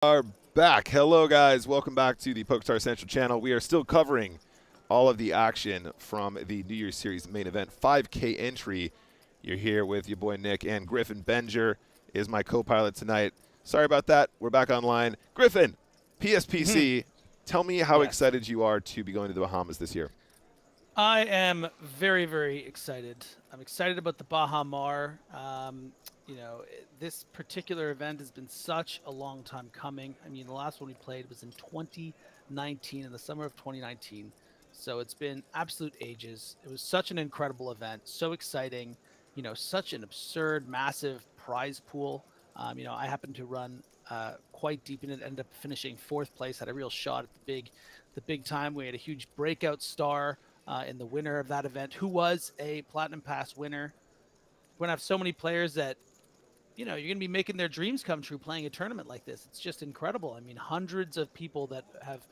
Are back. Hello, guys. Welcome back to the PokerStars Central channel. We are still covering all of the action from the New Year's Series main event, 5K entry. You're here with your boy Nick, and Griffin Benger is my co-pilot tonight. Sorry about that. We're back online. Griffin, PSPC, tell me how excited you are to be going to the Bahamas this year. I am very, very excited. I'm excited about the Baha Mar. This particular event has been such a long time coming. I mean, the last one we played was in 2019, in the summer of 2019. So it's been absolute ages. It was such an incredible event, so exciting. Such an absurd, massive prize pool. I happened to run quite deep in it. Ended up finishing 4th place. Had a real shot at the big time. We had a huge breakout star in the winner of that event, who was a Platinum Pass winner. We're going to have so many players that, you're going to be making their dreams come true playing a tournament like this. It's just incredible. I mean, hundreds of people that have,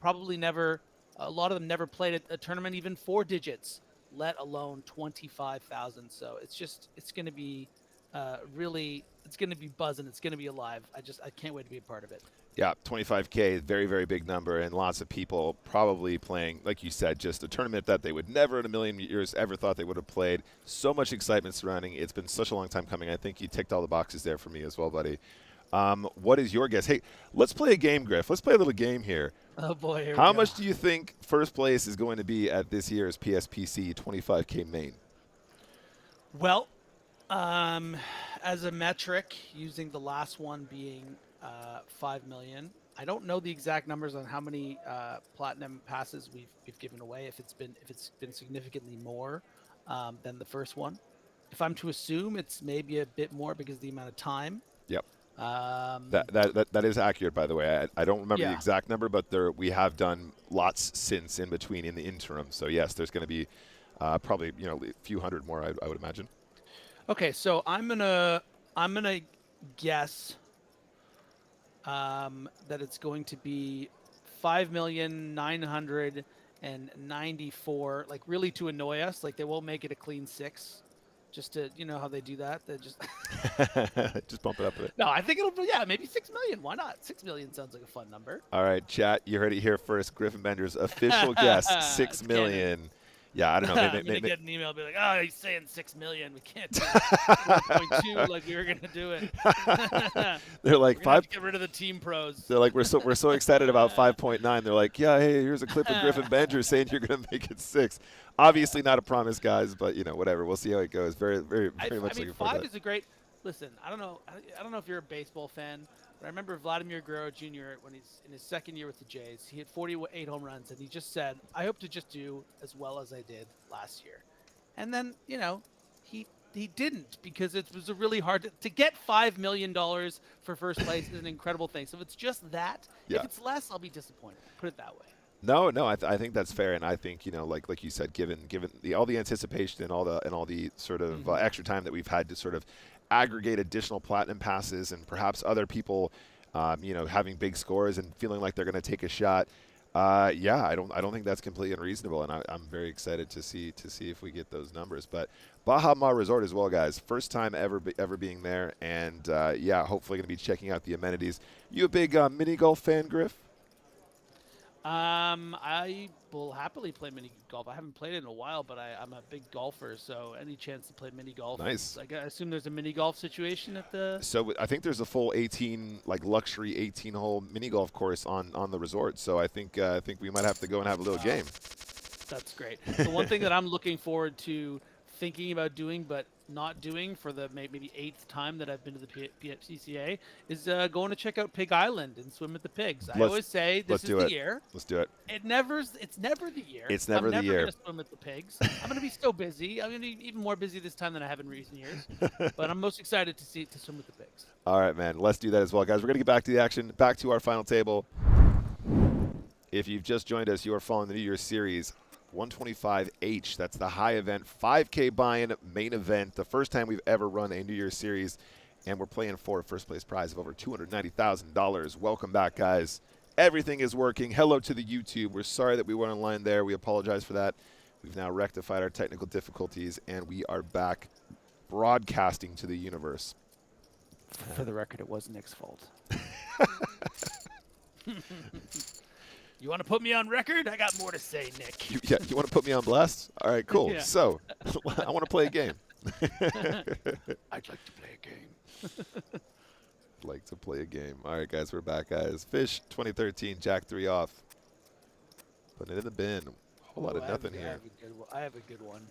probably never, a lot of them never played a tournament even 4 digits, let alone 25,000. So it's going to be it's going to be buzzing. It's going to be alive. I can't wait to be a part of it. Yeah, 25K, very, very big number, and lots of people probably playing, like you said, just a tournament that they would never in a million years ever thought they would have played. So much excitement surrounding it. It's been such a long time coming. I think you ticked all the boxes there for me as well, buddy. What is your guess? Hey, let's play a game, Griff. Let's play a little game here. Oh, boy. Here How we go. much do you think first place is going to be at this year's PSPC 25K main? Well, as a metric, using the last one being 5 million. I don't know the exact numbers on how many platinum passes we've given away. If it's been significantly more than the first one. If I'm to assume, it's maybe a bit more because of the amount of time. Yep. That is accurate, by the way. I don't remember the exact number, but we have done lots since in between in the interim. So yes, there's going to be probably a few hundred more. I would imagine. Okay, so I'm gonna guess that it's going to be 5,994,000, like really to annoy us. Like they won't make it a clean 6, just to how they do that. They just just bump it up a bit. No, I think it'll be maybe 6 million. Why not? 6 million sounds like a fun number. All right, chat, you heard it here first. Griffin Bender's official guess: 6 million. Yeah, I don't know. I'm gonna get an email, be like, "Oh, he's saying 6 million. We can't do 1.2 like we were gonna do it." They're like, we're have to get rid of the team pros. They're like, we're so excited about 5.9. They're like, yeah, hey, here's a clip of Griffin Bender saying you're gonna make it 6. Obviously not a promise, guys, but whatever. We'll see how it goes. Very much looking forward to 5 that. is a great. Listen, I don't know if you're a baseball fan. I remember Vladimir Guerrero Jr. when he's in his 2nd year with the Jays. He hit 48 home runs, and he just said, "I hope to just do as well as I did last year." And then, he didn't, because it was a really hard to get $5 million for first place is an incredible thing. So if it's just that, if it's less, I'll be disappointed. Put it that way. No, I think that's fair, and I think like you said, given all the anticipation and all the sort of extra time that we've had to sort of aggregate additional platinum passes, and perhaps other people, having big scores and feeling like they're going to take a shot. Yeah, I don't think that's completely unreasonable, and I'm very excited to see if we get those numbers. But Baha Mar Resort as well, guys. First time ever being there, and yeah, hopefully going to be checking out the amenities. You a big mini golf fan, Griff? I will happily play mini golf. I haven't played it in a while, but I'm a big golfer, so any chance to play mini golf. Nice. I assume there's a mini golf situation at the. So I think there's a full 18, like luxury 18-hole mini golf course on the resort. So I think we might have to go and have a little game. That's great. The one thing that I'm looking forward to thinking about doing, but not doing for the maybe 8th time that I've been to the PCCA is going to check out Pig Island and swim with the pigs. I always say this is the year. Let's do it. It's never the year. It's never the year. I'm never going to swim with the pigs. I'm going to be so busy. I'm going to be even more busy this time than I have in recent years. But I'm most excited to swim with the pigs. All right, man. Let's do that as well, guys. We're going to get back to the action, back to our final table. If you've just joined us, you are following the New Year's Series 125H. That's the high event, 5K buy-in main event. The first time we've ever run a New Year's Series, and we're playing for a first place prize of over $290,000. Welcome back, guys. Everything is working. Hello to the YouTube. We're sorry that we weren't online there. We apologize for that. We've now rectified our technical difficulties, and we are back broadcasting to the universe. For the record, it was Nick's fault. You want to put me on record? I got more to say, Nick. You want to put me on blast? All right, cool. Yeah. So, I want to play a game. I'd like to play a game. Like to play a game. All right, guys, we're back, guys. Fish 2013, Jack 3 off. Putting it in the bin. A whole lot of nothing here. I have a good one.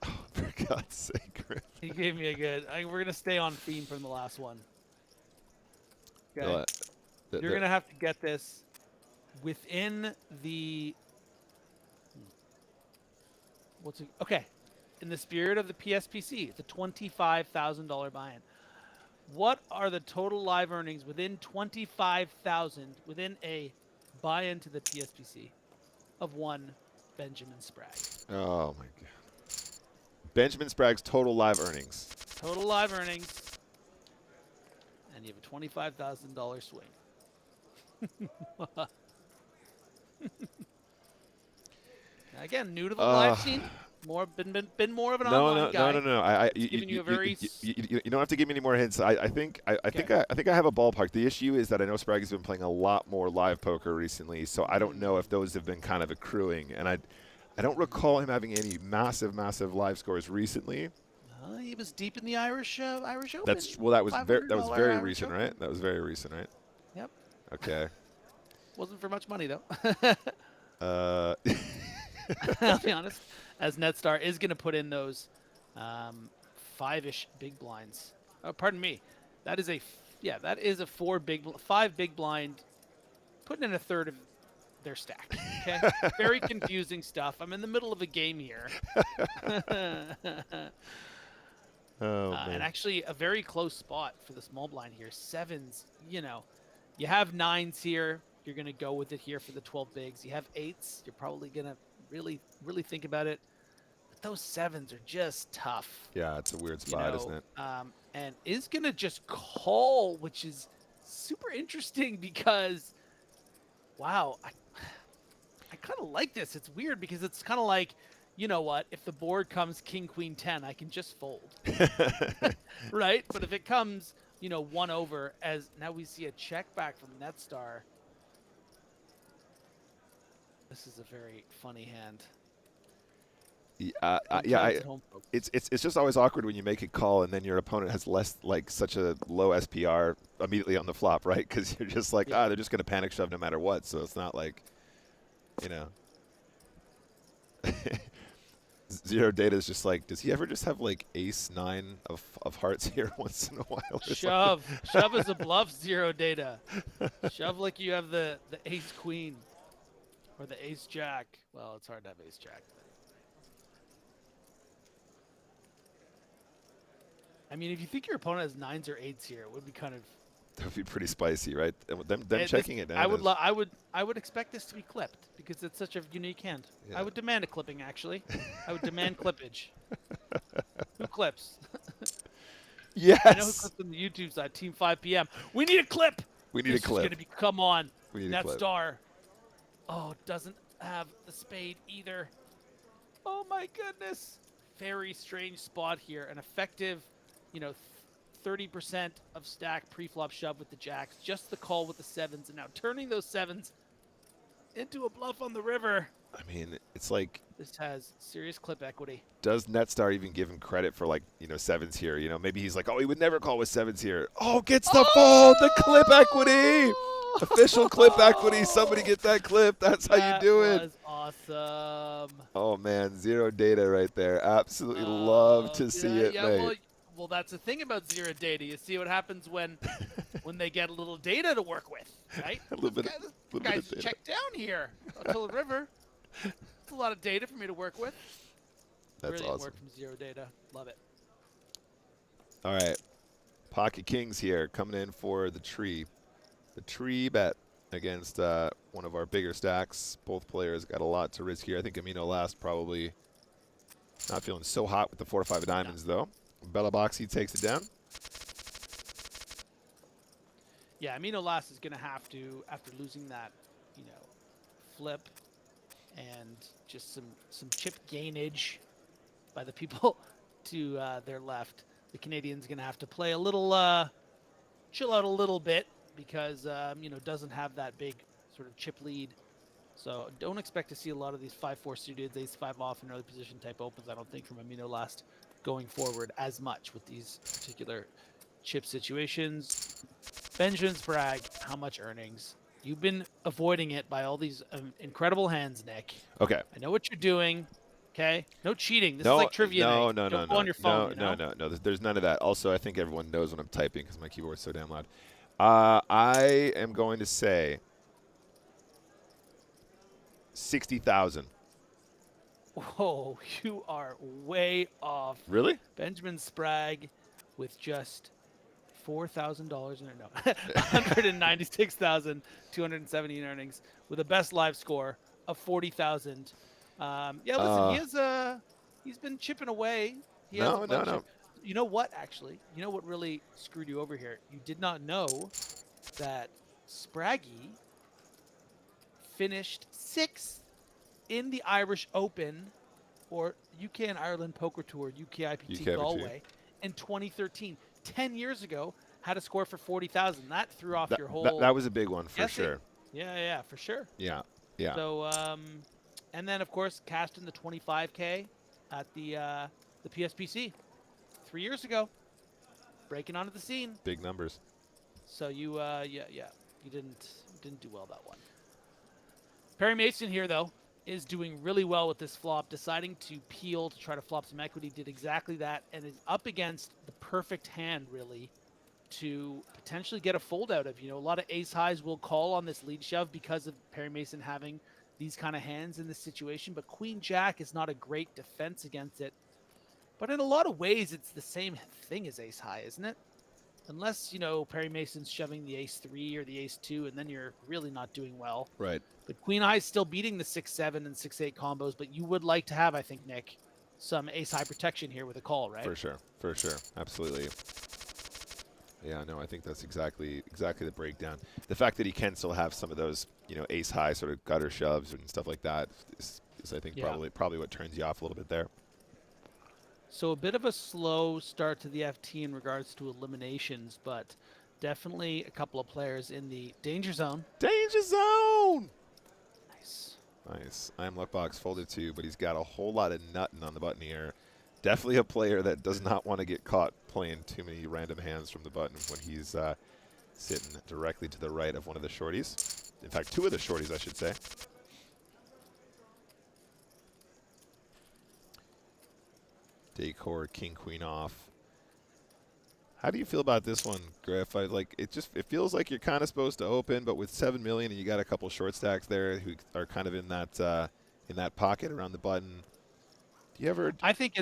Oh, for God's sake, Griffin. He gave me a good. We're gonna stay on theme from the last one. Okay. You're gonna have to get this within the. What's it? Okay. In the spirit of the PSPC, it's a $25,000 buy-in. What are the total live earnings within 25,000 within a buy-in to the PSPC of one Benjamin Sprague? Oh my God. Benjamin Sprague's total live earnings. Total live earnings, and you have a $25,000 swing. Again, new to the live scene. Been more of an online guy. No. Giving you a very. You don't have to give me any more hints. I think I have a ballpark. The issue is that I know Sprague has been playing a lot more live poker recently, so I don't know if those have been kind of accruing. And I don't recall him having any massive live scores recently. He was deep in the Irish Open. That was very recent, right? That was very recent, right? Yep. Okay. Wasn't for much money though. I'll be honest. As Netstar is going to put in those 5-ish big blinds. Oh, pardon me. That is a 5 big blind, putting in a third of their stack. Okay, very confusing stuff. I'm in the middle of a game here. And actually, a very close spot for the small blind here. 7s. You have 9s here. You're going to go with it here for the 12 bigs. You have 8s. You're probably going to really think about it. But those 7s are just tough. Yeah, it's a weird spot, isn't it? And is going to just call, which is super interesting because, wow, I kind of like this. It's weird because it's kind of like, you know what? If the board comes king, queen, 10, I can just fold. Right? But if it comes, 1 over, as now we see a check back from Netstar. This is a very funny hand. It's just always awkward when you make a call and then your opponent has such a low SPR immediately on the flop, right? Because you're just like, they're just going to panic shove no matter what. So it's not like, Zero Data is just like, does he ever just have like ace 9 of hearts here once in a while? Shove is a bluff. Zero Data. Shove like you have the ace queen. Or the ace jack. Well, it's hard to have ace jack. I mean, if you think your opponent has 9s or 8s here, it would be kind of. That would be pretty spicy, right? Them checking it down. I would expect this to be clipped because it's such a unique hand. Yeah. I would demand a clipping, actually. I would demand clippage. Who clips? Yes. I know who clips on the YouTube side. Team 5 p.m. We need a clip. We need a clip. It's going to be. Come on. We need a clip. Netstar. Oh, doesn't have the spade either. Oh my goodness. Very strange spot here. An effective, 30% of stack pre-flop shove with the jacks. Just the call with the 7s. And now turning those 7s into a bluff on the river. I mean, it's like. This has serious clip equity. Does Netstar even give him credit for 7s here? Maybe he's like, oh, he would never call with 7s here. Oh, gets the fold, the clip equity. Official clip equity. Somebody get that clip. That's how you do it. That was awesome. Oh, man. Zero Data right there. Absolutely love to see it, mate. Well, that's the thing about Zero Data. You see what happens when they get a little data to work with, right? a little bit guys check down here until the river. It's a lot of data for me to work with. That's Brilliant awesome. work from Zero Data. Love it. All right. Pocket Kings here coming in for the tree. The tree bet against one of our bigger stacks. Both players got a lot to risk here. I think Amino last probably not feeling so hot with the 4 or 5 of diamonds, though. Bella Boxy takes it down. Yeah, Amino last is going to have to, after losing that, flip and just some chip gainage by the people to their left. The Canadian's going to have to play a little chill out a little bit because doesn't have that big sort of chip lead. So don't expect to see a lot of these 5-4 suited, ace-5 off in early position type opens, I don't think, from Amino Last going forward as much with these particular chip situations. Benjamin Sprague, how much earnings? You've been avoiding it by all these incredible hands, Nick. Okay. I know what you're doing. Okay, no cheating. This is No, like trivia no, night. no, no, Don't go no, on your phone. no, You know. no, no. There's none of that. Also, I think everyone knows when I'm typing because my keyboard's so damn loud. I am going to say 60,000. Whoa, you are way off. Really? Benjamin Sprague with just $4,000 in no, 196,270 in earnings with a best live score of 40,000. Yeah, listen, he's been chipping away. He has a No, no, bunch no. of. You know what? Actually, you know what really screwed you over here? You did not know that Spraggy finished 6th in the Irish Open or UK and Ireland Poker Tour, UKIPT Galway in 2013. 10 years ago, had a score for 40,000. That threw off your whole. That was a big one for guessing. sure. Yeah, for sure. Yeah, yeah. So, and then of course, cashed in the 25K at the PSPC 3 years ago, breaking onto the scene. Big numbers. So you, you didn't do well that one. Perry Mason here though is doing really well with this flop, deciding to peel to try to flop some equity, did exactly that, and is up against the perfect hand, really, to potentially get a fold out of. A lot of ace-highs will call on this lead shove because of Perry Mason having these kind of hands in this situation, but Queen-Jack is not a great defense against it. But in a lot of ways, it's the same thing as ace-high, isn't it? Unless, Perry Mason's shoving the ace-3 or the ace-2, and then you're really not doing well. Right. But Queen High is still beating the 6-7 and 6-8 combos, but you would like to have, I think, Nick, some ace-high protection here with a call, right? For sure. Absolutely. Yeah, no, I think that's exactly the breakdown. The fact that he can still have some of those, ace-high sort of gutter shoves and stuff like that is I think, probably what turns you off a little bit there. So a bit of a slow start to the FT in regards to eliminations, but definitely a couple of players in the danger zone. Danger zone! Nice. I am Luckbox folded too, but he's got a whole lot of nutting on the button here. Definitely a player that does not want to get caught playing too many random hands from the button when he's sitting directly to the right of one of the shorties. In fact, 2 of the shorties, I should say. Decor, king, queen off. How do you feel about this one, Griff? It feels like you're kind of supposed to open, but with 7 million and you got a couple short stacks there who are kind of in that pocket around the button. Do you ever? I think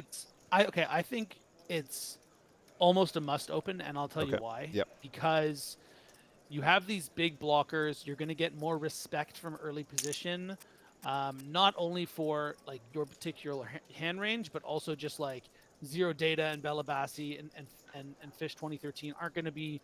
it's almost a must open, and I'll tell you why. Yep. Because you have these big blockers, you're going to get more respect from early position, not only for like your particular hand range, but also just like Zero Data and Belabassi and Fish 2013 aren't going to be,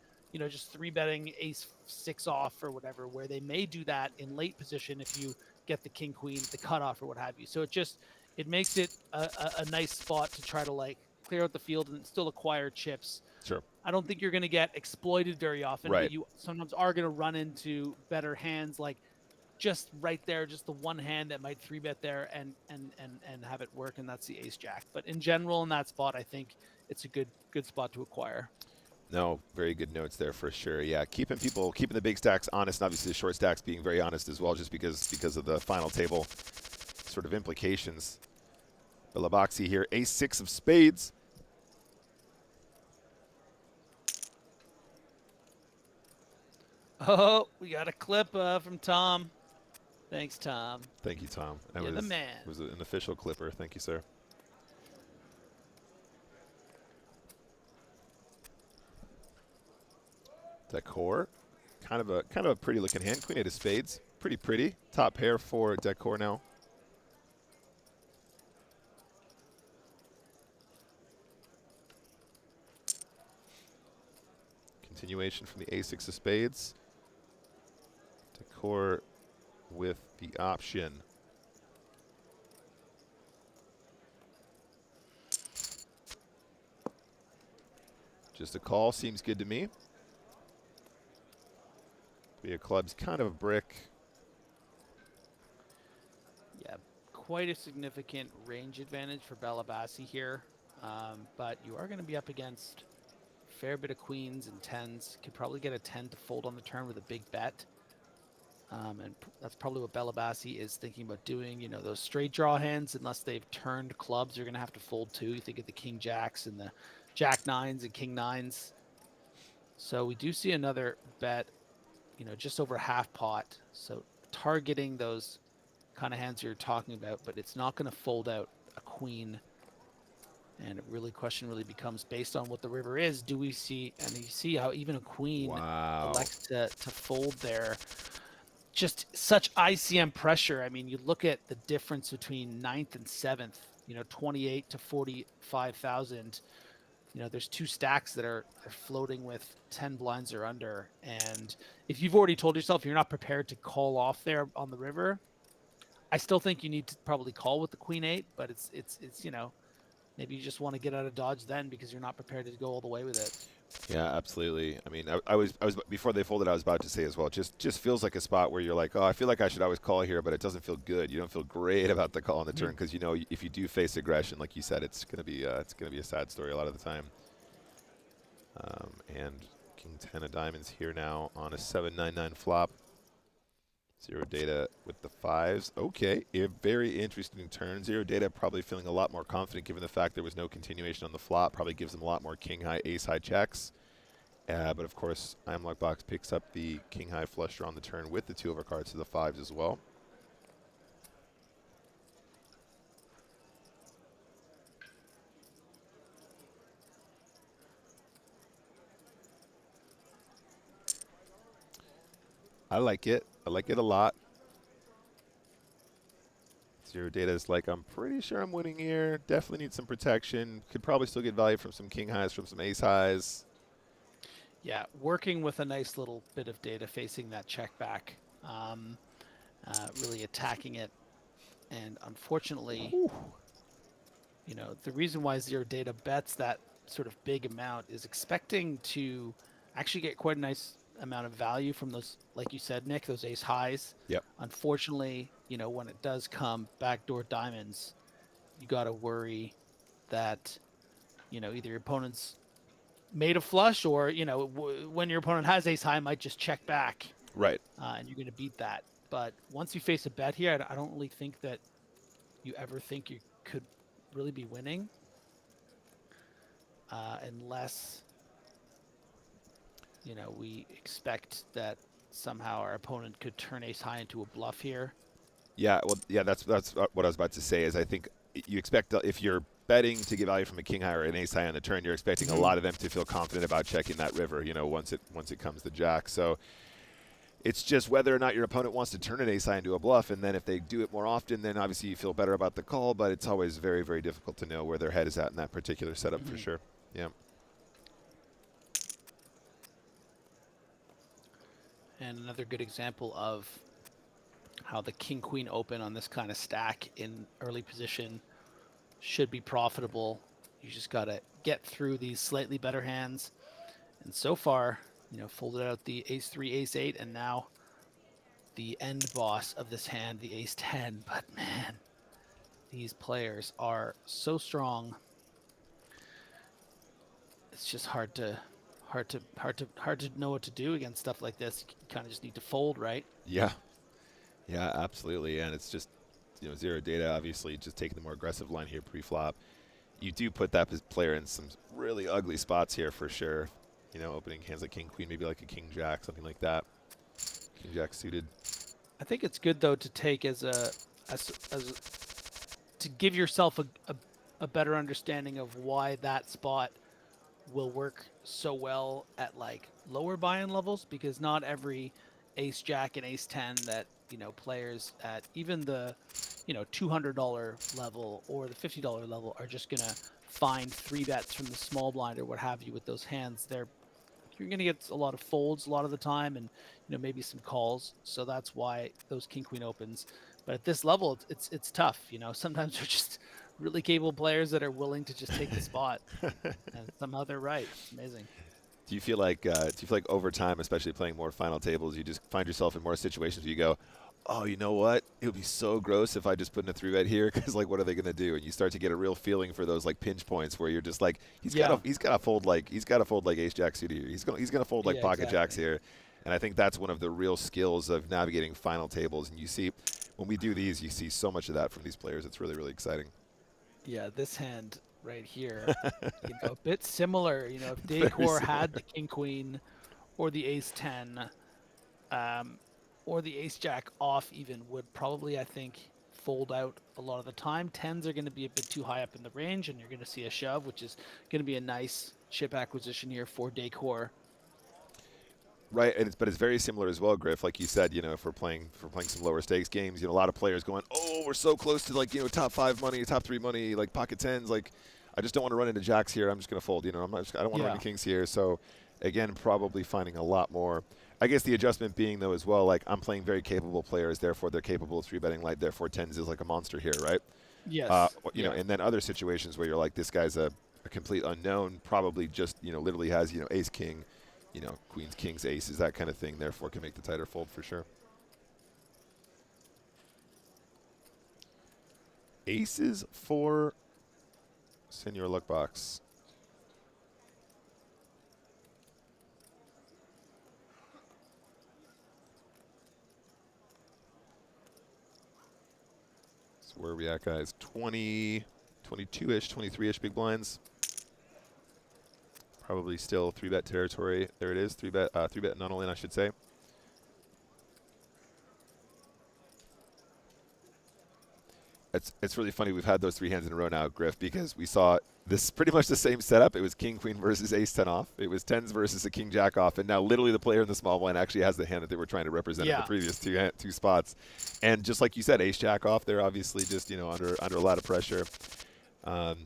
just 3-betting ace-6 off or whatever, where they may do that in late position if you get the king queen, the cutoff or what have you. So it makes it a nice spot to try to like clear out the field and still acquire chips. Sure. I don't think you're going to get exploited very often, right. But you sometimes are going to run into better hands, like just right there, just the one hand that might 3-bet there and have it work, and that's the ace-jack. But in general, in that spot, I think it's a good spot to acquire. No, very good notes there for sure. Yeah, keeping the big stacks honest, and obviously the short stacks being very honest as well, just because of the final table sort of implications. Belaboxy here, ace-6 of spades. Oh, we got a clip from Tom. Thanks, Tom. Thank you, Tom. You're the man. It was an official clipper. Thank you, sir. Decor, kind of a pretty looking hand. Queen 8 of spades, pretty. Top pair for Decor now. Continuation from the ace-6 of spades. Decor with the option. Just a call seems good to me. Three of clubs, kind of a brick. Yeah, quite a significant range advantage for Balabasi here, but you are going to be up against a fair bit of queens and tens. Could probably get a 10 to fold on the turn with a big bet. And that's probably what Balabasi is thinking about doing. You know, those straight draw hands, unless they've turned clubs, you're going to have to fold too. You think of the king jacks and the jack nines and king nines. So we do see another bet, you know, just over half pot. So targeting those kind of hands you're talking about, but it's not going to fold out a queen. And question really becomes, based on what the river is, do we see, and you see how even a queen elects to fold there. Just such ICM pressure. I mean, you look at the difference between 9th and 7th, you know, 28 to 45,000. You know, there's two stacks that are floating with 10 blinds or under. And if you've already told yourself you're not prepared to call off there on the river, I still think you need to probably call with the queen 8, but it's you know, maybe you just want to get out of dodge then because you're not prepared to go all the way with it. Yeah, absolutely. I mean, I was before they folded, I was about to say as well. Just feels like a spot where you're like, oh, I feel like I should always call here, but it doesn't feel good. You don't feel great about the call on the turn because you know if you do face aggression, like you said, it's gonna be a sad story a lot of the time. And King 10 of diamonds here now on a 7-9-9 flop. Zero data with the fives. Okay, a very interesting turn. Zero data probably feeling a lot more confident given the fact there was no continuation on the flop. Probably gives them a lot more king high, ace high checks. But of course, IamLockBox picks up the king high flush draw on the turn with the 2 overcards to the fives as well. I like it. I like it a lot. Zero data is like, I'm pretty sure I'm winning here. Definitely need some protection. Could probably still get value from some king highs, from some ace highs. Yeah, working with a nice little bit of data facing that check back, really attacking it. And unfortunately, you know, the reason why zero data bets that sort of big amount is expecting to actually get quite a nice amount of value from those, like you said, Nick, those ace highs. Yep. Unfortunately, you know, when it does come backdoor diamonds, you got to worry that, you know, either your opponent's made a flush or, you know, when your opponent has ace high, might just check back. Right. And you're going to beat that. But once you face a bet here, I don't really think that you ever think you could really be winning. Unless, you know, we expect that somehow our opponent could turn ace high into a bluff here. Yeah, well, yeah, that's what I was about to say is I think you expect if you're betting to get value from a king high or an ace high on the turn, you're expecting a lot of them to feel confident about checking that river, you know, once it comes to jack. So it's just whether or not your opponent wants to turn an ace high into a bluff, and then if they do it more often, then obviously you feel better about the call, but it's always very, very difficult to know where their head is at in that particular setup for sure. Yeah. And another good example of how the king-queen open on this kind of stack in early position should be profitable. You just got to get through these slightly better hands. And so far, you know, folded out the ace-3, ace-8, and now the end boss of this hand, the ace-10. But man, these players are so strong. It's just hard to know what to do against stuff like this. You kind of just need to fold, right? Yeah. Yeah, absolutely. And it's just, you know, zero data, obviously, just taking the more aggressive line here pre-flop. You do put that player in some really ugly spots here for sure. You know, opening hands like king, queen, maybe like a king, jack, something like that. King, jack suited. I think it's good, though, to take to give yourself a better understanding of why that spot will work so well at like lower buy-in levels, because not every ace jack and ace 10 that, you know, players at even the, you know, $200 level or the $50 level are just gonna find 3 bets from the small blind or what have you with those hands. You're gonna get a lot of folds a lot of the time, and, you know, maybe some calls. So that's why those king queen opens. But at this level, it's tough. You know, sometimes they're just really capable players that are willing to just take the spot, and somehow they're right. It's amazing. Do you feel like over time, especially playing more final tables, you just find yourself in more situations where you go, oh, you know what? It would be so gross if I just put in a 3-bet here because like, what are they going to do? And you start to get a real feeling for those like pinch points where you're just like, he's got to fold like ace jack suited here. He's gonna fold like Yeah, pocket jacks exactly. here. And I think that's one of the real skills of navigating final tables. And you see, when we do these, you see so much of that from these players. It's really, really exciting. Yeah, this hand right here, a bit similar. If Very Decor similar. had the king queen or the ace 10, or the ace jack off, even would probably, I think, fold out a lot of the time. Tens are going to be a bit too high up in the range, and you're going to see a shove, which is going to be a nice chip acquisition here for Decor. Right, but it's very similar as well, Griff. Like you said, if we're playing some lower stakes games, a lot of players going, oh, we're so close to like top 5 money, top 3 money, like pocket tens. Like, I just don't want to run into jacks here. I'm just gonna fold. I don't want to run into kings here. So, again, probably finding a lot more. I guess the adjustment being though as well, like I'm playing very capable players, therefore they're capable of 3-betting light. Therefore, tens is like a monster here, right? Yes. And then other situations where you're like, this guy's a complete unknown, probably just literally has ace king. Queens, kings, aces, that kind of thing, therefore can make the tighter fold for sure. Aces for Senor Luckbox. So where are we at, guys? 20, 22-ish, 23-ish big blinds. Probably still 3-bet territory. There it is, 3-bet not only, I should say. It's really funny we've had those 3 hands in a row now, Griff, because we saw this pretty much the same setup. It was king queen versus ace 10 off. It was tens versus a king jack off, and now literally the player in the small blind actually has the hand that they were trying to represent in the previous two spots. And just like you said, ace jack off, they're obviously just under a lot of pressure.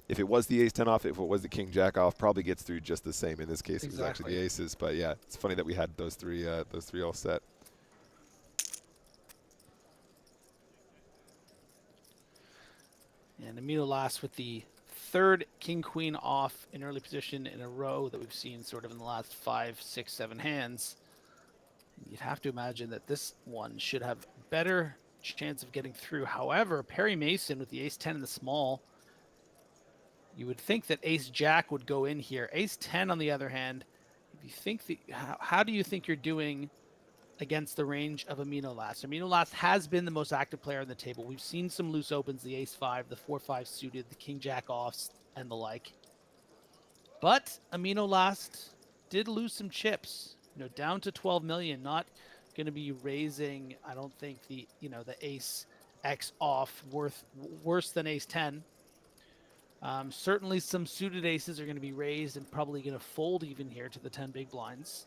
If it was the ace 10 off, if it was the king jack off, probably gets through just the same. In this case, it was actually the aces. But yeah, it's funny that we had those three all set. And Amino last with the third king queen off in early position in a row that we've seen sort of in the last 5, 6, 7 hands. You'd have to imagine that this one should have better chance of getting through. However, Perry Mason with the ace 10 in the small, you would think that ace jack would go in here. Ace 10 on the other hand, if you think how do you think you're doing against the range of Amino Last? Amino Last has been the most active player on the table. We've seen some loose opens, the ace 5, the 4-5 suited, the king jack offs, and the like. But Amino Last did lose some chips, down to 12 million. Not going to be raising, I don't think, the ace X off worse than ace 10. Certainly some suited aces are going to be raised and probably going to fold even here to the 10 big blinds.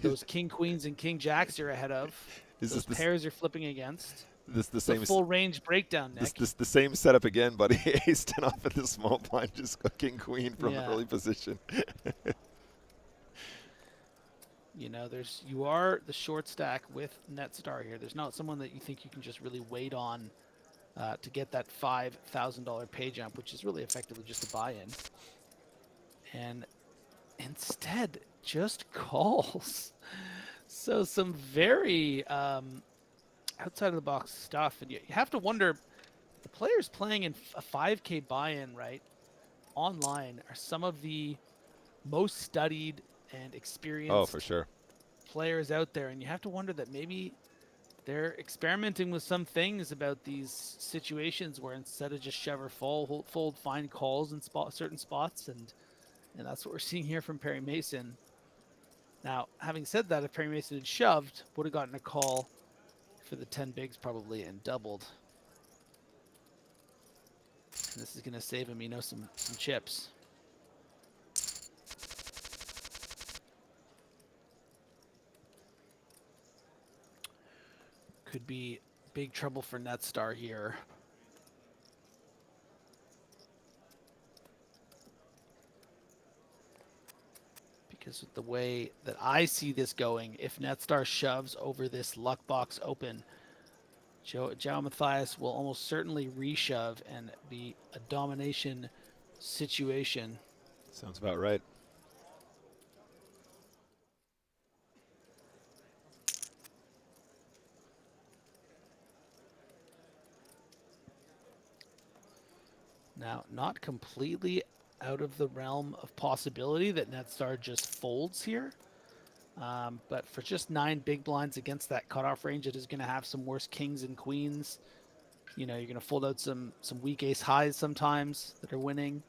Those king queens and king jacks you're ahead of. Those pairs you're flipping against. The same full range breakdown, Nick. The same setup again, buddy. Ace 10 off at the small blind, just go king queen from early position. You are the short stack with Netstar here. There's not someone that you think you can just really wait on to get that $5,000 pay jump, which is really effectively just a buy-in. And instead, just calls. So some very outside of the box stuff, and you have to wonder, the players playing in a 5K buy-in, right, online are some of the most studied and experienced for sure players out there, and you have to wonder that maybe they're experimenting with some things about these situations where instead of just shove or fold, find calls in certain spots, and that's what we're seeing here from Perry Mason. Now, having said that, if Perry Mason had shoved, would have gotten a call for the 10 bigs probably and doubled. And this is going to save him, some chips. Could be big trouble for Netstar here. Because with the way that I see this going, if Netstar shoves over this luck box open, João Matthias will almost certainly reshove and be a domination situation. Sounds about right. Now, not completely out of the realm of possibility that Netstar just folds here. But for just 9 big blinds against that cutoff range, it is going to have some worse kings and queens. You know, you're going to fold out some weak ace highs sometimes that are winning.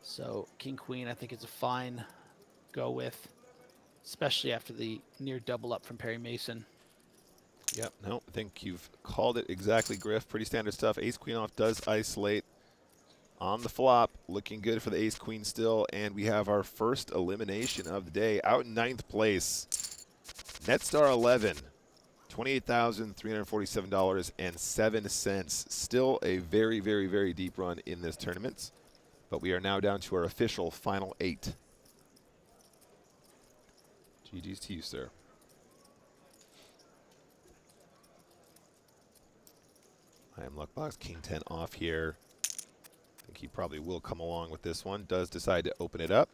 So king queen, I think, is a fine go with, especially after the near double up from Perry Mason. Yep, no, I think you've called it exactly, Griff. Pretty standard stuff. Ace queen off does isolate on the flop. Looking good for the ace queen still. And we have our first elimination of the day. Out in 9th place, Netstar 11. $28,347.07. Still a very, very, very deep run in this tournament. But we are now down to our official final 8. GG's to you, sir. I am Luckbox, King 10 off here. I think he probably will come along with this one. Does decide to open it up.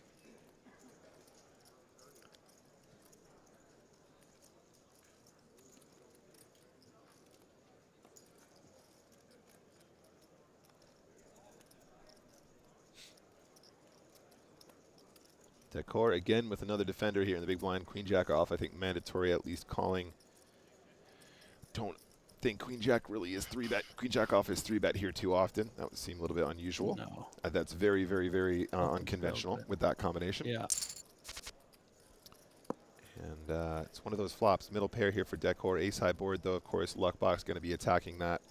Decor again with another defender here in the big blind. Queen Jack off, I think mandatory at least calling. Don't think Queen Jack really is 3-bet. Queen Jack off is 3-bet here too often. That would seem a little bit unusual. No. That's very, very, very unconventional with that combination. Yeah. And it's one of those flops. Middle pair here for Decor. Ace high board, though, of course, Luckbox going to be attacking that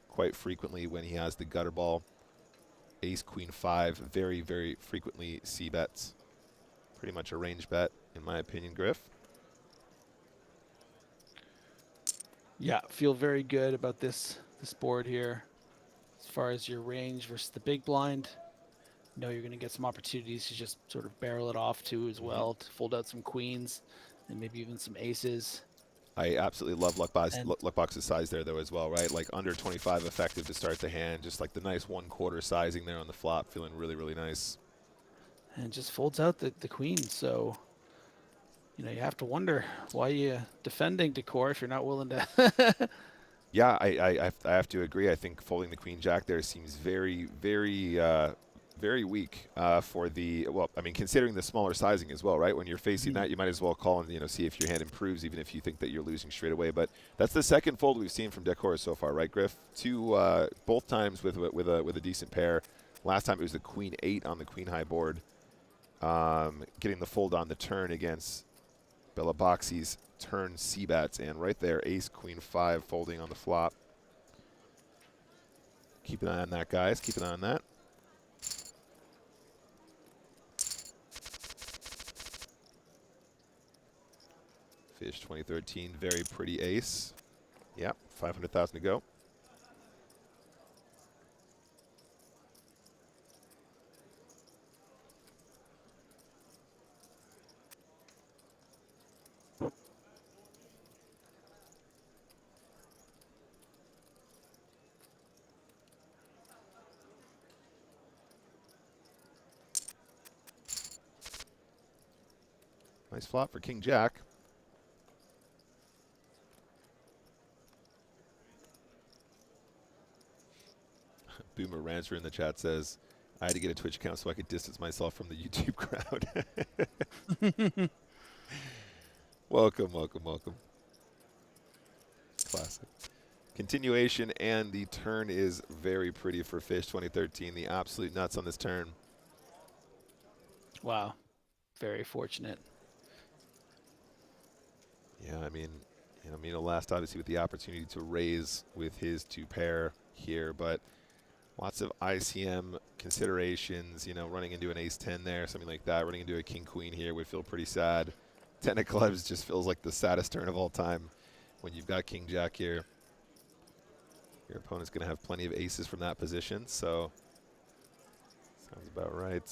quite frequently when he has the gutter ball. Ace, Queen 5, very, very frequently C-bets. Pretty much a range bet, in my opinion, Griff. Yeah, feel very good about this board here. As far as your range versus the big blind, you know you're going to get some opportunities to just sort of barrel it off too as well, to fold out some queens and maybe even some aces. I absolutely love Luckbox's size there, though, as well, right? Like under 25 effective to start the hand. Just like the nice 1/4 sizing there on the flop. Feeling really, really nice. And just folds out the queen. So, you know, you have to wonder why you defending Decor if you're not willing to. Yeah, I have to agree. I think folding the Queen Jack there seems very, very, very weak for the, well, I mean, considering the smaller sizing as well, right? When you're facing that, you might as well call and, you know, see if your hand improves, even if you think that you're losing straight away. But that's the second fold we've seen from Decor so far, right, Griff? Both times with a decent pair. Last time it was the Queen 8 on the Queen high board. Getting the fold on the turn against Bellaboxi's turn C-bets, and right there, Ace, Queen 5 folding on the flop. Keep an eye on that, guys. Keep an eye on that. Fish 2013, very pretty ace. Yep, 500,000 to go. Nice flop for King Jack. Boomer Rancher in the chat says, I had to get a Twitch account so I could distance myself from the YouTube crowd. Welcome, welcome, welcome. Classic. Continuation, and the turn is very pretty for Fish 2013. The absolute nuts on this turn. Wow. Very fortunate. Yeah, I mean, you know, Mino last obviously with the opportunity to raise with his 2-pair here, but lots of ICM considerations, you know, running into an ace-10 there, something like that. Running into a king-queen here would feel pretty sad. 10 of clubs just feels like the saddest turn of all time when you've got King Jack here. Your opponent's going to have plenty of aces from that position, so sounds about right.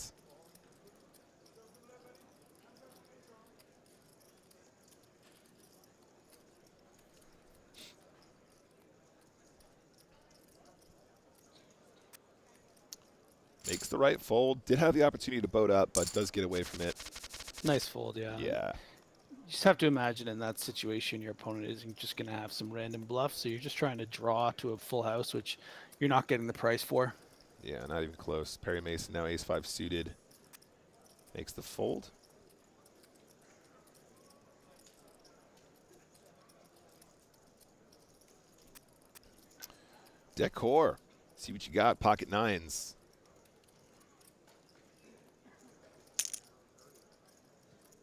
Makes the right fold. Did have the opportunity to boat up, but does get away from it. Nice fold, yeah. Yeah. You just have to imagine in that situation your opponent isn't just going to have some random bluff, so you're just trying to draw to a full house, which you're not getting the price for. Yeah, not even close. Perry Mason now ace-5 suited. Makes the fold. Decor. See what you got. Pocket nines.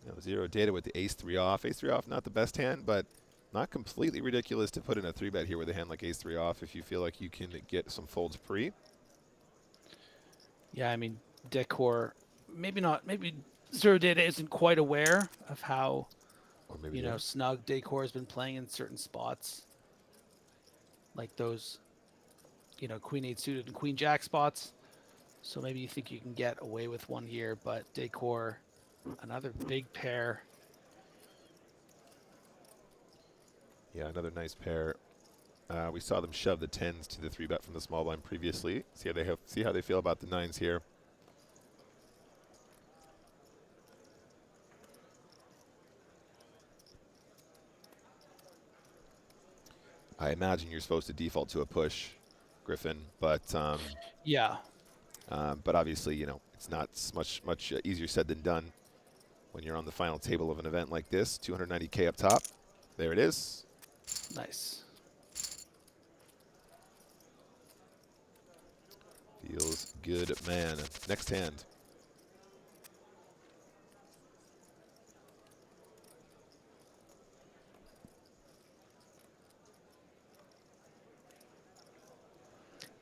Now zero data with the ace-3 off. Ace-3 off, not the best hand, but not completely ridiculous to put in a 3-bet here with a hand like ace-3 off if you feel like you can get some folds pre. Yeah, I mean, Decor, maybe not, maybe Zero Data isn't quite aware of how, Or maybe you know, snug Decor has been playing in certain spots. Like those, you know, Queen 8 suited and Queen Jack spots. So maybe you think you can get away with one here, but Decor, another big pair. Yeah, another nice pair. We saw them shove the 10s to the 3-bet from the small blind previously. See how they feel about the 9s here. I imagine you're supposed to default to a push, Griffin, but Yeah. but obviously, you know, it's not much easier said than done when you're on the final table of an event like this. 290K up top. There it is. Nice. Feels good, man. Next hand.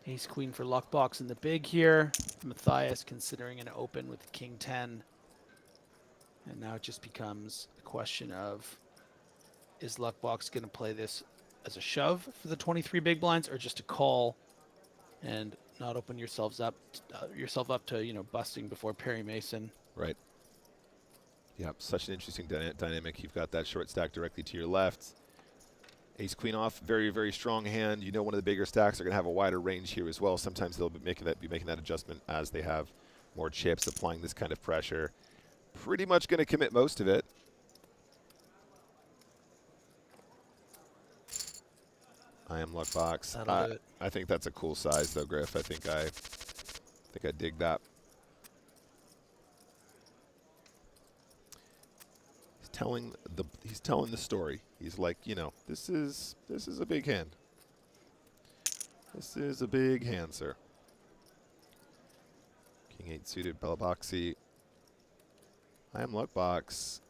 Ace Queen for Luckbox in the big here. Matthias considering an open with King 10. And now it just becomes a question of, is Luckbox going to play this as a shove for the 23 big blinds or just a call and not open yourself up to, you know, busting before Perry Mason? Right. Yep, such an interesting dynamic. You've got that short stack directly to your left. Ace Queen off, very, very strong hand. You know, one of the bigger stacks are going to have a wider range here as well. Sometimes they'll be making that adjustment as they have more chips, applying this kind of pressure. Pretty much going to commit most of it. I am Luckbox. I think that's a cool size though, Griff. I think I dig that. He's telling the story. He's like, you know, this is a big hand. This is a big hand, sir. King 8 suited, Bella Boxy. I am Luckbox.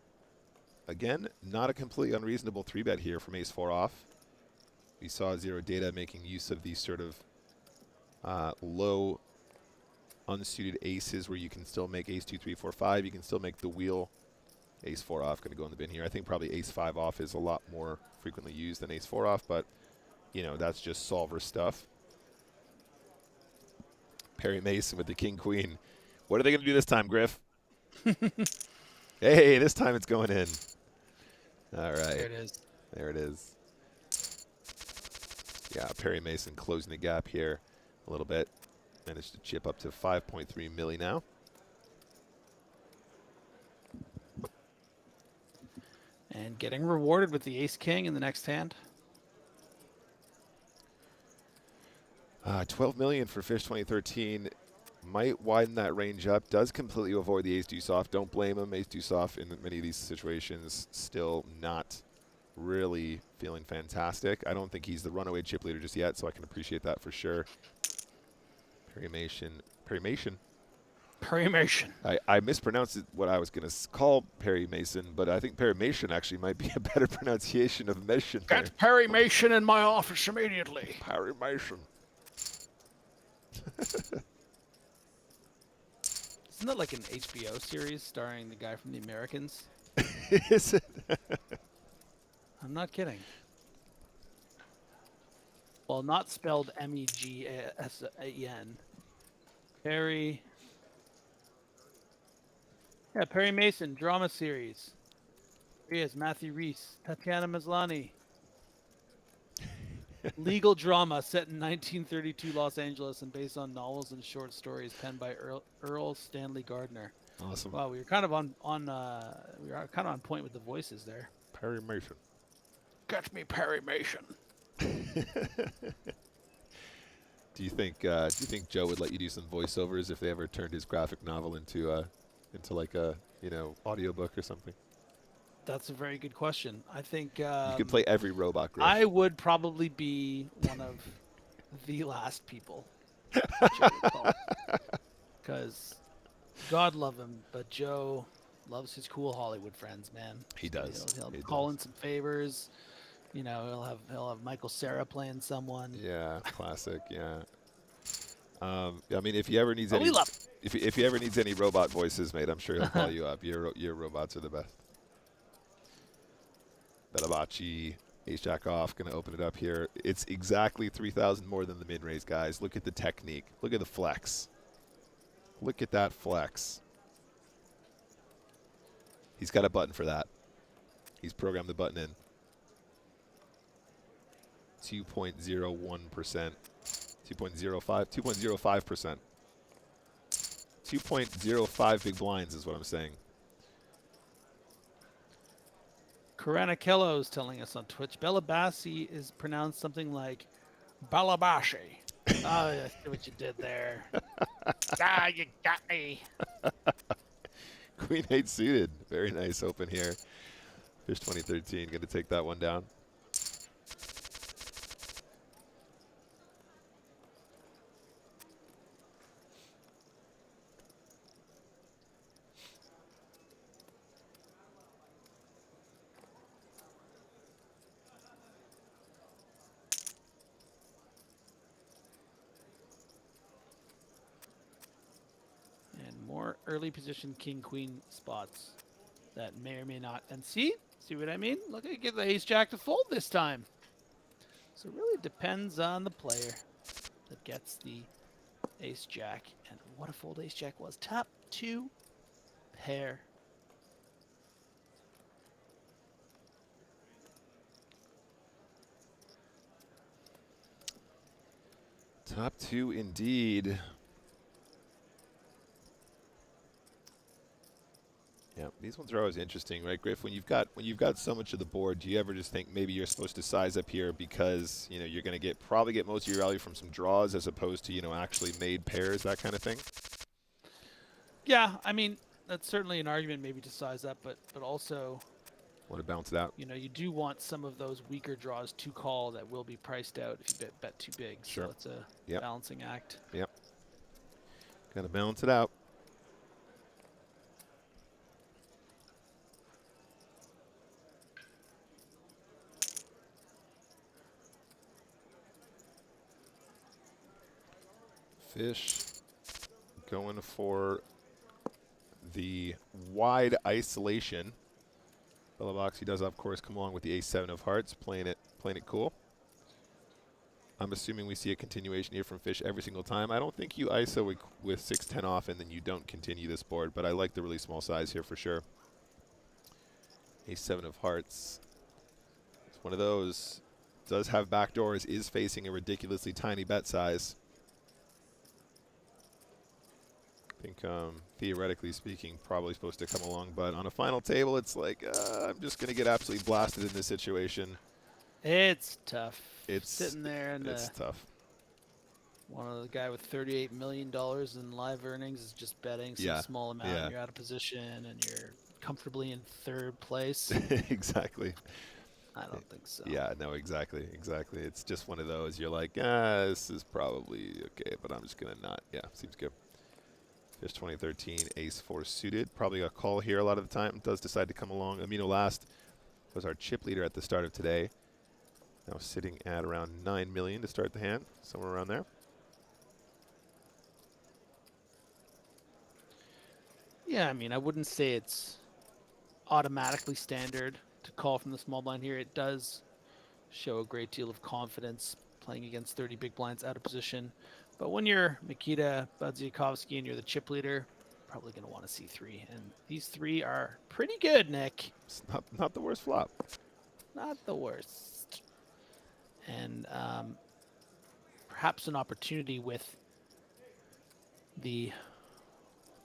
Again, not a completely unreasonable 3-bet here from ace 4 off. We saw Zero Data making use of these sort of low unsuited aces where you can still make ace 2, 3, 4, 5. You can still make the wheel. Ace 4 off going to go in the bin here. I think probably ace 5 off is a lot more frequently used than ace 4 off, but, you know, that's just solver stuff. Perry Mason with the king queen. What are they going to do this time, Griff? Hey, this time it's going in. All right. There it is. There it is. Yeah, Perry Mason closing the gap here a little bit. Managed to chip up to 5.3 milli now. And getting rewarded with the ace king in the next hand. 12 million for Fish 2013. Might widen that range up. Does completely avoid the ace deuce off. Don't blame him. Ace deuce off in many of these situations still not really feeling fantastic. I don't think he's the runaway chip leader just yet, so I can appreciate that for sure. Perry Mason. I mispronounced what I was going to call Perry Mason, but I think Perry Mason actually might be a better pronunciation of Mason. Get Perry Mason in my office immediately. Perry Mason. Isn't that like an HBO series starring the guy from The Americans? Is it? I'm not kidding. Well, not spelled M-E-G-S-A-N. Perry. Yeah, Perry Mason, drama series. Here he is, Matthew Reese, Tatiana Maslany. Legal drama set in 1932 Los Angeles and based on novels and short stories penned by Earl Stanley Gardner. Awesome. Wow, we were kind of on point with the voices there. Perry Mason. Get me Perry Mason. Do you think Joe would let you do some voiceovers if they ever turned his graphic novel into like a audiobook or something? That's a very good question. I think You could play every robot, I Griff. would probably be one of the last people Joe would call, because God love him, but Joe loves his cool Hollywood friends, man. He So does. he'll He call does. in some favors. You know, he'll have Michael Cera playing someone. Yeah, classic. Yeah. I mean, if he ever needs But any, we love him. if he ever needs any robot voices, mate, I'm sure he'll call you up. Your robots are the best. Belabachi, ace jack off, gonna open it up here. It's exactly 3,000 more than the mid raise, guys. Look at the technique. Look at the flex. Look at that flex. He's got a button for that. He's programmed the button in. 2.01%. 2.05%. 2.05%. 2.05 big blinds is what I'm saying. Karanakello is telling us on Twitch, Belabassi is pronounced something like Balabashi. Oh, I see what you did there. You got me. Queen 8 suited. Very nice open here. Fish 2013 going to take that one down. And more early position king-queen spots that may or may not. And see what I mean? Look at get the ace-jack to fold this time. So it really depends on the player that gets the ace-jack. And what a fold ace-jack was. Top 2 pair. Top 2 indeed. Yeah, these ones are always interesting, right, Griff? When you've got so much of the board, do you ever just think maybe you're supposed to size up here because you're going to probably get most of your value from some draws as opposed to actually made pairs, that kind of thing? Yeah, I mean that's certainly an argument maybe to size up, but also Want to bounce it out? you do want some of those weaker draws to call that will be priced out if you bet too big. Sure. So it's a balancing act. Yep. Got to balance it out. Fish going for the wide isolation. Belaboxy does, of course, come along with the ace-7 of hearts, playing it cool. I'm assuming we see a continuation here from Fish every single time. I don't think you ISO with 6-10 off and then you don't continue this board, but I like the really small size here for sure. Ace-7 of hearts. It's one of those. Does have backdoors, is facing a ridiculously tiny bet size. I think, theoretically speaking, probably supposed to come along, but on a final table, it's like, I'm just going to get absolutely blasted in this situation. It's tough. It's sitting there and it's tough. One of the guy with $38 million in live earnings is just betting some small amount. Yeah. You're out of position and you're comfortably in 3rd place. Exactly. I don't think so. Yeah, no, exactly. It's just one of those. You're like, this is probably okay, but I'm just going to not. Yeah, seems good. Fish 2013, ace-4 suited. Probably a call here a lot of the time. Does decide to come along. Amino Last was our chip leader at the start of today. Now sitting at around 9 million to start the hand, somewhere around there. Yeah, I mean, I wouldn't say it's automatically standard to call from the small blind here. It does show a great deal of confidence playing against 30 big blinds out of position. But when you're Mikita Budziakovsky and you're the chip leader, probably going to want to see 3. And these 3 are pretty good, Nick. It's not the worst flop. Not the worst. And perhaps an opportunity with the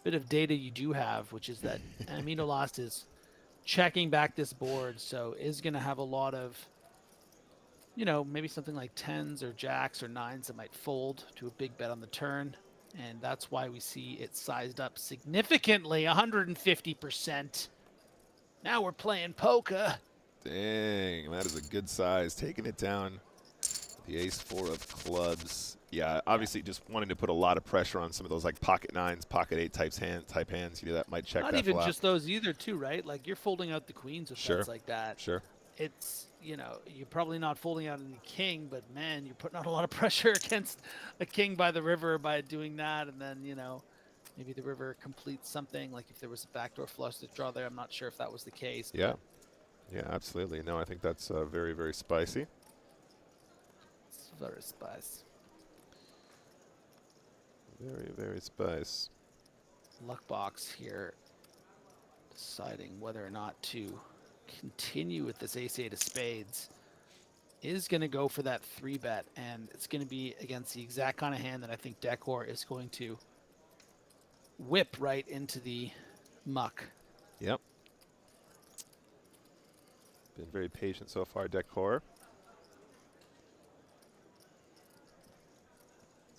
bit of data you do have, which is that Amino Lost is checking back this board, so is going to have a lot of you know, maybe something like tens or jacks or nines that might fold to a big bet on the turn. And that's why we see it sized up significantly, 150%. Now we're playing poker. Dang, that is a good size. Taking it down. The ace-4 of clubs. Yeah, obviously just wanting to put a lot of pressure on some of those like pocket nines, pocket eight type hands. You know, that might check Not that even flop. just those either, too, right? Like, you're folding out the queens with Sure. bets like that. Sure. It's, you know, you're probably not folding out any king, but man, you're putting out a lot of pressure against a king by the river by doing that. And then, you know, maybe the river completes something. Like if there was a backdoor flush to draw there, I'm not sure if that was the case. Yeah. Yeah, absolutely. No, I think that's very, very spicy. It's very spice. Very, very spice. Luck box here deciding whether or not to continue with this ace-8 of spades. Is going to go for that 3-bet, and it's going to be against the exact kind of hand that I think Decor is going to whip right into the muck. Yep. Been very patient so far, Decor.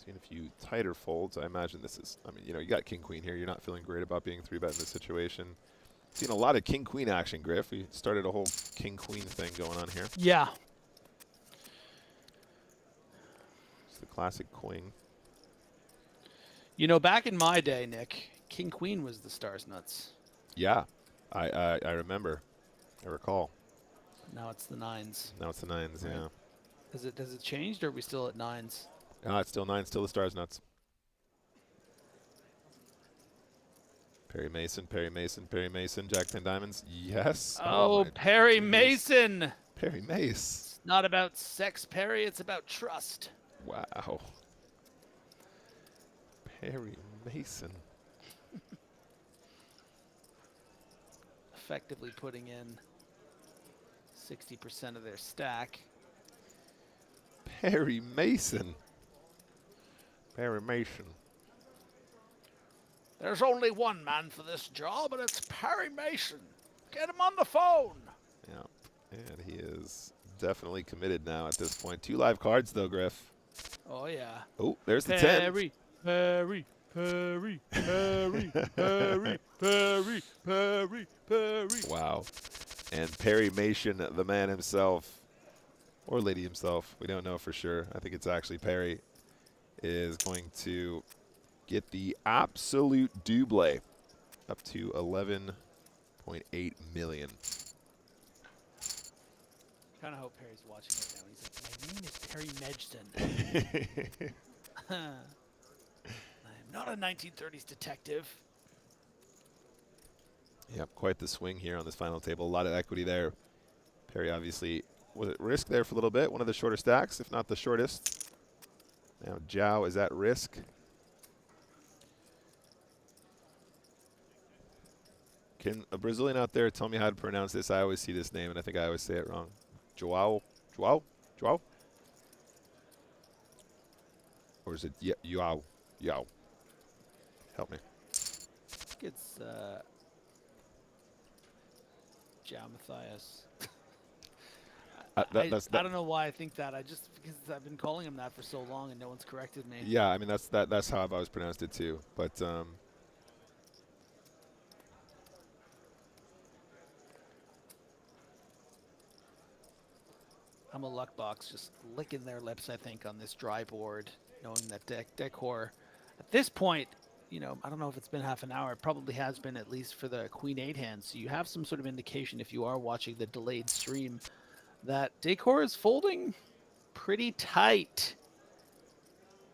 Seen a few tighter folds. I imagine this is, I mean, you know, you got king-queen here. You're not feeling great about being 3-bet in this situation. Seen a lot of king-queen action, Griff. We started a whole king-queen thing going on here. Yeah. It's the classic queen. You know, back in my day, Nick, king-queen was the stars nuts. Yeah, I remember. I recall. Now it's the nines. Now it's the nines, Right. yeah. Has it changed, or are we still at nines? It's still nines, still the stars nuts. Perry Mason, Perry Mason, Perry Mason, Jack 10 diamonds. Yes. Oh, my Perry goodness. Mason. Perry Mace. It's not about sex, Perry. It's about trust. Wow. Perry Mason. Effectively putting in 60% of their stack. Perry Mason. Perry Mason. There's only one man for this job, and it's Perry Mason. Get him on the phone. Yeah, and he is definitely committed now at this point. 2 live cards, though, Griff. Oh, yeah. Oh, there's the 10. Perry, Perry, Perry, Perry, Perry, Perry, Perry, Perry. Wow. And Perry Mason, the man himself, or lady himself, we don't know for sure. I think it's actually Perry, is going to get the absolute double up to 11.8 million. Kind of hope Perry's watching it now. He's like, my name is Perry Medgson. I'm not a 1930s detective. Yep, quite the swing here on this final table. A lot of equity there. Perry obviously was at risk there for a little bit. One of the shorter stacks, if not the shortest. Now Zhao is at risk. Can a Brazilian out there tell me how to pronounce this? I always see this name, and I think I always say it wrong. Joao? Joao? Joao? Or is it Yao? Yao. Help me. I think it's Jao Matthias. I don't know why I think that. Because I've been calling him that for so long and no one's corrected me. Yeah, I mean that's how I've always pronounced it too. But I'm a luck box just licking their lips, I think, on this dry board, knowing that Decor at this point, you know, I don't know if it's been half an hour. It probably has been, at least for the Queen 8 hand. So you have some sort of indication, if you are watching the delayed stream, that Decor is folding pretty tight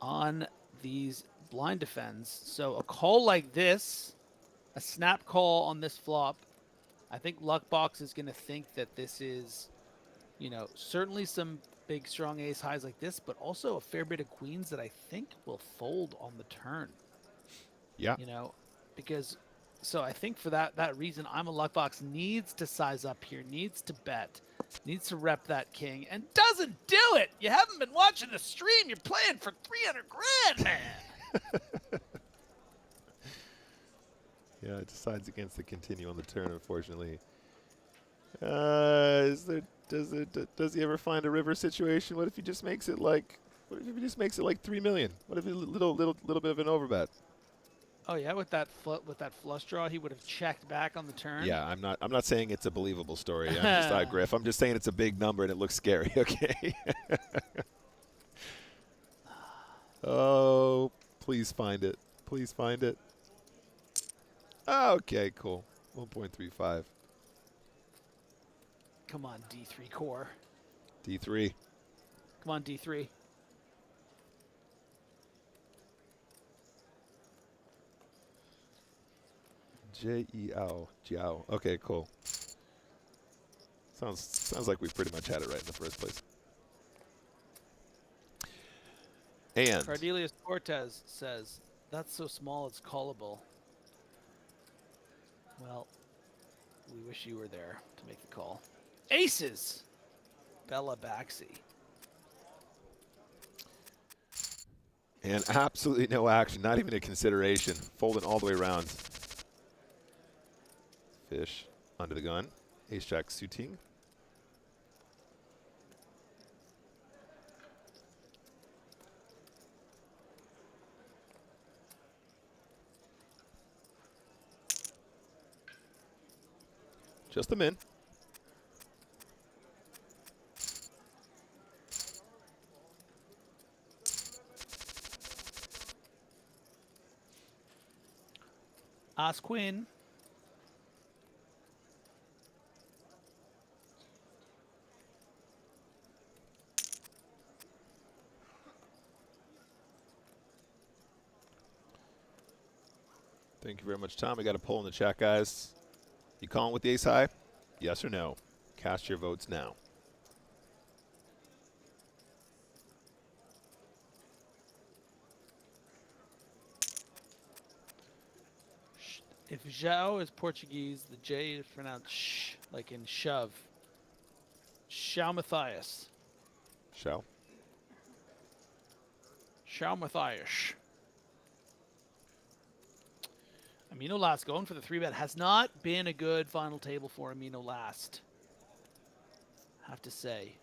on these blind defends. So a call like this, a snap call on this flop, I think Luckbox is going to think that this is, you know, certainly some big strong ace highs like this, but also a fair bit of queens that I think will fold on the turn. yeah. You know, because so I think for that reason, I'm a Luckbox needs to size up here, needs to bet, needs to rep that king, and doesn't do it. You haven't been watching the stream. You're playing for 300 grand, man. Yeah, it decides against the continue on the turn, unfortunately. Does he ever find a river situation? What if he just makes it like? What if he just makes it like 3 million? What if a little bit of an overbet? Oh yeah, with that flush draw, he would have checked back on the turn. Yeah, I'm not saying it's a believable story. I'm just Griff. I'm just saying it's a big number and it looks scary. Okay. Oh, please find it. Please find it. Okay, cool. 1.35. Come on, D3 core. D3. Come on, D3. J-E-L. Jiao. Okay, cool. Sounds like we pretty much had it right in the first place. And Cardelius Cortez says, that's so small it's callable. Well, we wish you were there to make the call. Aces! Bella Baxi. and absolutely no action, not even a consideration. Folding all the way around. Fish under the gun. Ace jack suiting. Just a min. As queen. Thank you very much, Tom. We got a poll in the chat, guys. You calling with the ace high? Yes or no? Cast your votes now. If Zhao is Portuguese, the J is pronounced sh, like in shove. Shao Matthias. Shall. Shao Matthias. Amino Last going for the 3-bet. Has not been a good final table for Amino Last. Have to say.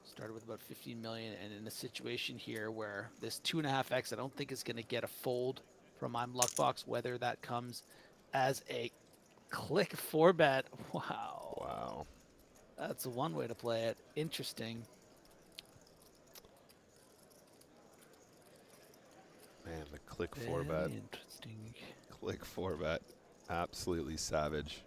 Started with about 15 million, and in a situation here where this 2.5x I don't think is going to get a fold from I'm Luckbox, whether that comes as a click 4-bet. Wow. Wow. That's one way to play it. Interesting. Man, the click 4-bet. Interesting. Click 4-bet. Absolutely savage.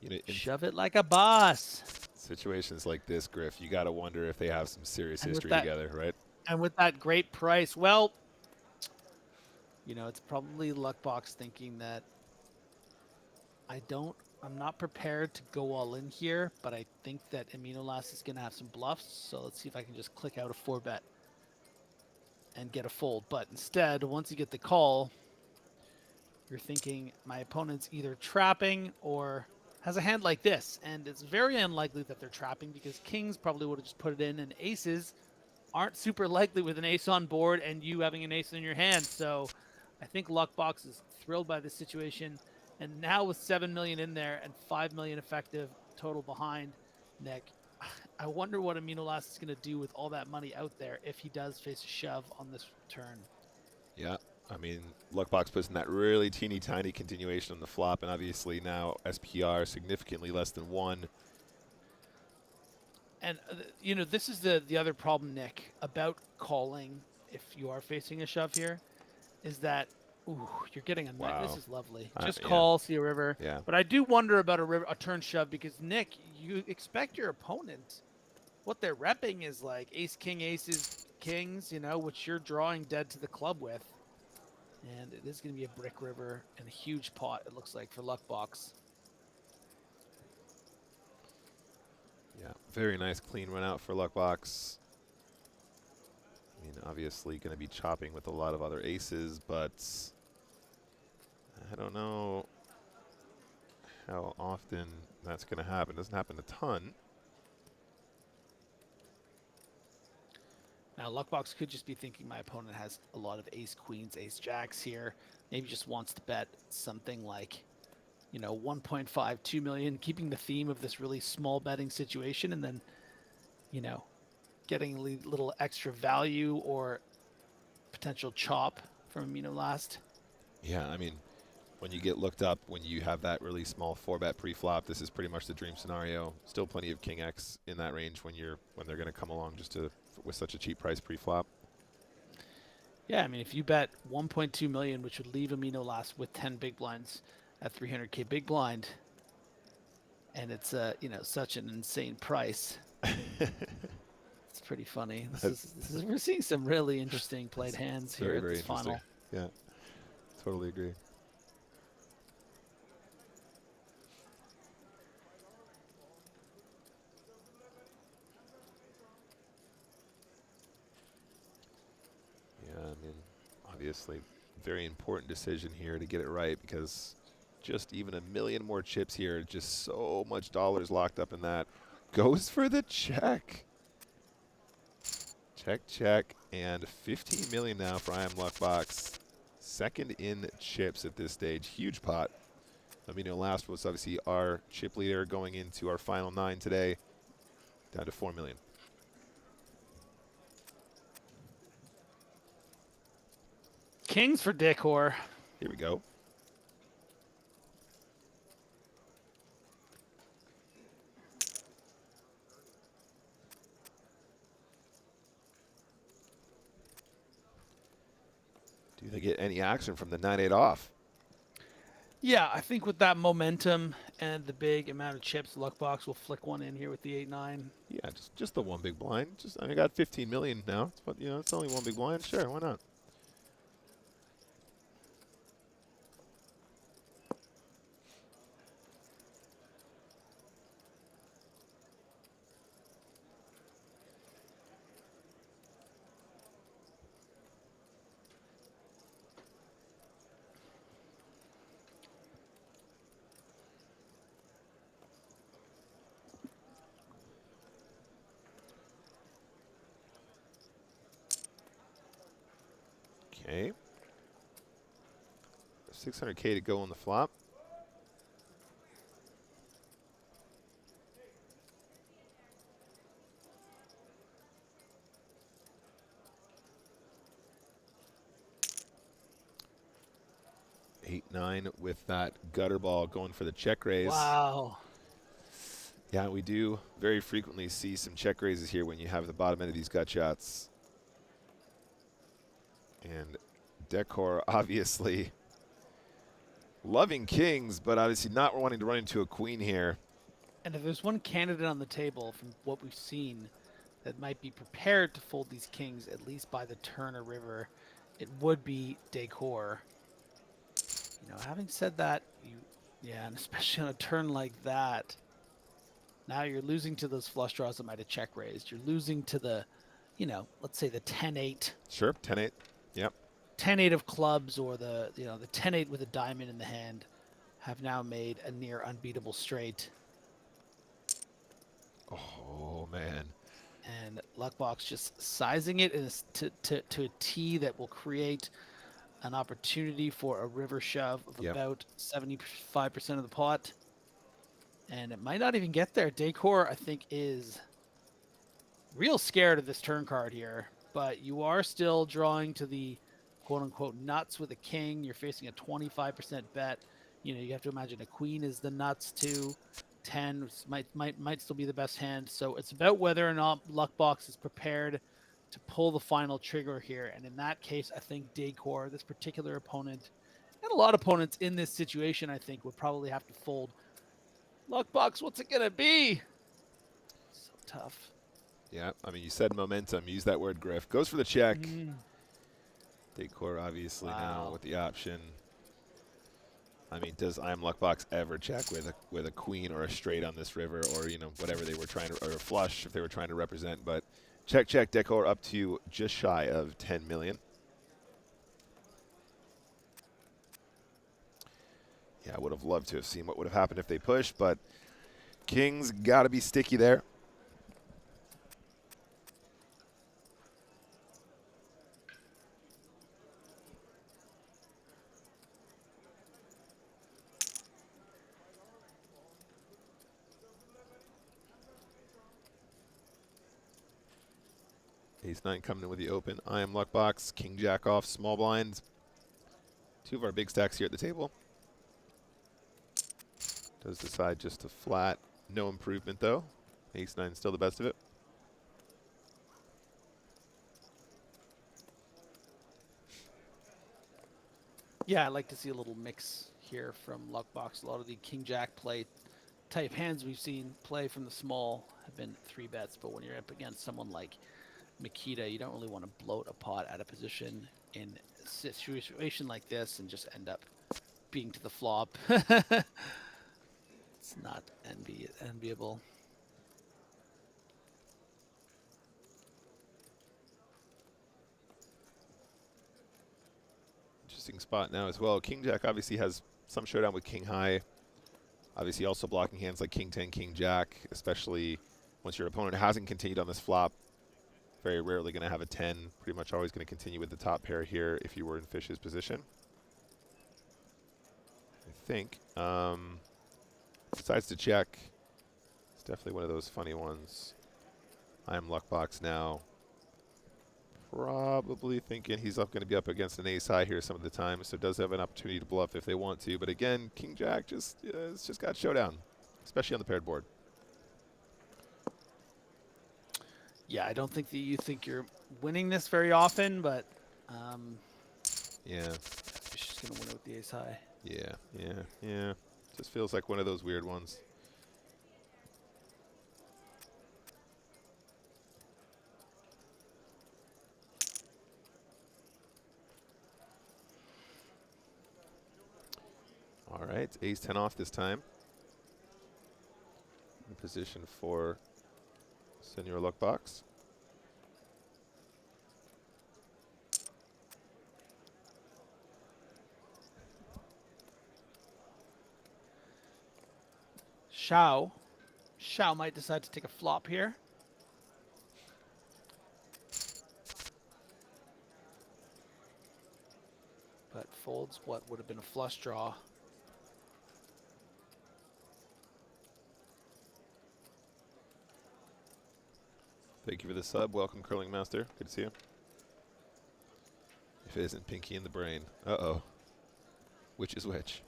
You know, in Shove it like a boss. situations like this, Griff, you got to wonder if they have some serious And with history that- together, right? And with that great price, well, you know, it's probably Luckbox thinking that I'm not prepared to go all in here, but I think that Amino Last is going to have some bluffs. So let's see if I can just click out a 4-bet and get a fold. But instead, once you get the call, you're thinking my opponent's either trapping or has a hand like this. And it's very unlikely that they're trapping because kings probably would have just put it in, and aces aren't super likely with an ace on board and you having an ace in your hand. So I think Luckbox is thrilled by this situation. And now with 7 million in there and 5 million effective total behind Nick, I wonder what Amino Last is going to do with all that money out there if he does face a shove on this turn. Yeah. I mean, Luckbox puts in that really teeny tiny continuation on the flop, and obviously now SPR significantly less than 1. And, you know, this is the other problem, Nick, about calling if you are facing a shove here, is that, ooh, you're getting a Wow. This is lovely. Just Yeah. call, see a river. Yeah. But I do wonder about a turn shove because, Nick, you expect your opponent, what they're repping is like ace, king, aces, kings, you know, which you're drawing dead to the club with. And it is going to be a brick river and a huge pot, it looks like, for Luckbox. Yeah, very nice clean run out for Luckbox. I mean, obviously going to be chopping with a lot of other aces, but I don't know how often that's going to happen. It doesn't happen a ton. Now, Luckbox could just be thinking my opponent has a lot of ace queens, ace jacks here. Maybe just wants to bet something like, you know, 1.5, 2 million, keeping the theme of this really small betting situation, and then, you know, getting a little extra value or potential chop from last. Yeah, I mean, when you get looked up, when you have that really small 4-bet pre-flop, this is pretty much the dream scenario. Still plenty of King X in that range when they're going to come along just to with such a cheap price pre-flop. Yeah, I mean, if you bet 1.2 million, which would leave Amino last with 10 big blinds at 300K big blind, and it's such an insane price. It's pretty funny. We're seeing some really interesting played hands here at this final. Yeah, totally agree. Yeah, I mean, obviously, very important decision here to get it right, because just even a million more chips here, just so much dollars locked up in that. Goes for the check. Check, check, and 15 million now for I Am Luckbox. Second in chips at this stage. Huge pot. Amino last was obviously our chip leader going into our final 9 today. Down to 4 million. Kings for decor. Here we go. Do they get any action from the 9-8 off? Yeah, I think with that momentum and the big amount of chips, Luckbox will flick one in here with the 8-9. Yeah, just the one big blind. I got 15 million now, but it's only one big blind. Sure, why not? Okay. 600K to go on the flop. Eight, 9 with that gutter ball going for the check raise. Wow. Yeah, we do very frequently see some check raises here when you have the bottom end of these gut shots. And Decor obviously loving kings, but obviously not wanting to run into a queen here. And if there's one candidate on the table from what we've seen that might be prepared to fold these kings, at least by the turn or river, it would be Decor. Having said that, and especially on a turn like that, now you're losing to those flush draws that might have check raised. You're losing to the, let's say the 10-8. Sure, 10-8. Yep. 10-8 of clubs, or the 10-8 with a diamond in the hand, have now made a near unbeatable straight. Oh, man. And Luckbox just sizing it to a T that will create an opportunity for a river shove of about 75% of the pot. And it might not even get there. Decor, I think, is real scared of this turn card here. But you are still drawing to the quote-unquote nuts with a king. You're facing a 25% bet. You have to imagine a queen is the nuts too. 10 might still be the best hand. So it's about whether or not Luckbox is prepared to pull the final trigger here. And in that case, I think Decor, this particular opponent, and a lot of opponents in this situation, I think, would probably have to fold. Luckbox, what's it going to be? So tough. Yeah, I mean, you said momentum. Use that word, Griff. Goes for the check. Decor obviously now with the option. I mean, does I Am Luckbox ever check with a queen or a straight on this river, or whatever they were trying to, or a flush if they were trying to represent? But check, check. Decor up to just shy of 10 million. Yeah, I would have loved to have seen what would have happened if they pushed, but kings got to be sticky there. Ace-9 coming in with the open. I am luck box. King-Jack off, small blinds. 2 of our big stacks here at the table. Does decide just to flat. No improvement, though. Ace-9 still the best of it. Yeah, I like to see a little mix here from Luckbox. A lot of the King-Jack play type hands we've seen play from the small have been 3 bets, but when you're up against someone like Makita, you don't really want to bloat a pot out of position in a situation like this and just end up being to the flop. It's not enviable. Interesting spot now as well. King-Jack obviously has some showdown with King-High. Obviously also blocking hands like King-10, King-Jack, especially once your opponent hasn't continued on this flop. Very rarely going to have a 10. Pretty much always going to continue with the top pair here if you were in Fish's position. I think. Decides to check. It's definitely one of those funny ones. I am luck box now. Probably thinking he's going to be up against an ace high here some of the time, so does have an opportunity to bluff if they want to. But again, King-Jack it's just got showdown, especially on the paired board. Yeah, I don't think that you think you're winning this very often, but Yeah. Fish is going to win it with the ace high. Yeah. Just feels like one of those weird ones. All right, ace-10 off this time. In position for Senor Luck Box. Shao might decide to take a flop here. But folds what would have been a flush draw. Thank you for the sub. Welcome, Curling Master. Good to see you. If it isn't Pinky in the brain. Uh-oh. Which is which?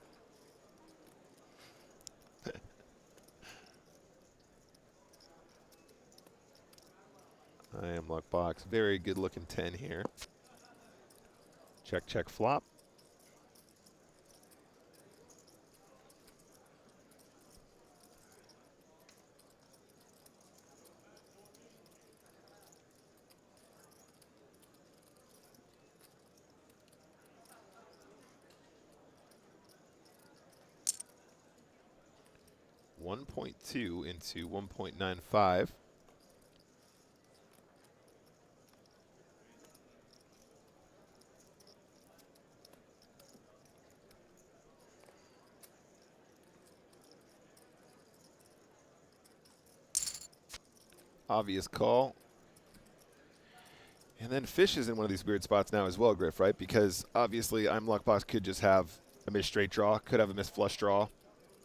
I am luck box. Very good looking 10 here. Check, check, flop. $1.2 into 1.95. Obvious call. And then Fish is in one of these weird spots now as well, Griff, right? Because obviously I'm luck box could just have a missed straight draw, could have a missed flush draw.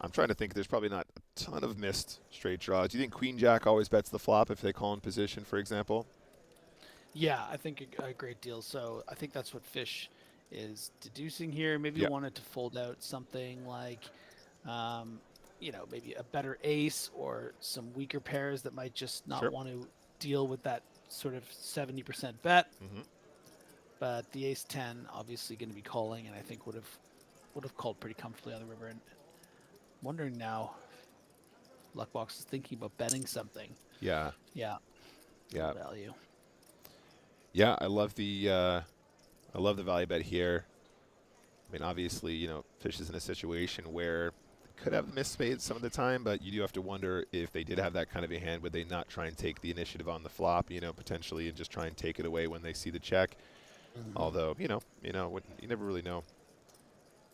I'm trying to think there's probably not a ton of missed straight draws. Do you think Queen-Jack always bets the flop if they call in position, for example? Yeah, I think a great deal. So I think that's what Fish is deducing here. Maybe Yep. you wanted to fold out something like, maybe a better ace or some weaker pairs that might just not Sure. want to deal with that sort of 70% bet. Mm-hmm. But the ace 10 obviously going to be calling, and I think would have called pretty comfortably on the river. And wondering now, Luckbox is thinking about betting something. Yeah. Yeah. Value. Yeah, I love the value bet here. I mean, obviously, Fish is in a situation where they could have missed spades some of the time, but you do have to wonder if they did have that kind of a hand, would they not try and take the initiative on the flop, potentially, and just try and take it away when they see the check. Mm-hmm. Although, you never really know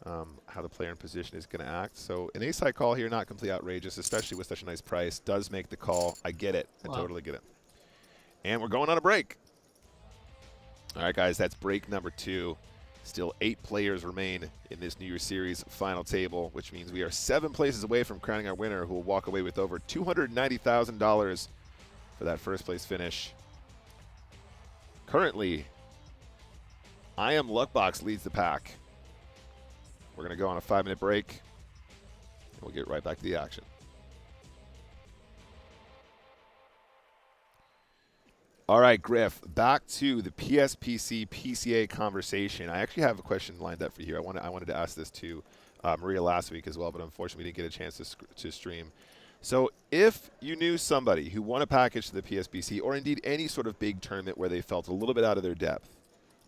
how the player in position is going to act. So an ace-high call here, not completely outrageous, especially with such a nice price. Does make the call. I get it. I totally get it. And we're going on a break. All right, guys, that's break number 2. Still 8 players remain in this New Year's Series final table, which means we are 7 places away from crowning our winner, who will walk away with over $290,000 for that first place finish. Currently, I Am Luckbox leads the pack. We're going to go on a 5-minute break, and we'll get right back to the action. All right, Griff, back to the PSPC PCA conversation. I actually have a question lined up for you. I wanted to ask this to Maria last week as well, but unfortunately we didn't get a chance to stream. So if you knew somebody who won a package to the PSPC, or indeed any sort of big tournament where they felt a little bit out of their depth,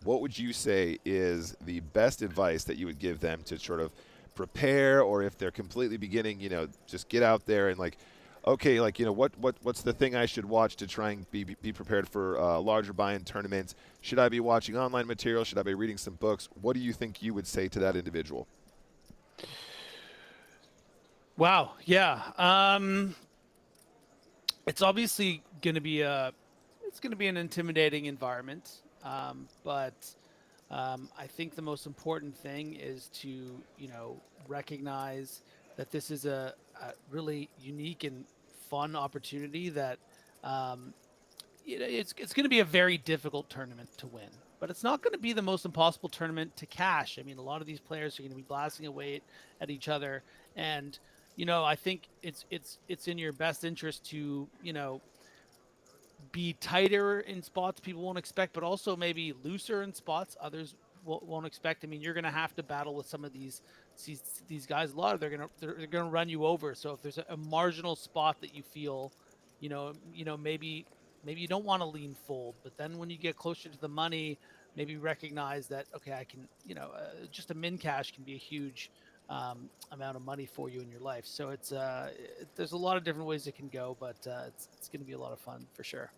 what would you say is the best advice that you would give them to sort of prepare, or if they're completely beginning, you know, just get out there and like, okay, like, you know, what's the thing I should watch to try and be prepared for larger buy-in tournaments? Should I be watching online material? Should I be reading some books? What do you think you would say to that individual? Wow. Yeah. It's obviously going to be an intimidating environment. But I think the most important thing is to, you know, recognize that this is a really unique and fun opportunity that, you know, it's going to be a very difficult tournament to win, but it's not going to be the most impossible tournament to cash. I mean, a lot of these players are going to be blasting away at each other, and, you know, I think it's in your best interest to, you know, be tighter in spots people won't expect, but also maybe looser in spots others won't expect. I mean, you're going to have to battle with some of these guys. A lot of they're going to run you over. So if there's a marginal spot that you feel, you know, maybe you don't want to lean fold, but then when you get closer to the money, maybe recognize that, okay, I can, you know, just a min cash can be a huge amount of money for you in your life. So it's there's a lot of different ways it can go, but it's going to be a lot of fun for sure.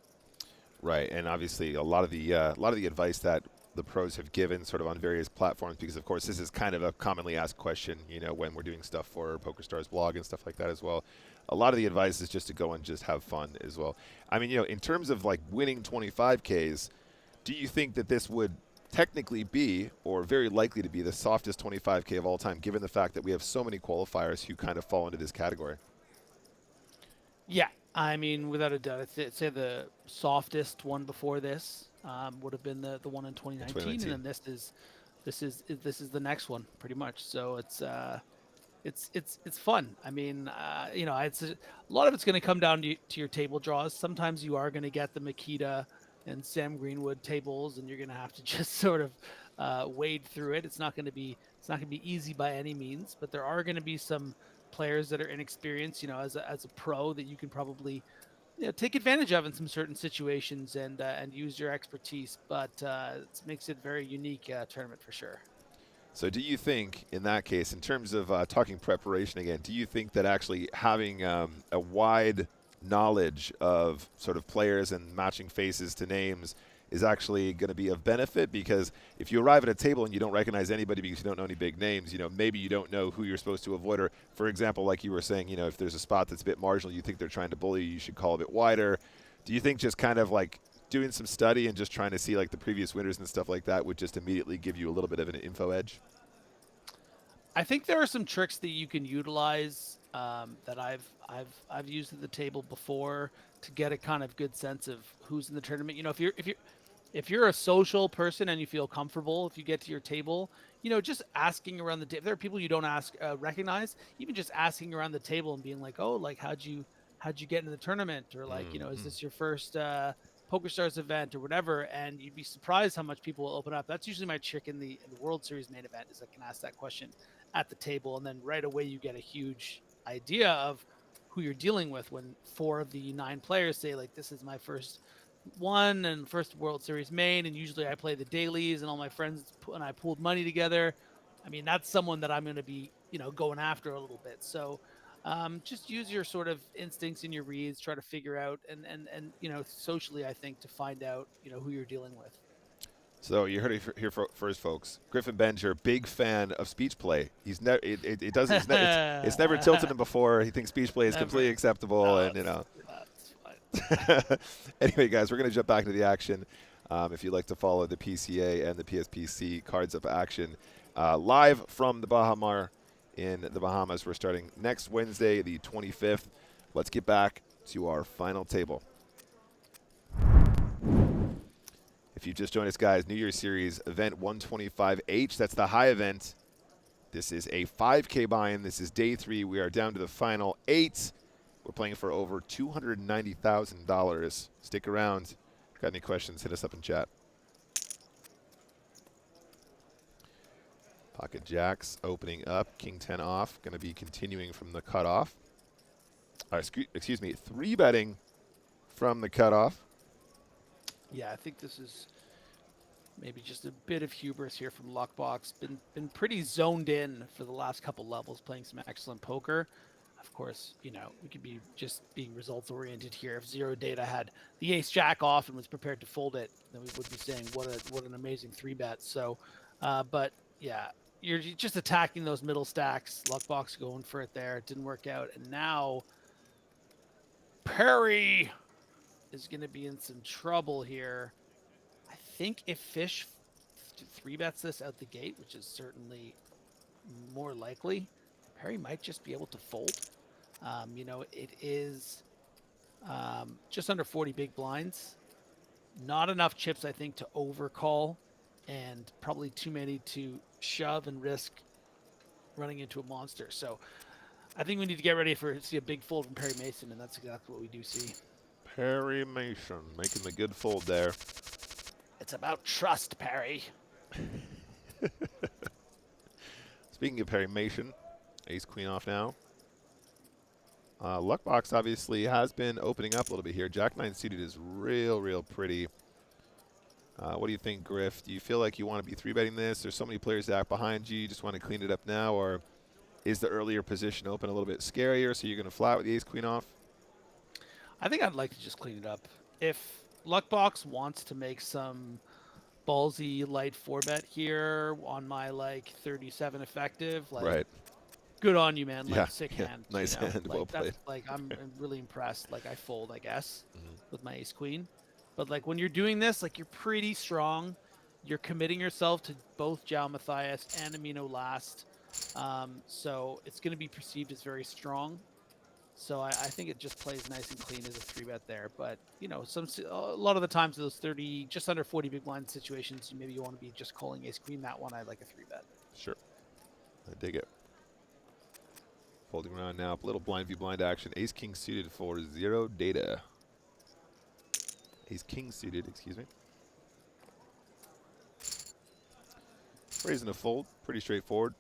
Right, and obviously a lot of the advice that the pros have given sort of on various platforms, because of course this is kind of a commonly asked question, you know, when we're doing stuff for PokerStars blog and stuff like that as well. A lot of the advice is just to go and just have fun as well. I mean, you know, in terms of like winning 25Ks, do you think that this would technically be, or very likely to be, the softest 25K of all time, given the fact that we have so many qualifiers who kind of fall into this category? Yeah, I mean, without a doubt, I'd say the softest one before this would have been the one in 2019, and then this is the next one pretty much. So it's fun. I mean, you know, a lot of it's going to come down to your table draws. Sometimes you are going to get the Makita and Sam Greenwood tables, and you're going to have to just sort of wade through it. It's not going to be easy by any means, but there are going to be some players that are inexperienced, you know, as a pro that you can probably, you know, take advantage of in some certain situations and use your expertise. But it makes it a very unique tournament for sure. So do you think, in that case, in terms of talking preparation again, do you think that actually having a wide knowledge of sort of players and matching faces to names is actually going to be of benefit? Because if you arrive at a table and you don't recognize anybody because you don't know any big names, you know, maybe you don't know who you're supposed to avoid. Or, for example, like you were saying, you know, if there's a spot that's a bit marginal, you think they're trying to bully you, you should call a bit wider. Do you think just kind of like doing some study and just trying to see like the previous winners and stuff like that would just immediately give you a little bit of an info edge? I think there are some tricks that you can utilize that I've used at the table before to get a kind of good sense of who's in the tournament. You know, if you're a social person and you feel comfortable, if you get to your table, you know, just asking around the table. There are people you don't recognize. Even just asking around the table and being like, oh, like how'd you get into the tournament, or like, you know, is this your first PokerStars event or whatever? And you'd be surprised how much people will open up. That's usually my trick in the World Series main event, is I can ask that question at the table, and then right away you get a huge idea of who you're dealing with when 4 of the 9 players say, like, this is my first one and first World Series main, and usually I play the dailies and all my friends and I pooled money together. I mean, that's someone that I'm going to be, you know, going after a little bit. So just use your sort of instincts and your reads, try to figure out, and you know, socially, I think, to find out, you know, who you're dealing with. So you heard it here first, folks. Griffin Benjer, big fan of speech play. He's never it's never tilted him before. He thinks speech play is completely acceptable, and you know. That's fine. Anyway, guys, we're going to jump back into the action. If you'd like to follow the PCA and the PSPC cards of action live from the Bahamar in the Bahamas, we're starting next Wednesday, the 25th. Let's get back to our final table. If you just joined us, guys, New Year's Series event 125H. That's the high event. This is a 5K buy-in. This is day 3. We are down to the final 8. We're playing for over $290,000. Stick around. Got any questions, hit us up in chat. Pocket jacks opening up. King 10 off. Going to be continuing from the cutoff. Excuse me, 3-betting from the cutoff. Yeah, I think this is maybe just a bit of hubris here from Luckbox. Been pretty zoned in for the last couple levels, playing some excellent poker. Of course, you know, we could be just being results oriented here. If Zero Data had the ace jack off and was prepared to fold it, then we would be saying what an amazing 3-bet. So, but yeah, you're just attacking those middle stacks. Luckbox going for it there. It didn't work out, and now Perry is going to be in some trouble here. I think if Fish 3-bets this out the gate, which is certainly more likely, Perry might just be able to fold. You know, it is just under 40 big blinds. Not enough chips, I think, to overcall, and probably too many to shove and risk running into a monster. So I think we need to get ready to see a big fold from Perry Mason, and that's exactly what we do see. Perry Mason making the good fold there. It's about trust, Perry. Speaking of Perry Mason, ace queen off now. Luckbox obviously has been opening up a little bit here. Jack 9 suited is real pretty. What do you think, Griff? Do you feel like you want to be 3-betting this? There's so many players back behind you. You just want to clean it up now, or is the earlier position open a little bit scarier, so you're going to flat with the ace queen off? I think I'd like to just clean it up. If Luckbox wants to make some ballsy light 4-bet here on my like 37 effective, like Right. good on you, man. Like Yeah, sick yeah, hand. nice you know? hand, Like, well played. Like I'm really impressed. Like I fold, I guess, with my ace queen. But like when you're doing this, like you're pretty strong. You're committing yourself to both Jao Matthias and Amino last. So it's going to be perceived as very strong. So I think it just plays nice and clean as a 3-bet there. But, you know, a lot of the times those 30, just under 40 big blind situations, maybe you want to be just calling ace queen. That one, I like a 3-bet. Sure. I dig it. Folding around now. Little blind v blind action. Ace king suited for Zero Data. Ace king suited, excuse me. Raising a fold. Pretty straightforward.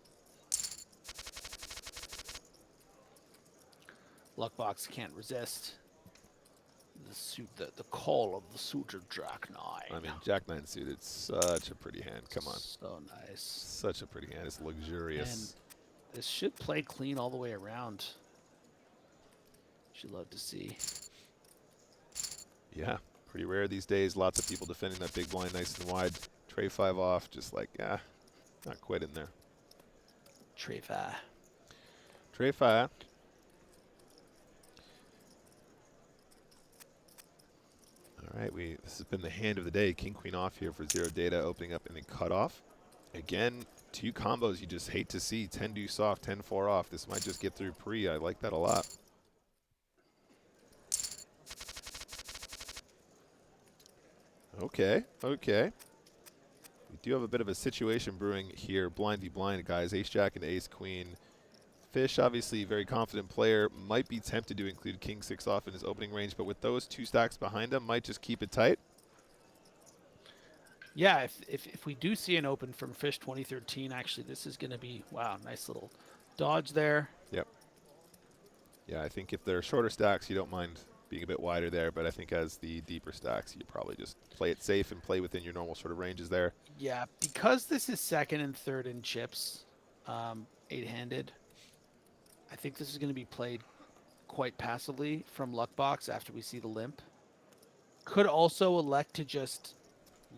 Luckbox can't resist the call of the suited Jack 9. I mean, Jack 9 suited, such a pretty hand. Come on. So nice. Such a pretty hand. It's luxurious. And this should play clean all the way around. Should love to see. Yeah, pretty rare these days. Lots of people defending that big blind nice and wide. Tray 5 off, just like, not quite in there. Tray 5. Tray 5. All right, this has been the hand of the day. King queen off here for Zero Data, opening up in the cutoff. Again, 2 combos you just hate to see. 10 deuce off, 10 4 off. This might just get through pre. I like that a lot. Okay. We do have a bit of a situation brewing here. Blind v blind, guys. Ace Jack and Ace Queen. Fish, obviously very confident player, might be tempted to include King 6 off in his opening range, but with those 2 stacks behind him, might just keep it tight. Yeah, if we do see an open from Fish 2013, actually, this is going to be, wow, nice little dodge there. Yep. Yeah, I think if they're shorter stacks, you don't mind being a bit wider there, but I think as the deeper stacks, you probably just play it safe and play within your normal sort of ranges there. Yeah, because this is second and third in chips, 8-handed, I think this is going to be played quite passively from Luckbox after we see the limp. Could also elect to just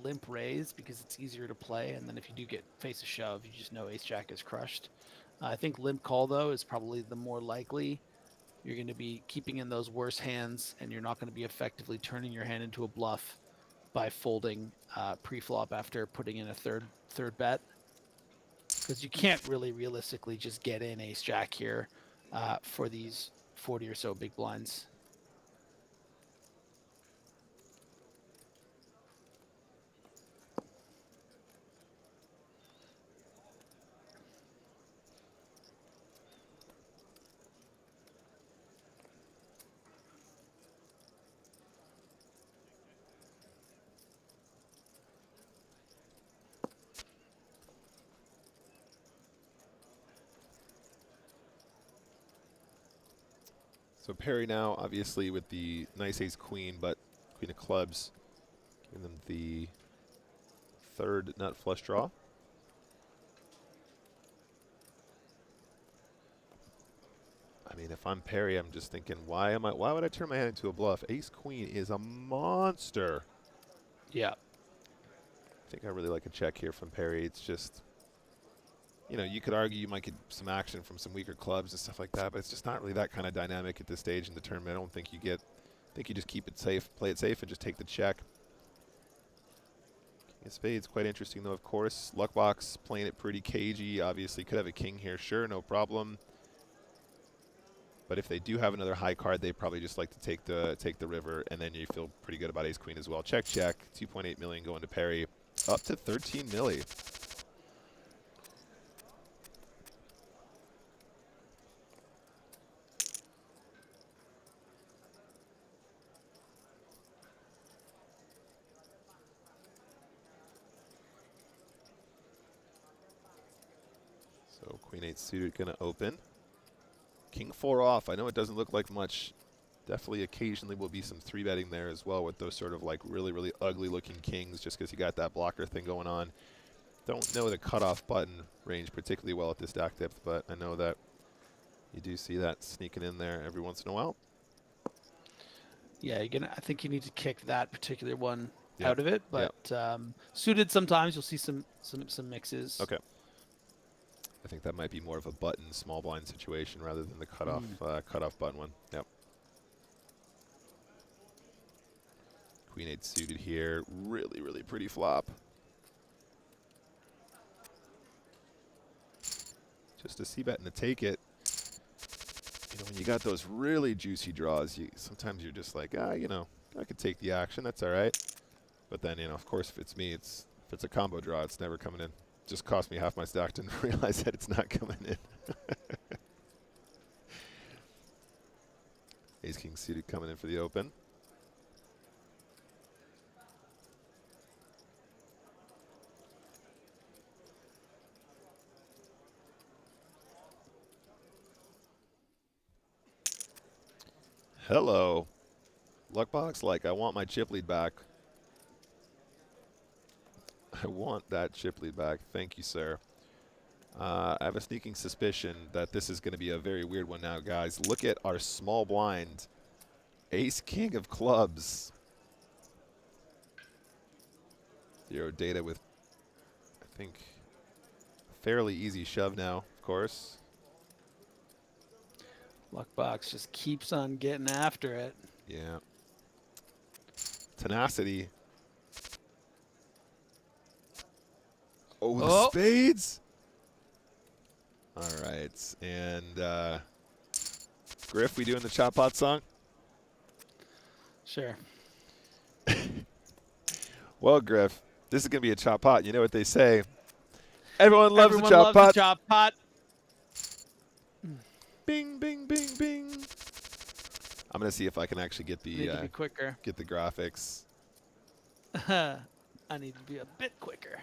limp raise because it's easier to play, and then if you do get face a shove, you just know ace jack is crushed. I think limp call, though, is probably the more likely. You're going to be keeping in those worse hands, and you're not going to be effectively turning your hand into a bluff by folding pre-flop after putting in a third bet. Because you can't really realistically just get in ace jack here for these 40 or so big blinds. So Perry now, obviously, with the nice ace-queen, but queen of clubs, giving them the third nut flush draw. I mean, if I'm Perry, I'm just thinking, why would I turn my hand into a bluff? Ace-queen is a monster. Yeah. I think I really like a check here from Perry. It's just, you know, you could argue you might get some action from some weaker clubs and stuff like that, but it's just not really that kind of dynamic at this stage in the tournament. I don't think you get, I think you just keep it safe, play it safe, and just take the check. King of spades, quite interesting though, of course. Luckbox playing it pretty cagey. Obviously could have a king here, sure, no problem. But if they do have another high card, they probably just like to take the river, and then you feel pretty good about ace queen as well. Check, check. 2.8 million going to Perry, up to 13 milli. So queen 8 suited going to open. King 4 off. I know it doesn't look like much. Definitely occasionally will be some 3-betting there as well with those sort of like really, really ugly looking kings just because you got that blocker thing going on. Don't know the cutoff button range particularly well at this stack depth, but I know that you do see that sneaking in there every once in a while. Yeah, I think you need to kick that particular one Yep. out of it, but suited sometimes you'll see some mixes. Okay. I think that might be more of a button small blind situation rather than the cutoff button one. Yep. Queen 8 suited here. Really, really pretty flop. Just a c-bet and to take it. You know, when you got those really juicy draws, sometimes you're just like, you know, I could take the action. That's all right. But then, you know, of course, if it's me, if it's a combo draw, it's never coming in. Just cost me half my stack to realize that it's not coming in. Ace king suited coming in for the open. Hello. Luckbox, like, I want my chip lead back. I want that chip lead back. Thank you, sir. I have a sneaking suspicion that this is going to be a very weird one now, guys. Look at our small blind. Ace king of clubs. 0 data with, I think, a fairly easy shove now, of course. Luckbox just keeps on getting after it. Yeah. Tenacity. Oh, the spades. All right. And Griff, we doing the Chop Pot song? Sure. Well, Griff, this is going to be a Chop Pot. You know what they say. Everyone loves the Chop Pot. The Chop Pot. Bing, bing, bing, bing. I'm going to see if I can actually get the Need to be quicker. Get the graphics. I need to be a bit quicker.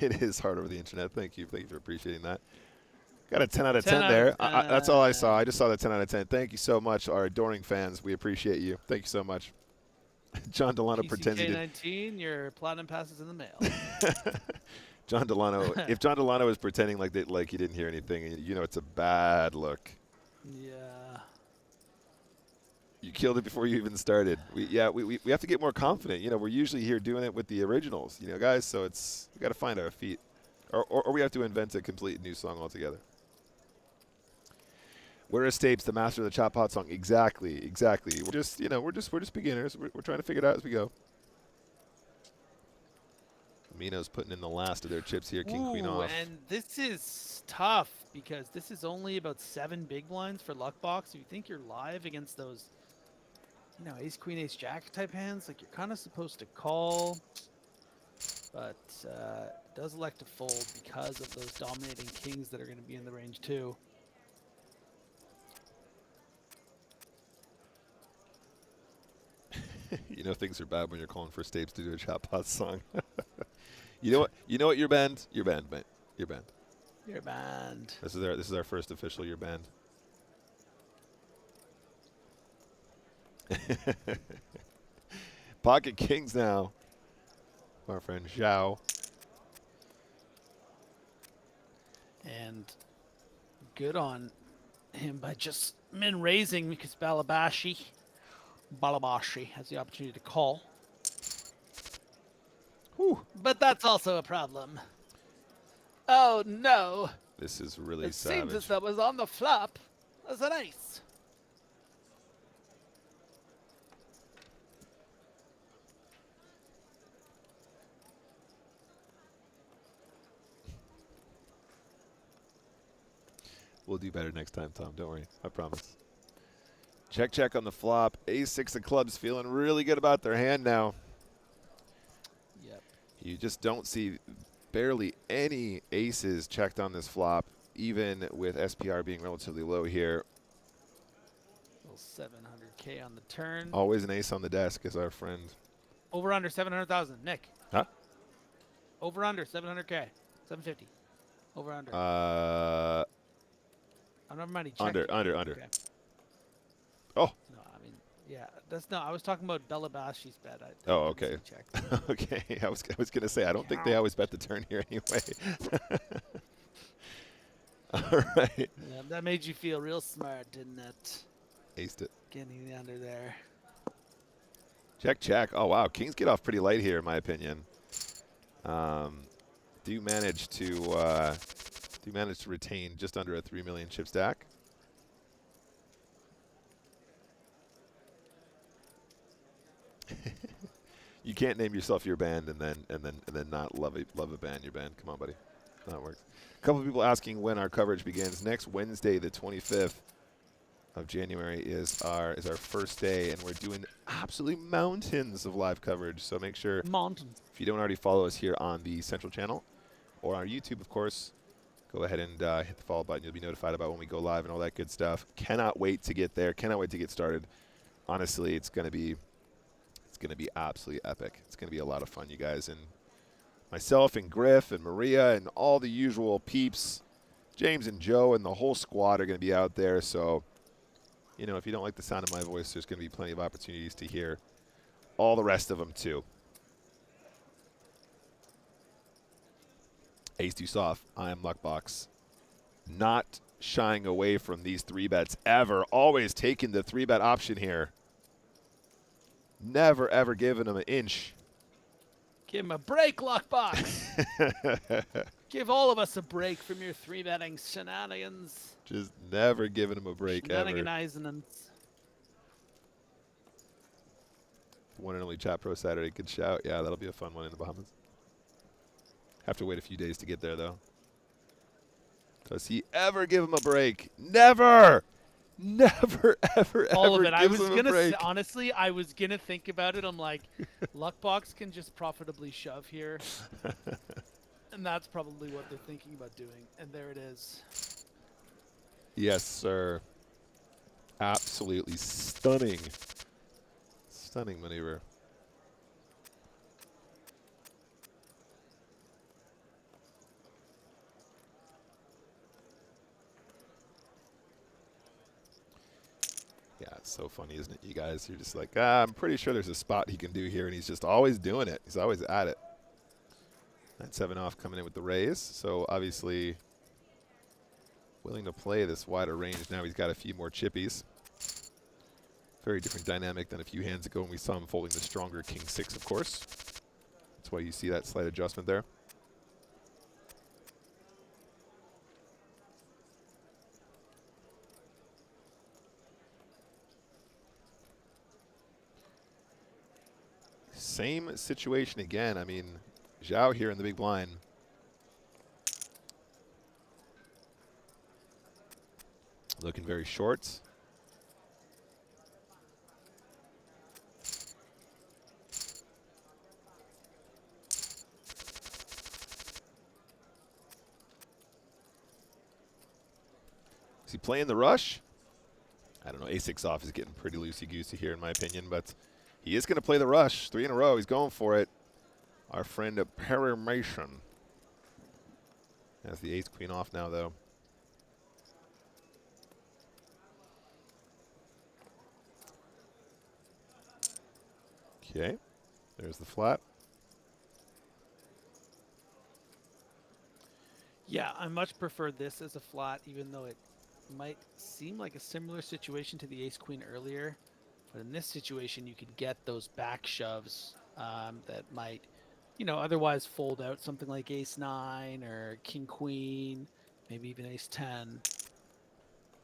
It is hard over the internet. Thank you for appreciating that. Got a 10 out of 10 there. That's all I saw. I just saw the 10 out of 10. Thank you so much, our adoring fans. We appreciate you. Thank you so much. John Delano pretends he did. 19, your platinum pass is in the mail. John Delano. If John Delano is pretending like you didn't hear anything, you know it's a bad look. Yeah. You killed it before you even started. We have to get more confident. You know, we're usually here doing it with the originals, you know, guys. So we got to find our feet, or we have to invent a complete new song altogether. Where is Stapes, the master of the Chop Pot song? Exactly, exactly. We're just, you know, we're just beginners. We're trying to figure it out as we go. Mino's putting in the last of their chips here. King, queen off. And this is tough because this is only about 7 big blinds for Luckbox. If you think you're live against those, you know, ace, queen, ace, jack type hands, like you're kind of supposed to call, but does elect to fold because of those dominating kings that are going to be in the range too. You know things are bad when you're calling for Stapes to do a Chop Pot song. You know what? You know what? You're banned. You're banned, mate. You're banned. You're banned. This is our first official. You're banned. Pocket kings now. Our friend Zhao. And good on him by just min raising because Balabashi has the opportunity to call. Whew. But that's also a problem. Oh no. This is really It savage. seems as though it was on the flop as an ace. We'll do better next time, Tom. Don't worry. I promise. Check, check on the flop. Ace-6 of clubs feeling really good about their hand now. Yep. You just don't see barely any aces checked on this flop, even with SPR being relatively low here. Little 700K on the turn. Always an ace on the desk is our friend. Over under 700,000. Nick. Huh? Over under 700K. 750. Over under. I'm not money. Under. Okay. Oh. No, I mean, yeah, that's no. I was talking about Belabashi's bet. Oh, okay. Okay. I was gonna say I don't think they always bet the turn here anyway. All right. Yeah, that made you feel real smart, didn't it? Aced it. Getting the under there. Check, check. Oh wow, kings get off pretty light here, in my opinion. Do manage to retain just under a 3 million chip stack. You can't name yourself your band and then not love a band your band. Come on, buddy. That works. A couple of people asking when our coverage begins. Next Wednesday, the 25th of January is our first day, and we're doing absolutely mountains of live coverage. So make sure if you don't already follow us here on the Central Channel or on YouTube, of course, go ahead and hit the follow button. You'll be notified about when we go live and all that good stuff. Cannot wait to get there. Cannot wait to get started. Honestly, it's gonna be absolutely epic. It's gonna be a lot of fun, you guys, and myself and Griff and Maria and all the usual peeps, James and Joe and the whole squad are gonna be out there. So, you know, if you don't like the sound of my voice, there's gonna be plenty of opportunities to hear all the rest of them too. Ace deuce off. I am Luckbox. Not shying away from these 3-bets ever. Always taking the 3-bet option here. Never, ever giving him an inch. Give him a break, Luckbox. Give all of us a break from your 3-betting shenanigans. Just never giving him a break ever. One and only Chat Pro Saturday. Good shout. Yeah, that'll be a fun one in the Bahamas. Have to wait a few days to get there, though. Does he ever give him a break? Never! Never, ever, all ever of it. I was gonna say, honestly, I was gonna think about it. I'm like, Luckbox can just profitably shove here, and that's probably what they're thinking about doing. And there it is. Yes, sir. Absolutely stunning, stunning maneuver. Yeah, it's so funny, isn't it, you guys? You're just like, I'm pretty sure there's a spot he can do here, and he's just always doing it. He's always at it. 9-7 off coming in with the raise, so obviously willing to play this wider range. Now he's got a few more chippies. Very different dynamic than a few hands ago when we saw him folding the stronger king-6, of course. That's why you see that slight adjustment there. Same situation again. I mean, Zhao here in the big blind. Looking very short. Is he playing the rush? I don't know. A6 off is getting pretty loosey-goosey here, in my opinion, but he is going to play the rush. 3 in a row. He's going for it. Our friend Elimination has the ace-queen off now, though. Okay, there's the flat. Yeah, I much prefer this as a flat, even though it might seem like a similar situation to the ace-queen earlier. But in this situation, you could get those back shoves that might, otherwise fold out something like ace-9 or king-queen, maybe even ace-10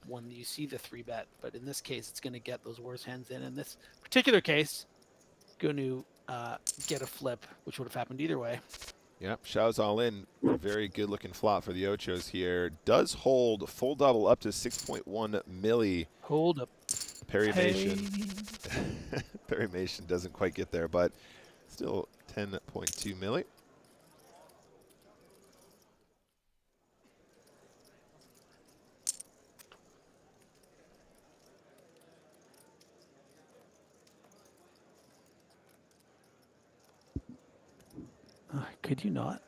when you see the 3-bet. But in this case, it's going to get those worse hands in. In this particular case, going to get a flip, which would have happened either way. Yep, shows all in. Very good looking flop for the Ochos here. Does hold full double up to 6.1 milli. Hold up. Perrymation. Perrymation doesn't quite get there, but still 10.2 milli. Could you not?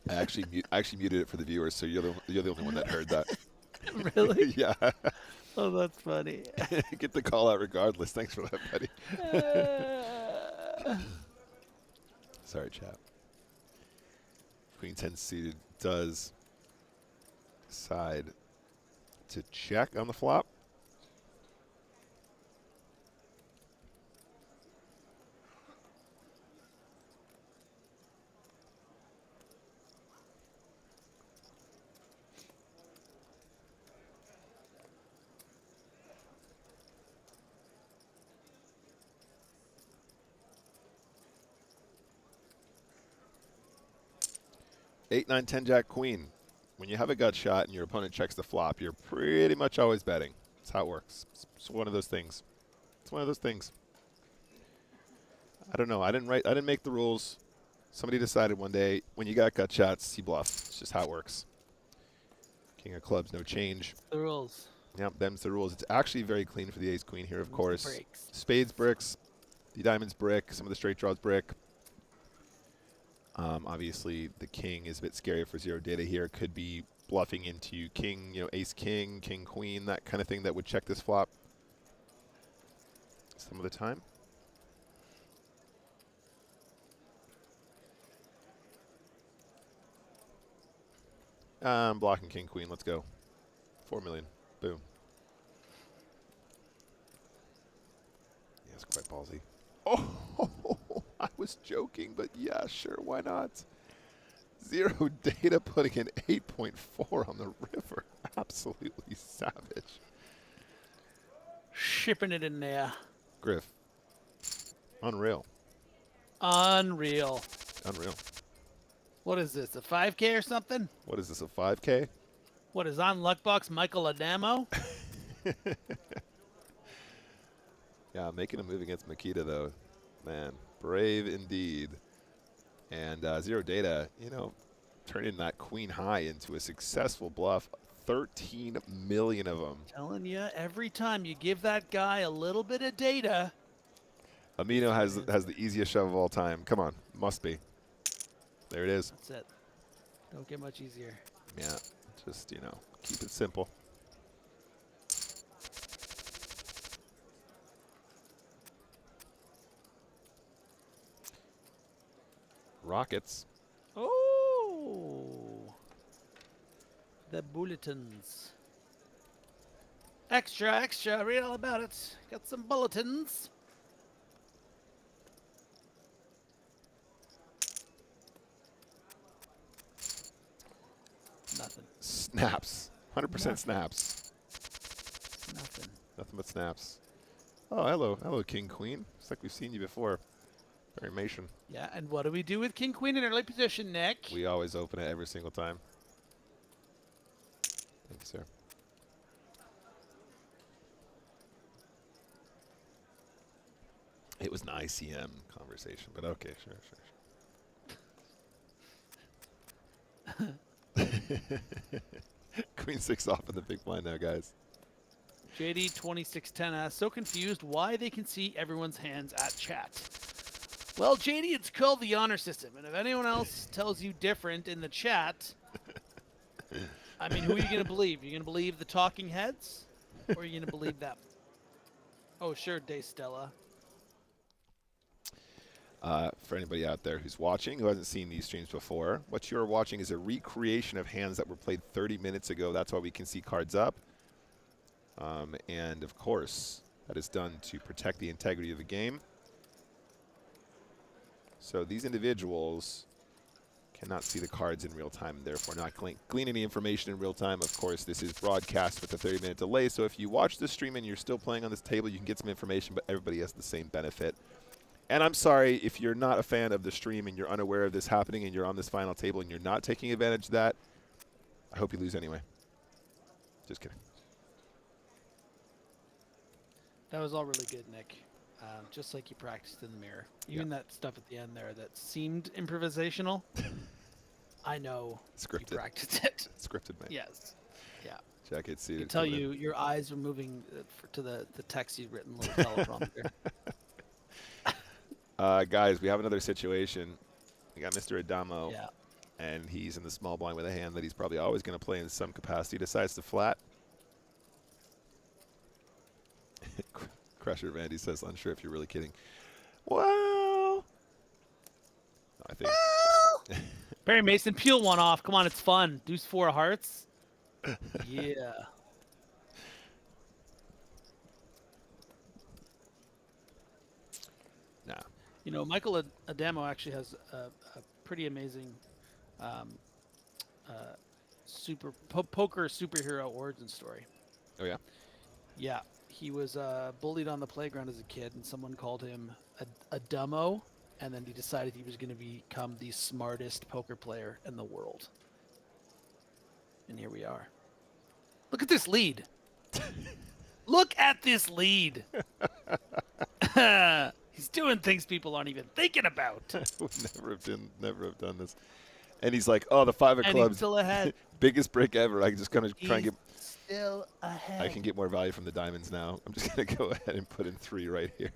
I actually muted it for the viewers, so you're the only one that heard that. Really? Yeah. Oh, that's funny. Get the call out regardless. Thanks for that, buddy. Sorry, chap. Queen 10 suited does decide to check on the flop. Eight, 9, 10, Jack, Queen. When you have a gut shot and your opponent checks the flop, you're pretty much always betting. That's how it works. It's one of those things. It's one of those things. I don't know. I didn't make the rules. Somebody decided one day when you got gut shots, you bluff. It's just how it works. King of clubs, no change. The rules. Yep, them's the rules. It's actually very clean for the ace queen here, of course. Breaks. Spades bricks, the diamonds brick, some of the straight draws brick. Obviously, the king is a bit scary for zero data here. Could be bluffing into king, ace king, king queen, that kind of thing that would check this flop some of the time. Blocking king queen. Let's go. 4 million. Boom. Yeah, it's quite ballsy. Oh, I was joking, but yeah, sure, why not? Zero data putting in 8.4 on the river. Absolutely savage. Shipping it in there. Griff. Unreal. Unreal. Unreal. What is this, a 5K or something? What is this, a 5K? What is on Luckbox, Michael Adamo? Yeah, making a move against Makita, though. Man, brave indeed. And zero data, turning that queen high into a successful bluff. 13 million of them. Telling you, every time you give that guy a little bit of data. Amino has the easiest shove of all time. Come on, must be. There it is. That's it. Don't get much easier. Yeah, just, keep it simple. Rockets. Oh, the bulletins. Extra, extra, read all about it. Got some bulletins. Nothing. Snaps. 100% snaps. Nothing. Nothing but snaps. Oh, hello. Hello, King Queen. It's like we've seen you before. Perrymation. Yeah, and what do we do with King Queen in early position, Nick? We always open it every single time. Thank you, sir. It was an ICM conversation, but okay, sure. Queen 6 off in the big blind now, guys. JD2610 asks, so confused why they can see everyone's hands at chat. Well, JD, it's called the honor system, and if anyone else tells you different in the chat, I mean, who are you going to believe? You're going to believe the talking heads? Or are you going to believe them? Oh, sure, Day Stella. For anybody out there who's watching, who hasn't seen these streams before, what you're watching is a recreation of hands that were played 30 minutes ago. That's why we can see cards up. And, of course, that is done to protect the integrity of the game. So these individuals cannot see the cards in real time, and therefore not glean any information in real time. Of course, this is broadcast with a 30-minute delay, so if you watch the stream and you're still playing on this table, you can get some information, but everybody has the same benefit. And I'm sorry if you're not a fan of the stream and you're unaware of this happening and you're on this final table and you're not taking advantage of that. I hope you lose anyway. Just kidding. That was all really good, Nick. Just like you practiced in the mirror. Even that stuff at the end there that seemed improvisational. I know Scripted. you practiced it. Scripted, man. Yes. Yeah. Jacket seated. I can tell you, your eyes were moving to the text you'd written, little teleprompter. Guys, we have another situation. We got Mr. Adamo. Yeah. And he's in the small blind with a hand that he's probably always going to play in some capacity. Decides to flat. Crusher Vandy says, unsure if you're really kidding. Well, I think. Barry Mason, peel one off. Come on, it's fun. Deuce 4 of hearts. Yeah. Nah. You know, Michael Adamo actually has a pretty amazing poker superhero origin story. Oh, yeah? Yeah. He was bullied on the playground as a kid, and someone called him a dumbo, and then he decided he was going to become the smartest poker player in the world. And here we are. Look at this lead. Look at this lead. He's doing things people aren't even thinking about. Would never have done this. And he's like, oh, the 5 of And clubs. he's still ahead. Biggest break ever. I can just kind of try and get. Still ahead. I can get more value from the diamonds now. I'm just going to go ahead and put in 3 right here.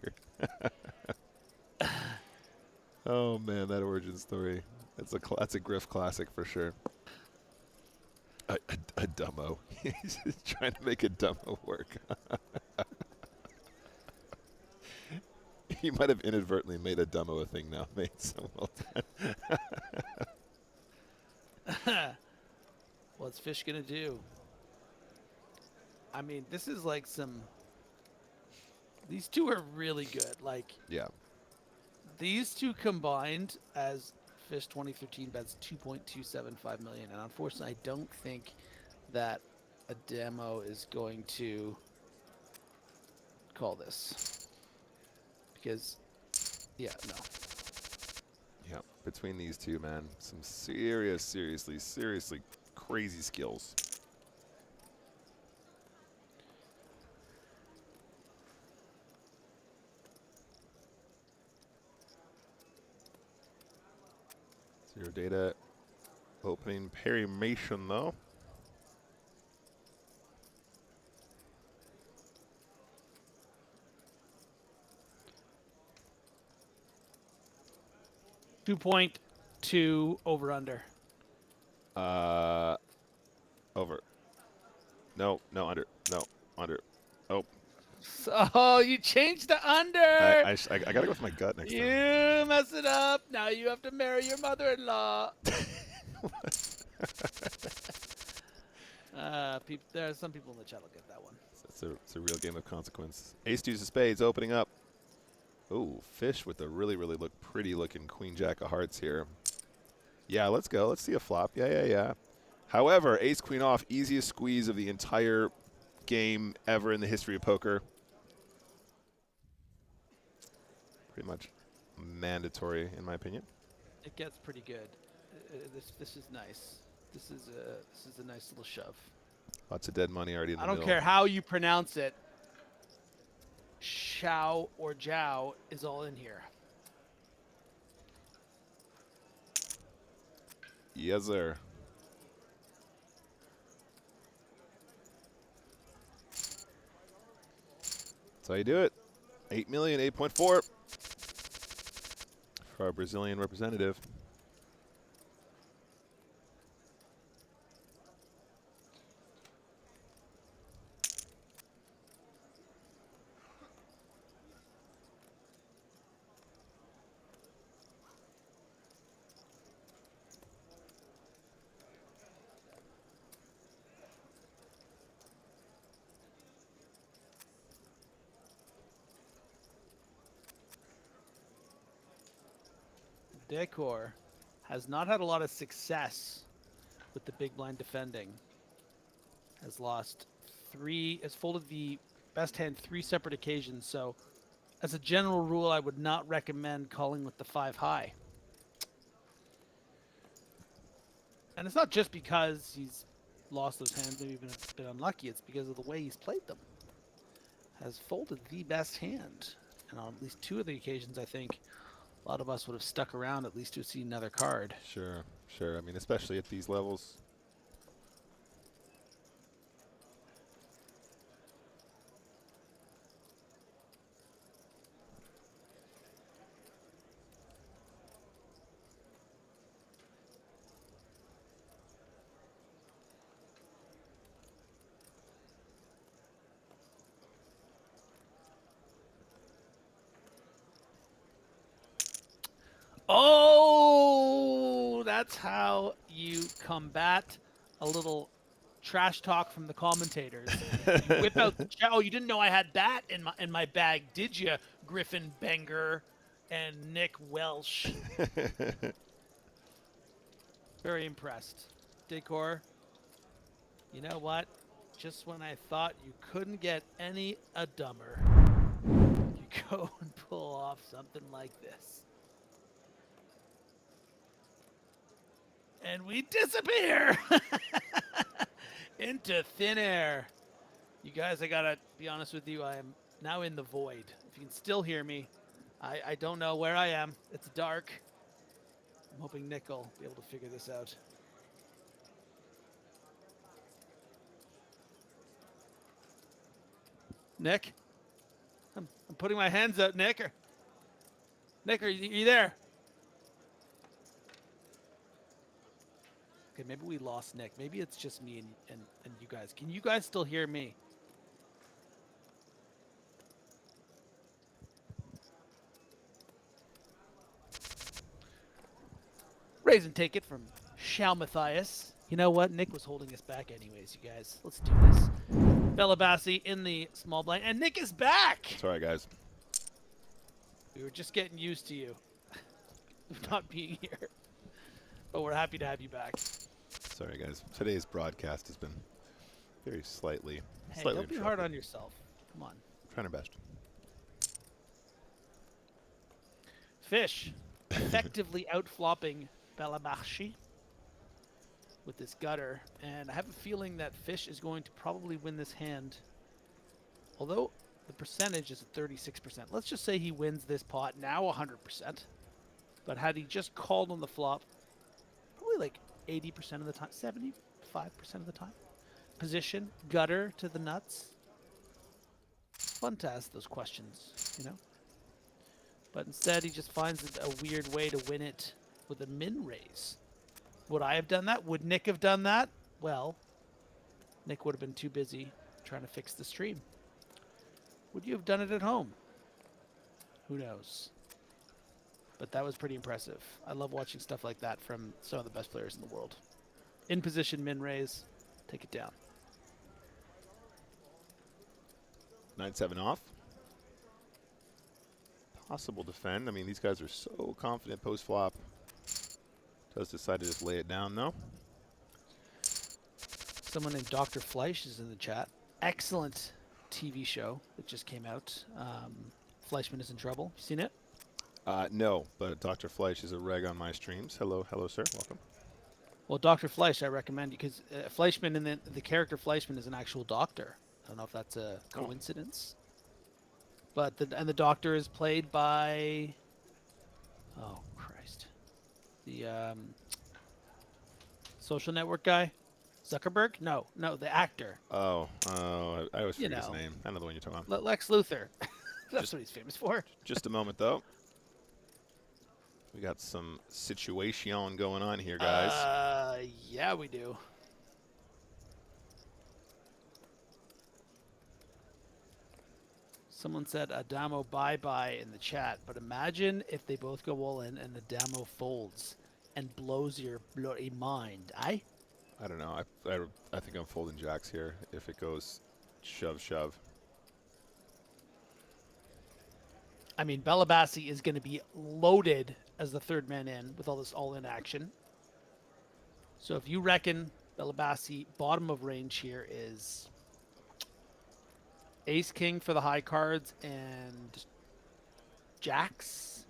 Oh, man, that origin story. That's a Griff classic for sure. A dumbo. He's just trying to make a dumbo work. He might have inadvertently made a dumbo a thing now. Made so well done. What's Fish going to do? I mean, this is like these two are really good. Like, yeah. These two combined as Fish 2013 bets 2.275 million, and unfortunately, I don't think that Adamo is going to call this because, yeah, no. Yeah, between these two, man, some seriously crazy skills. Zero data opening Perry Mason, though. $2.2 over under. Over. No, under. No, under. Oh. So you changed the under. I gotta go with my gut next time. You mess it up. Now you have to marry your mother-in-law. There are some people in the chat will get that one. It's a real game of consequence. Ace deuce of spades opening up. Oh, Fish with a really pretty looking queen jack of hearts here. Yeah, let's go. Let's see a flop. Yeah. However, ace queen off, easiest squeeze of the entire game ever in the history of poker. Pretty much mandatory, in my opinion. It gets pretty good. This is nice. This is a nice little shove. Lots of dead money already in the I middle. don't care how you pronounce it. Xiao or Jiao is all in here. Yes, sir. That's how you do it. 8 million, 8.4 for our Brazilian representative. Decor has not had a lot of success with the big blind defending. Has lost has folded the best hand 3 separate occasions. So as a general rule, I would not recommend calling with the 5 high. And it's not just because he's lost those hands, maybe been unlucky. It's because of the way he's played them. Has folded the best hand. And on at least 2 of the occasions, I think a lot of us would have stuck around at least to see another card. Sure, sure. I mean, especially at these levels. Oh, that's how you combat a little trash talk from the commentators. You whip out the chat. Oh, you didn't know I had that in my bag, did you, Griffin Benger and Nick Welsh? Very impressed. Decor, you know what? Just when I thought you couldn't get any dumber, you go and pull off something like this. And we disappear into thin air. You guys, I gotta be honest with you, I am now in the void. If you can still hear me, I don't know where I am. It's dark. I'm hoping Nick will be able to figure this out. Nick? I'm putting my hands out, Nick. Nick, are you there? Okay, maybe we lost Nick. Maybe it's just me and you guys. Can you guys still hear me? Raise and take it from Shao Matthias. You know what? Nick was holding us back anyways, you guys. Let's do this. Belabassi in the small blind. And Nick is back! Sorry, guys. We were just getting used to you not being here. But we're happy to have you back. Sorry, guys. Today's broadcast has been very slightly. Hey, don't be hard on yourself. Come on. Trying our best. Fish effectively outflopping Belabassi with this gutter. And I have a feeling that Fish is going to probably win this hand. Although the percentage is at 36%. Let's just say he wins this pot now 100%. But had he just called on the flop, probably like 80% of the time, 75% of the time. Position, gutter to the nuts. Fun to ask those questions, you know? But instead, he just finds a weird way to win it with a min raise. Would I have done that? Would Nick have done that? Well, Nick would have been too busy trying to fix the stream. Would you have done it at home? Who knows? But that was pretty impressive. I love watching stuff like that from some of the best players in the world. In position, min raise, take it down. 9-7 off. Possible defend. I mean, these guys are so confident post flop. Does decide to just lay it down, though. Someone named Dr. Fleisch is in the chat. Excellent TV show that just came out. Fleischman is in trouble. You seen it? No, but Dr. Fleisch is a reg on my streams. Hello, sir. Welcome. Well, Dr. Fleisch, I recommend you because Fleischman and the character Fleischman is an actual doctor. I don't know if that's a coincidence, but the doctor is played by, oh Christ, the social network guy, Zuckerberg. No, the actor. Oh, I always forget his name. I know the one you're talking about. Lex Luthor. That's what he's famous for. Just a moment, though. We got some situation going on here, guys. Yeah, we do. Someone said Adamo bye-bye in the chat, but imagine if they both go all in and Adamo folds and blows your bloody mind, eh? I don't know. I think I'm folding jacks here if it goes shove. I mean, Belabassi is going to be loaded as the third man in with all this all-in action. So if you reckon Belabasi bottom of range here is ace king for the high cards and jacks,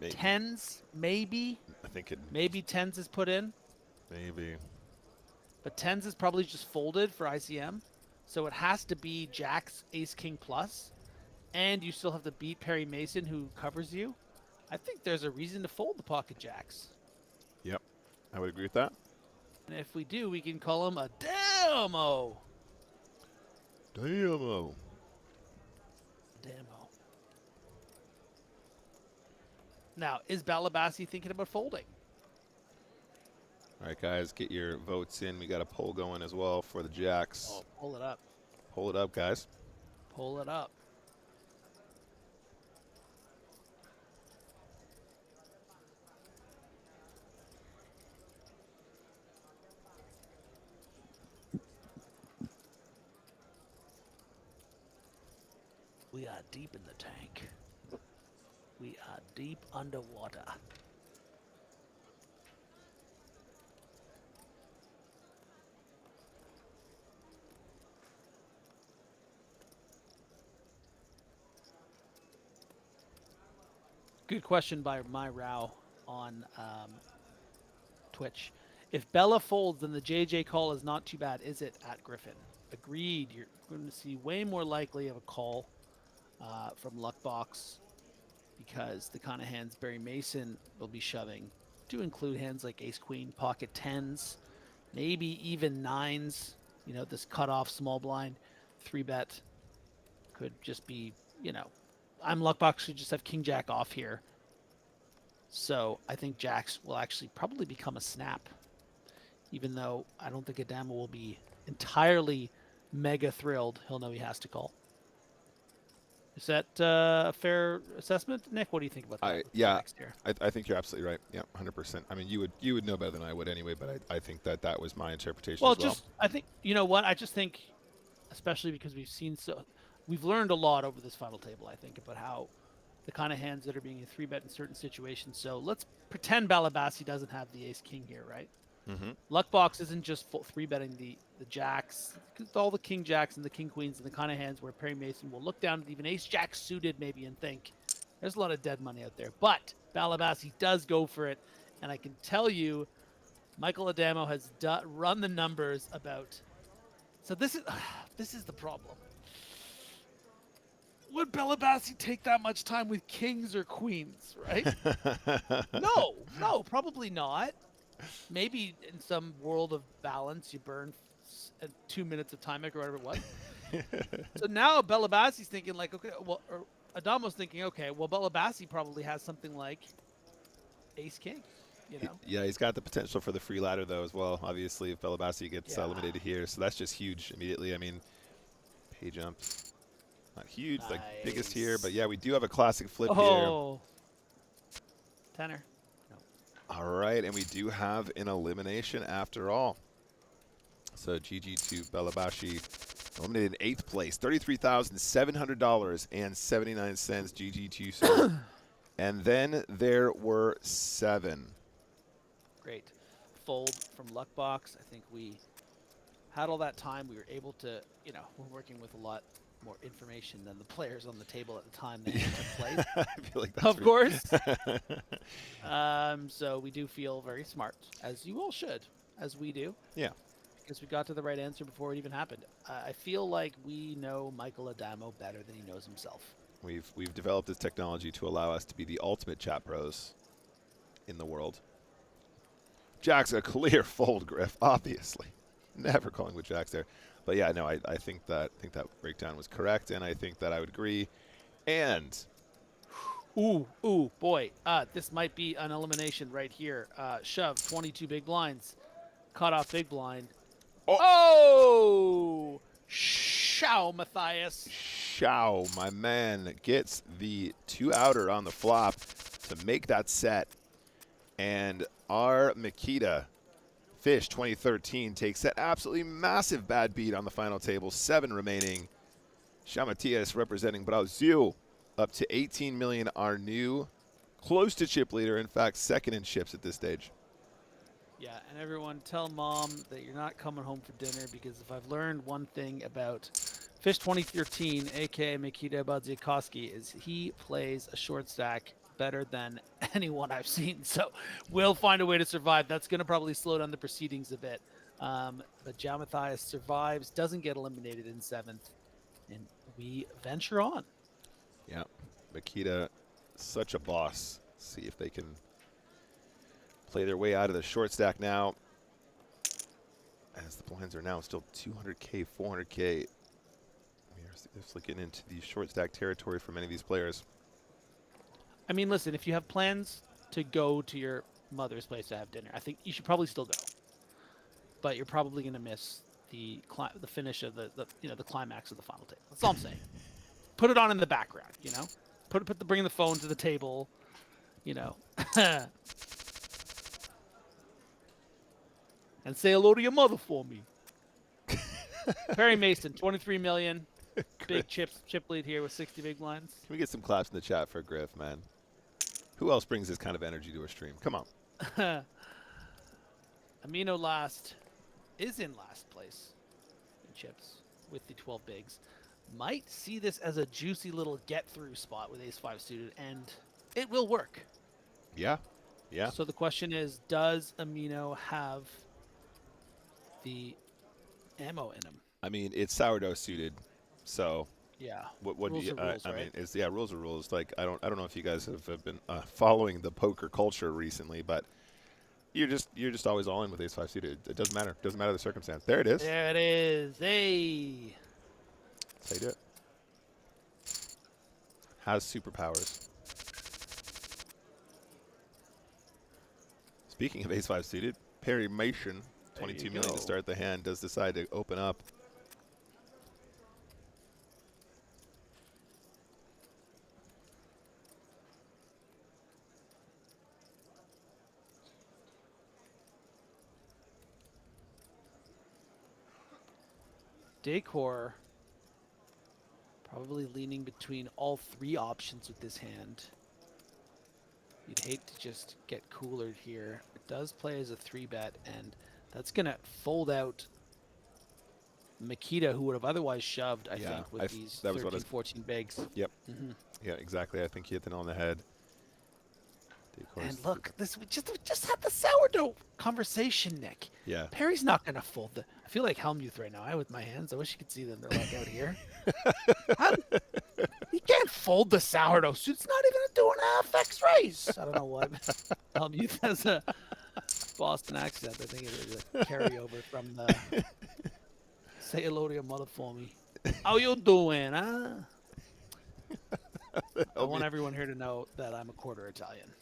Maybe. tens, maybe. I think it. Maybe tens is put in, Maybe. but tens is probably just folded for ICM. So it has to be jacks, ace king plus, and you still have to beat Perry Mason who covers you. I think there's a reason to fold the pocket jacks. Yep. I would agree with that. And if we do, we can call him a demo. Demo. Demo. Now, is Balabasi thinking about folding? All right, guys, get your votes in. We got a poll going as well for the jacks. Oh, pull it up. Pull it up, guys. Pull it up. We are deep in the tank. We are deep underwater. Good question by my Rao on Twitch. If Bella folds, then the JJ call is not too bad, is it, at Griffin? Agreed. You're going to see way more likely of a call from Luckbox because the kind of hands Barry Mason will be shoving do include hands like ace queen, pocket tens, maybe even nines. You know, this cutoff small blind 3-bet could just be, you know, I'm Luckbox should just have king jack off here. So I think jacks will actually probably become a snap, even though I don't think Adamo will be entirely mega thrilled. He'll know he has to call. Is that a fair assessment, Nick? What do you think about that? Yeah, I think you're absolutely right. Yeah, 100%. I mean, you would know better than I would anyway, but I think that was my interpretation as well. I think, you know what? I just think, especially because we've learned a lot over this final table, I think, about how the kind of hands that are being a 3-bet in certain situations. So let's pretend Balabasi doesn't have the ace king here, right? Mm-hmm. Luckbox isn't just 3-betting the jacks, all the king jacks and the king queens and the kind of hands where Perry Mason will look down at even ace jack suited maybe and think there's a lot of dead money out there. But Balabasi does go for it, and I can tell you, Michael Adamo has run the numbers about. So this is the problem. Would Balabasi take that much time with kings or queens, right? No, probably not. Maybe in some world of balance, you burn 2 minutes of time or whatever it was. So now Balabasi's thinking like, okay, well, or Adamo's thinking, okay, well, Balabasi probably has something like ace king, you know? Yeah, he's got the potential for the free ladder though as well. Obviously, if Balabasi gets eliminated here, so that's just huge immediately. I mean, pay jumps, not huge, like biggest here, but yeah, we do have a classic flip here. Tenor. All right, and we do have an elimination after all. So GG to Belabashi, eliminated in 8th place, $33,700.79. GG to you, sir. And then there were 7. Great. Fold from Luckbox. I think we had all that time. We were able to, you know, we're working with a lot more information than the players on the table at the time that took place. I feel like that's of course. So we do feel very smart, as you all should, as we do. Yeah. Because we got to the right answer before it even happened. I feel like we know Michael Adamo better than he knows himself. We've developed this technology to allow us to be the ultimate chat pros in the world. Jack's a clear fold, Griff, obviously. Never calling with jacks there. But yeah, no, I think that breakdown was correct, and I think that I would agree. And ooh, boy, this might be an elimination right here. Shove 22 big blinds, cut off big blind. Oh! Show, Matthias. Show, my man, gets the 2-outer on the flop to make that set, and our Makita Fish 2013 takes that absolutely massive bad beat on the final table. 7 remaining. Shao Matias representing Brazil up to 18 million. Our new close to chip leader. In fact, second in chips at this stage. Yeah, and everyone tell mom that you're not coming home for dinner, because if I've learned one thing about Fish 2013, aka Mikita Badziakowski, is he plays a short stack better than anyone I've seen. So we'll find a way to survive. That's going to probably slow down the proceedings a bit. But Jao Matthias survives, doesn't get eliminated in 7th, and we venture on. Yeah, Makita, such a boss. See if they can play their way out of the short stack now, as the blinds are now still 200K, 400K. We're just looking into the short stack territory for many of these players. I mean, listen, if you have plans to go to your mother's place to have dinner, I think you should probably still go. But you're probably going to miss the finish of the climax of the final table. That's all I'm saying. Put it on in the background, you know. Bring the phone to the table, you know. And say hello to your mother for me. Perry Mason, 23 million. Big chip lead here with 60 big blinds. Can we get some claps in the chat for Griff, man? Who else brings this kind of energy to a stream? Come on. Amino is in last place in chips with the 12 bigs. Might see this as a juicy little get-through spot with ace-5 suited, and it will work. Yeah, yeah. So the question is, does Amino have the ammo in him? I mean, it's sourdough suited, so yeah. What rules do you? rules, I right? mean, it's rules are rules. Like I don't know if you guys have been following the poker culture recently, but you're just always all in with ace-5 suited. It doesn't matter. It doesn't matter the circumstance. There it is. There it is. Hey. That's how you do it. Has superpowers. Speaking of ace-5 suited, Perry Mason, 22 million to start the hand, does decide to open up. Decor probably leaning between all 3 options with this hand. You'd hate to just get coolered here. It does play as a 3-bet, and that's going to fold out Makita, who would have otherwise shoved, I think, with these 13, 14 bigs. Yep. Yeah, exactly. I think you hit the nail on the head. And look, we just had the sourdough conversation, Nick. Yeah. Perry's not going to fold the... I feel like Helmuth right now. With my hands. I wish you could see them. They're like out here. He can't fold the sourdough suit. It's not even doing an FX raise. I don't know what. Helmuth has a Boston accent. I think it is a carryover from the... Say hello to your mother for me. How you doing, huh? I want everyone here to know that I'm a quarter Italian.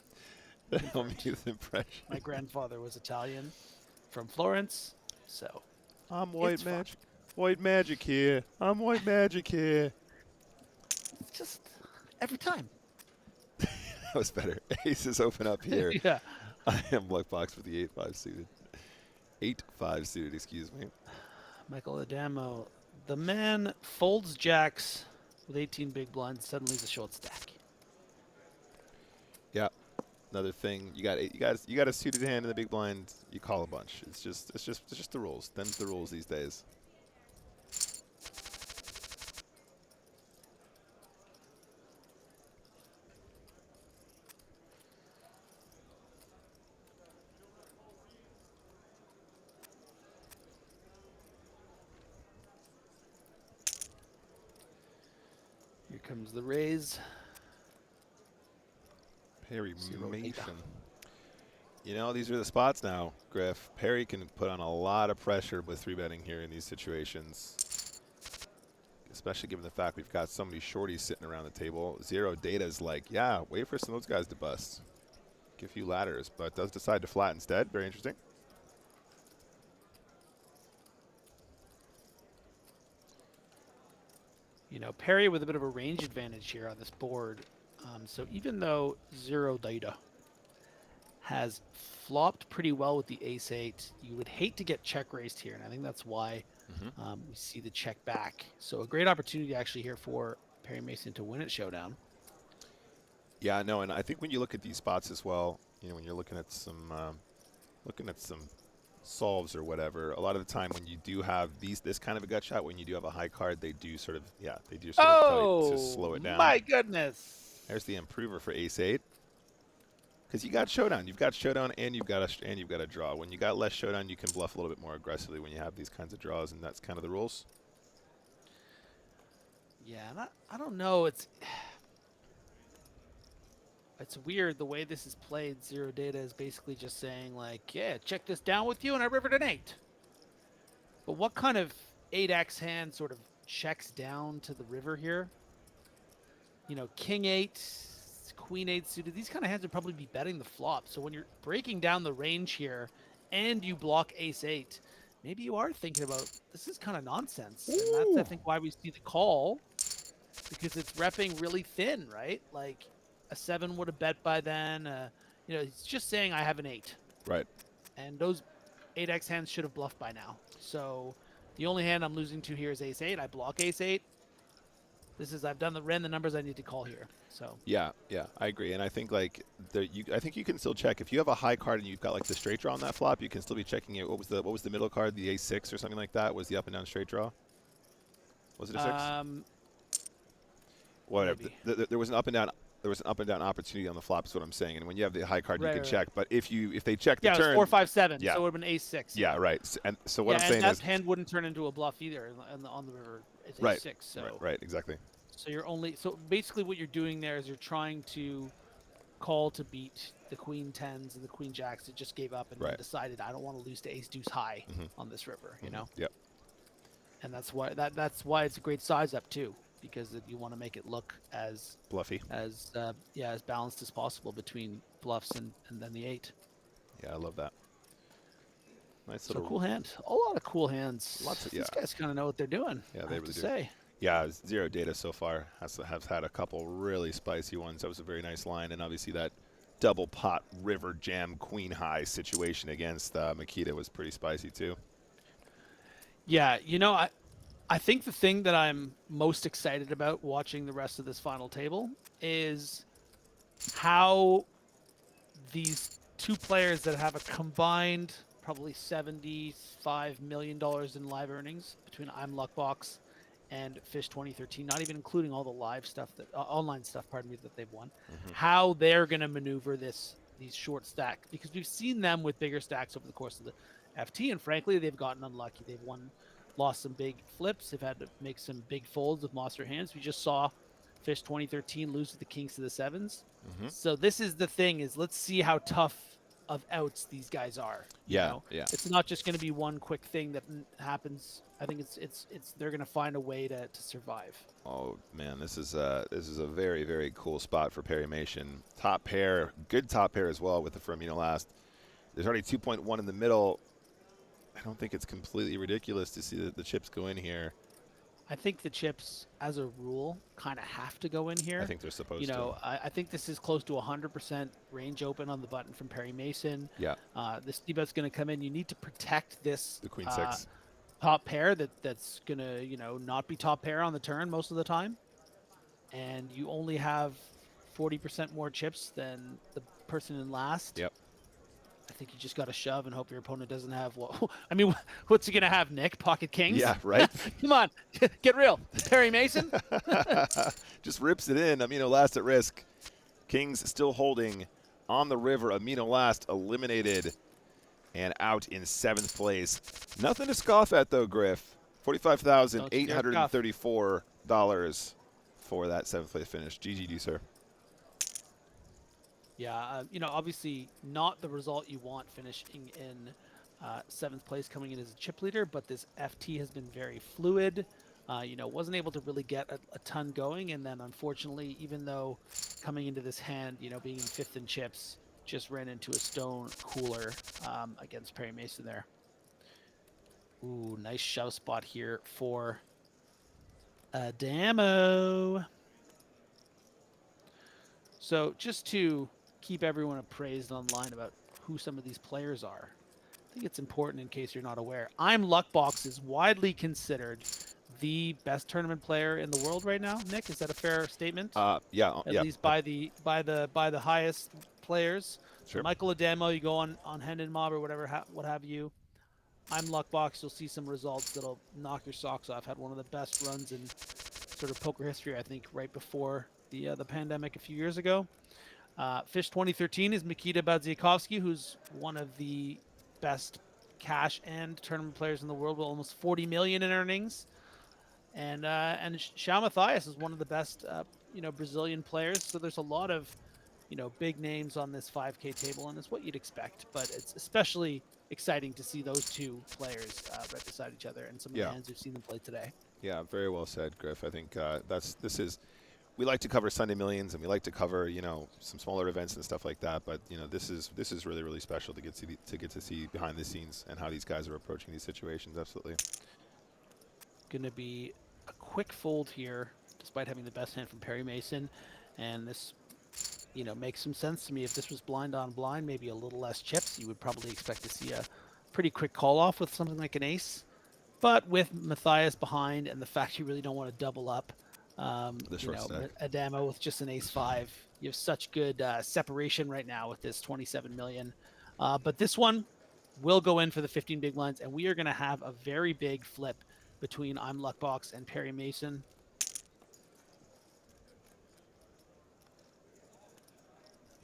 The Helmuth impression. My grandfather was Italian from Florence, so I'm white magic. White magic here. I'm white magic here. It's just every time. That was better. Aces open up here. Yeah. I am black box with the 8-5 suited. 8-5 suited, excuse me. Michael Adamo. The man folds jacks with 18 big blinds. Suddenly he's a short stack. Yeah. Another thing, you got a suited hand in the big blind, you call a bunch. It's just the rules. Them's the rules these days. Here comes the raise. Perry Mason. You know, these are the spots now, Griff. Perry can put on a lot of pressure with 3-betting here in these situations. Especially given the fact we've got so many shorties sitting around the table. Zero Data's like, yeah, wait for some of those guys to bust. Get a few ladders, but does decide to flat instead. Very interesting. You know, Perry with a bit of a range advantage here on this board. So even though Zero Data has flopped pretty well with the ace-8, you would hate to get check raised here, and I think that's why we see the check back. So a great opportunity actually here for Perry Mason to win at Showdown. Yeah, no, and I think when you look at these spots as well, you know, when you're looking at some solves or whatever, a lot of the time when you do have this kind of a gut shot, when you do have a high card, they do sort of tell you to Oh slow it down. my goodness! There's the improver for ace eight. Because you got showdown, you've got showdown, and you've got a draw. When you got less showdown, you can bluff a little bit more aggressively when you have these kinds of draws, and that's kind of the rules. Yeah, I don't know. It's weird the way this is played. Zero Data is basically just saying like, yeah, check this down with you, and I rivered an 8. But what kind of 8x hand sort of checks down to the river here? You know, King 8, Queen 8 suited. These kind of hands would probably be betting the flop. So when you're breaking down the range here, and you block Ace 8, maybe you are thinking about this is kind of nonsense. Ooh. And that's I think why we see the call, because it's repping really thin, right? Like a 7 would have bet by then. You know, he's just saying I have an 8. Right. And those 8x hands should have bluffed by now. So the only hand I'm losing to here is Ace 8. I block Ace 8. I've ran the numbers I need to call here. So yeah, I agree, and I think like I think you can still check if you have a high card and you've got like the straight draw on that flop. You can still be checking it. What was the middle card? The ace 6 or something like that was the up and down straight draw. Was it a 6? Whatever. There was an up and down. There was an up and down opportunity on the flop. Is what I'm saying. And when you have the high card, you can check. But if they check the turn, it was 4, 5, 7. Yeah. So it would have been ace 6. Yeah, right. And so what I'm saying that is hand wouldn't turn into a bluff either on the river. It's right, ace 6. So right, exactly. So basically what you're doing there is you're trying to call to beat the queen 10s and the queen jacks that just gave up and decided I don't want to lose to ace deuce high on this river, you know? Yep. And that's why it's a great size up too, because you want to make it look as bluffy, as balanced as possible between bluffs and then the 8. Yeah, I love that. Nice little cool hand. A lot of cool hands. These guys kind of know what they're doing. Yeah, they really do. Yeah, Zero Data so far has had a couple really spicy ones. That was a very nice line, and obviously that double pot river jam queen high situation against Makita was pretty spicy too. Yeah, you know, I think the thing that I'm most excited about watching the rest of this final table is how these two players that have a combined probably $75 million in live earnings between I'm Luckbox and Fish 2013, not even including all the live stuff online stuff, that they've won, how they're going to maneuver these short stacks, because we've seen them with bigger stacks over the course of the FT, and frankly, they've gotten unlucky. They've lost some big flips. They've had to make some big folds with monster hands. We just saw Fish 2013 lose to the kings to the 7s. So this is the thing: is let's see how tough of outs these guys are. Yeah. It's not just going to be one quick thing that happens. I think it's they're going to find a way to survive. Oh man, this is a very, very cool spot for Perry Mason. Top pair, good top pair as well with the Firmino last. There's already 2.1 in the middle. I don't think it's completely ridiculous to see that the chips go in here. I think the chips, as a rule, kind of have to go in here. I think they're supposed to. You know, I think this is close to 100% range open on the button from Perry Mason. Yeah. This D-bet's going to come in. You need to protect this the queen 6 top pair that's going to, you know, not be top pair on the turn most of the time. And you only have 40% more chips than the person in last. Yep. I think you just got to shove and hope your opponent doesn't have I mean, what's he going to have, Nick? Pocket kings? Yeah, right. Come on, get real. Perry Mason? Just rips it in. Amino last at risk. Kings still holding on the river. Amino last eliminated and out in 7th place. Nothing to scoff at, though, Griff. $45,834 for that 7th place finish. GG to you, sir. Yeah, you know, obviously not the result you want finishing in 7th place coming in as a chip leader, but this FT has been very fluid. You know, wasn't able to really get a ton going, and then unfortunately, even though coming into this hand, you know, being in 5th in chips, just ran into a stone cooler against Perry Mason there. Ooh, nice shove spot here for Adamo. So just to keep everyone appraised online about who some of these players are, I think it's important in case you're not aware. I'm Luckbox is widely considered the best tournament player in the world right now. Nick, is that a fair statement? Yeah, At yeah, least by the highest players. So sure. Michael Adamo, you go on Hendon Mob or whatever, what have you. I'm Luckbox. You'll see some results that'll knock your socks off. Had one of the best runs in sort of poker history, I think, right before the pandemic a few years ago. Fish 2013 is Mikita Badziakovsky, who's one of the best cash and tournament players in the world with almost 40 million in earnings. And Shao Matthias is one of the best Brazilian players. So there's a lot of big names on this 5K table, and it's what you'd expect. But it's especially exciting to see those two players right beside each other, and some of the hands we've seen them play today. Yeah, very well said, Griff. I think we like to cover Sunday Millions, and we like to cover some smaller events and stuff like that. But this is really, really special to get to see behind the scenes and how these guys are approaching these situations. Absolutely. Going to be a quick fold here, despite having the best hand from Perry Mason, and this makes some sense to me. If this was blind on blind, maybe a little less chips, you would probably expect to see a pretty quick call off with something like an ace. But with Matthias behind and the fact you really don't want to double up, Adamo with just an ace-5, you have such good separation right now with this 27 million. But this one will go in for the 15 big blinds, and we are going to have a very big flip between I'm Luckbox and Perry Mason.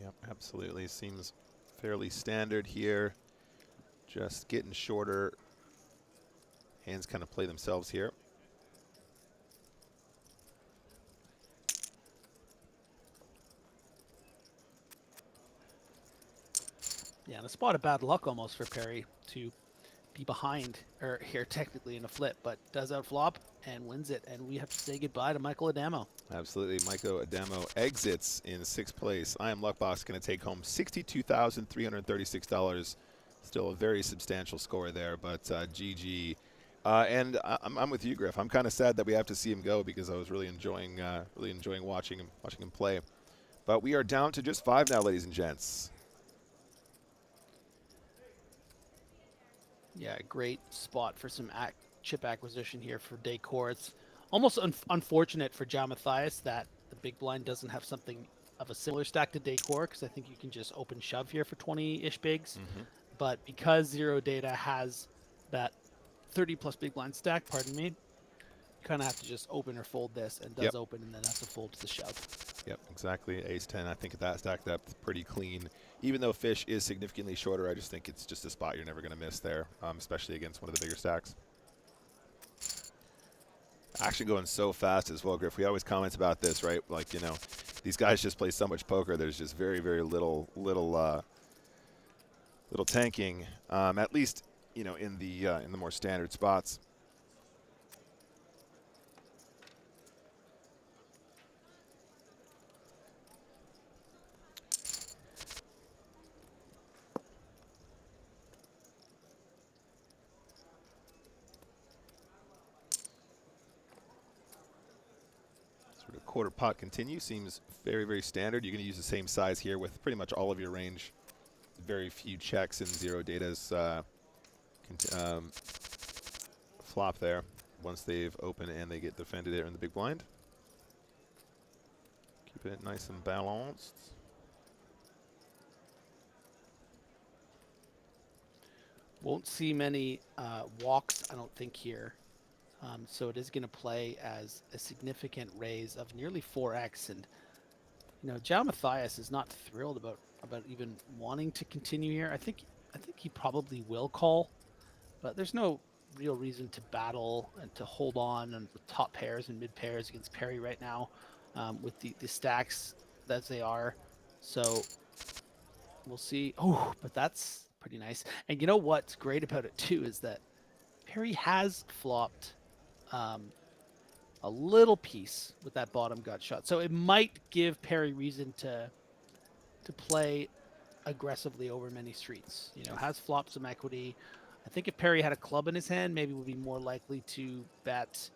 Yep, absolutely. Seems fairly standard here. Just getting shorter. Hands kind of play themselves here. Yeah, and a spot of bad luck almost for Perry to be behind, or here technically in a flip, but does outflop and wins it. And we have to say goodbye to Michael Adamo. Absolutely. Michael Adamo exits in 6th place. I Am Luckbox going to take home $62,336. Still a very substantial score there, but GG. And I'm with you, Griff. I'm kind of sad that we have to see him go because I was really enjoying watching him play. But we are down to just 5 now, ladies and gents. Yeah, great spot for some chip acquisition here for Decor. It's almost unfortunate for Jao Matthias that the big blind doesn't have something of a similar stack to Decor, because I think you can just open shove here for 20-ish bigs. But because Zero Data has that 30-plus big blind stack, pardon me, you kind of have to just open or fold this, and does open and then has to fold to the shove. Yep, exactly. Ace-10, I think that stacked up pretty clean. Even though Fish is significantly shorter, I just think it's just a spot you're never going to miss there, especially against one of the bigger stacks. Action going so fast as well, Griff. We always comment about this, right? Like, these guys just play so much poker. There's just very, very little tanking, at least, in the more standard spots. Quarter pot continue seems very, very standard. You're going to use the same size here with pretty much all of your range. Very few checks in Zero Data's flop there once they've opened and they get defended there in the big blind. Keeping it nice and balanced. Won't see many walks, I don't think, here. So it is going to play as a significant raise of nearly 4x. And, Jao Matthias is not thrilled about even wanting to continue here. I think he probably will call, but there's no real reason to battle and to hold on and with top pairs and mid pairs against Perry right now, with the stacks as they are. So we'll see. Oh, but that's pretty nice. And you know what's great about it too is that Perry has flopped a little piece with that bottom gut shot, so it might give Perry reason to play aggressively over many streets. Has flopped some equity. I think if Perry had a club in his hand, maybe would be more likely to bet.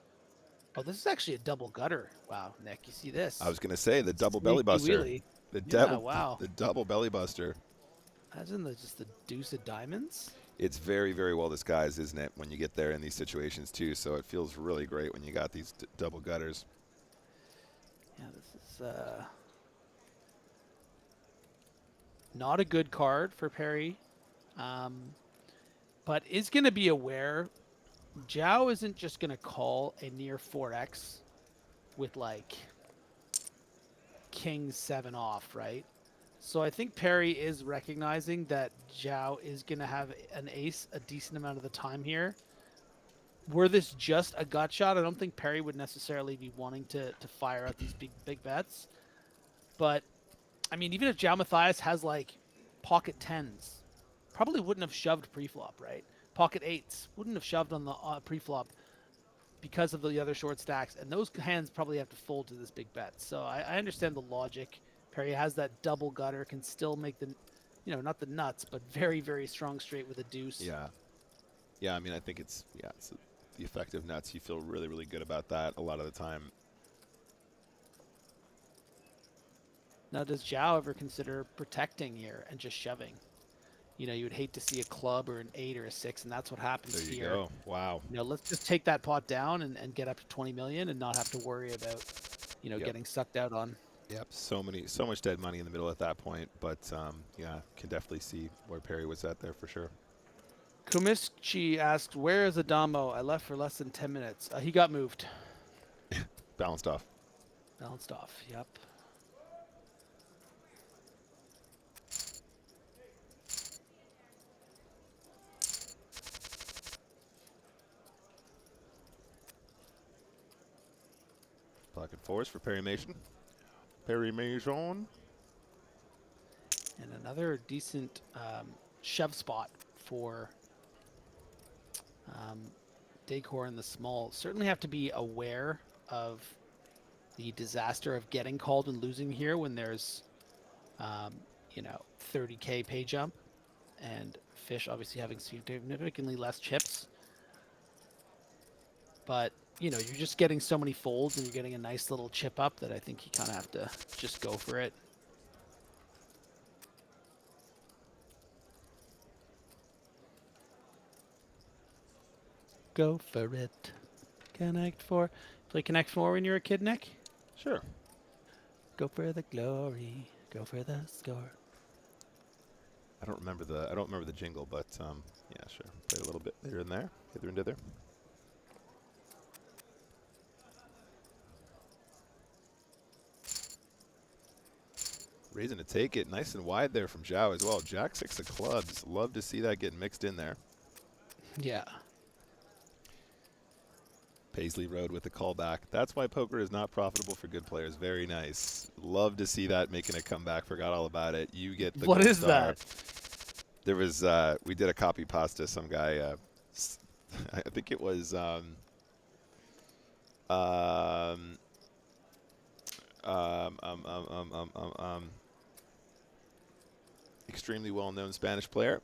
Oh, this is actually a double gutter. Wow, Nick, you see this? I was going to say the double belly buster. Wheelie. The double belly buster. Imagine just the deuce of diamonds. it's very, very well disguised, isn't it, when you get there in these situations too? So it feels really great when you got these double gutters. Yeah, this is not a good card for Perry, but is going to be aware. Zhao isn't just going to call a near 4x with like king 7 off, right? So I think Perry is recognizing that Zhao is going to have an ace a decent amount of the time here. Were this just a gut shot, I don't think Perry would necessarily be wanting to fire out these big bets. But, I mean, even if Zhao Matthias has, like, pocket 10s, probably wouldn't have shoved pre-flop, right? Pocket 8s wouldn't have shoved on the pre-flop because of the other short stacks. And those hands probably have to fold to this big bet. So I understand the logic. Perry has that double gutter, can still make the, you know, not the nuts, but very, very strong straight with a deuce. Yeah. Yeah, I mean, I think it's the effective nuts. You feel really, really good about that a lot of the time. Now, does Zhao ever consider protecting here and just shoving? You know, you would hate to see a club or an 8 or a 6, and that's what happens There you here. go. Wow. You know, let's just take that pot down and get up to 20 million and not have to worry about, you know, getting sucked out on. Yep, so much dead money in the middle at that point, but yeah, can definitely see where Perry was at there for sure. Kumiski asked, "Where is Adamo? I left for less than 10 minutes. He got moved." Balanced off. Balanced off. Yep. Pocket 4s for Perry Mason. Perry Mason. And another decent shove spot for Decor in the small. Certainly have to be aware of the disaster of getting called and losing here when there's, you know, 30K pay jump, and Fish obviously having significantly less chips. But, you know, you're just getting so many folds and you're getting a nice little chip up that I think you kind of have to just go for it. Go for it. Connect 4. Play Connect 4 when you were a kid, Nick? Sure. Go for the glory. Go for the score. I don't remember the jingle, but yeah, sure. Play a little bit here and there, hither and dither. Raising to take it, nice and wide there from Zhao as well. Jack 6 of clubs. Love to see that getting mixed in there. Yeah. Paisley Road with the callback. That's why poker is not profitable for good players. Very nice. Love to see that making a comeback. Forgot all about it. You get the What gold is star. that? There was we did a copy pasta. Some guy, I think it was extremely well-known Spanish player.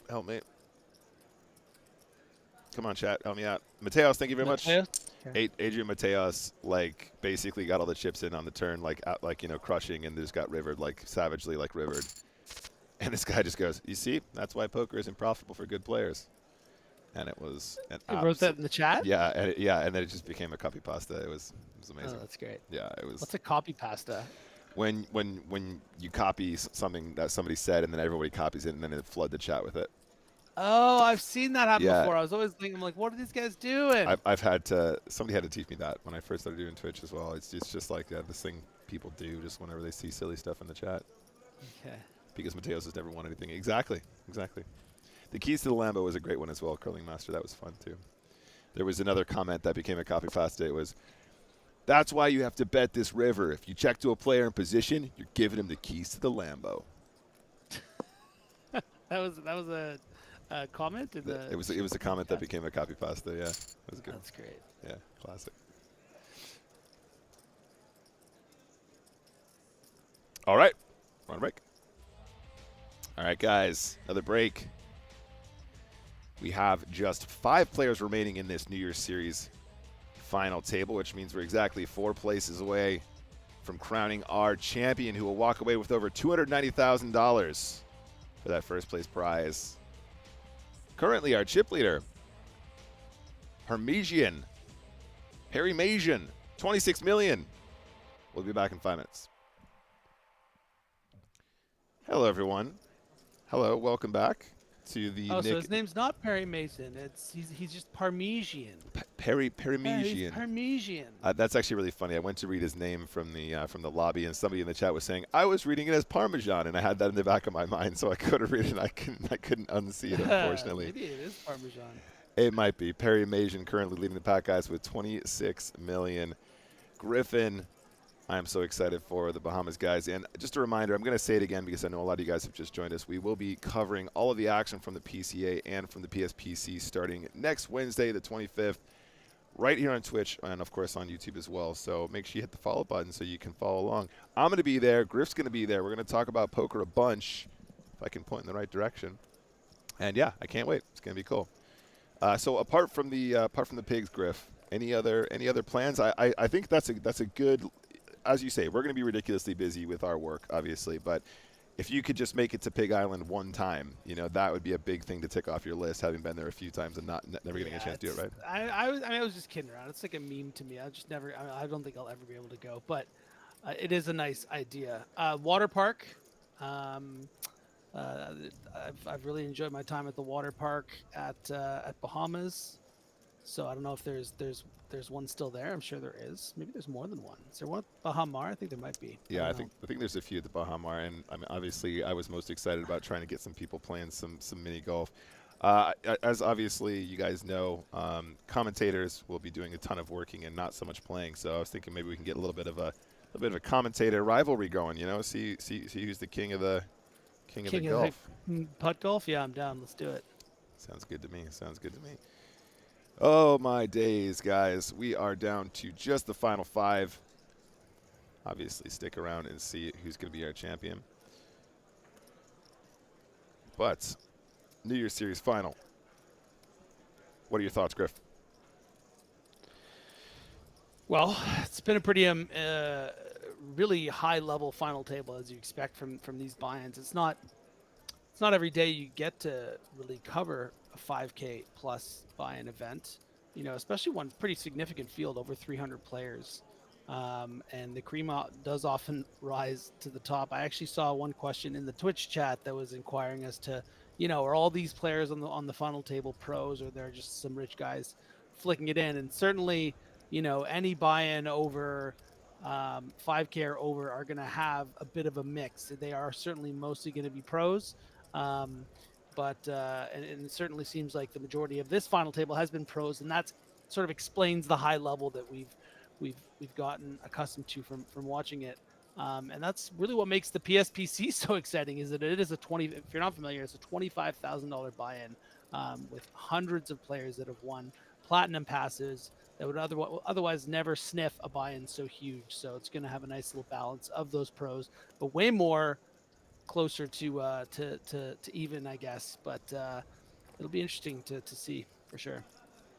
Help me. Come on, chat. Help me out. Mateos, thank you very much. Okay. Adrian Mateos, like, basically got all the chips in on the turn, like, you know, crushing, and just got rivered, like, savagely, like, rivered. And this guy just goes, you see, that's why poker isn't profitable for good players. And it was an You wrote that in the chat? Yeah, and then it just became a copy pasta. It was amazing. Oh, that's great. Yeah, it was. What's a copy pasta? When you copy something that somebody said, and then everybody copies it, and then they flood the chat with it. Oh, I've seen that happen before. I was always thinking, like, what are these guys doing? I've had to. Somebody had to teach me that when I first started doing Twitch as well. It's just like this thing people do just whenever they see silly stuff in the chat. Okay. Because Mateos has never won anything. Exactly. The keys to the Lambo was a great one as well. Curling Master, that was fun too. There was another comment that became a copy pasta. It was, that's why you have to bet this river. If you check to a player in position, you're giving him the keys to the Lambo. that was a comment? It was a comment that became a copy pasta, yeah. That was good. That's great. Yeah, classic. All right, we're on break. All right, guys, another break. We have just 5 players remaining in this New Year's Series final table, which means we're exactly 4 places away from crowning our champion, who will walk away with over $290,000 for that first place prize. Currently, our chip leader, Parmesan, 26 million. We'll be back in 5 minutes. Hello, everyone. Hello, welcome back to the Oh, Nick. so his name's not Perry Mason. He's just Parmesan. Parmesan. Parmesan. That's actually really funny. I went to read his name from the lobby, and somebody in the chat was saying I was reading it as Parmesan, and I had that in the back of my mind, so I couldn't read it. And I couldn't unsee it, unfortunately. Maybe it is Parmesan. It might be. Perry Mason currently leading the pack, guys, with 26 million. Griffin, I am so excited for the Bahamas guys. And just a reminder, I'm going to say it again because I know a lot of you guys have just joined us. We will be covering all of the action from the PCA and from the PSPC starting next Wednesday, the 25th, right here on Twitch and, of course, on YouTube as well. So make sure you hit the follow button so you can follow along. I'm going to be there. Griff's going to be there. We're going to talk about poker a bunch, if I can point in the right direction. And, yeah, I can't wait. It's going to be cool. So apart from the pigs, Griff, any other plans? I think that's a good, as you say, we're going to be ridiculously busy with our work, obviously, but if you could just make it to Pig Island one time, you know, that would be a big thing to tick off your list, having been there a few times and never getting a chance to do it, right? I was just kidding around. It's like a meme to me. I don't think I'll ever be able to go, but it is a nice idea. Water park. I've really enjoyed my time at the water park at Bahamas. So I don't know if there's one still there. I'm sure there is. Maybe there's more than one. Is there one at Bahamar? I think there might be. Yeah, I think there's a few at the Bahamar, and I mean, obviously I was most excited about trying to get some people playing some mini golf. As obviously you guys know, commentators will be doing a ton of working and not so much playing. So I was thinking maybe we can get a little bit of a commentator rivalry going. You know, see who's the king of the golf. Putt golf? Yeah, I'm down. Let's do it. Sounds good to me. Sounds good to me. Oh, my days, guys. We are down to just the final 5. Obviously, stick around and see who's going to be our champion. But New Year's Series final. What are your thoughts, Griff? Well, it's been a pretty really high-level final table, as you expect from these buy-ins. It's not every day you get to really cover a 5K plus buy-in event, you know, especially one pretty significant field, over 300 players. And the cream does often rise to the top. I actually saw one question in the Twitch chat that was inquiring as to, you know, are all these players on the final table pros, or they're just some rich guys flicking it in? And certainly, you know, any buy-in over 5K or over are going to have a bit of a mix. They are certainly mostly going to be pros. But it certainly seems like the majority of this final table has been pros, and that sort of explains the high level that we've gotten accustomed to from watching it. And that's really what makes the PSPC so exciting, is that it is if you're not familiar, it's a $25,000 buy-in with hundreds of players that have won platinum passes that would otherwise never sniff a buy-in so huge. So it's going to have a nice little balance of those pros, but way more closer to even, I guess, but it'll be interesting to see for sure.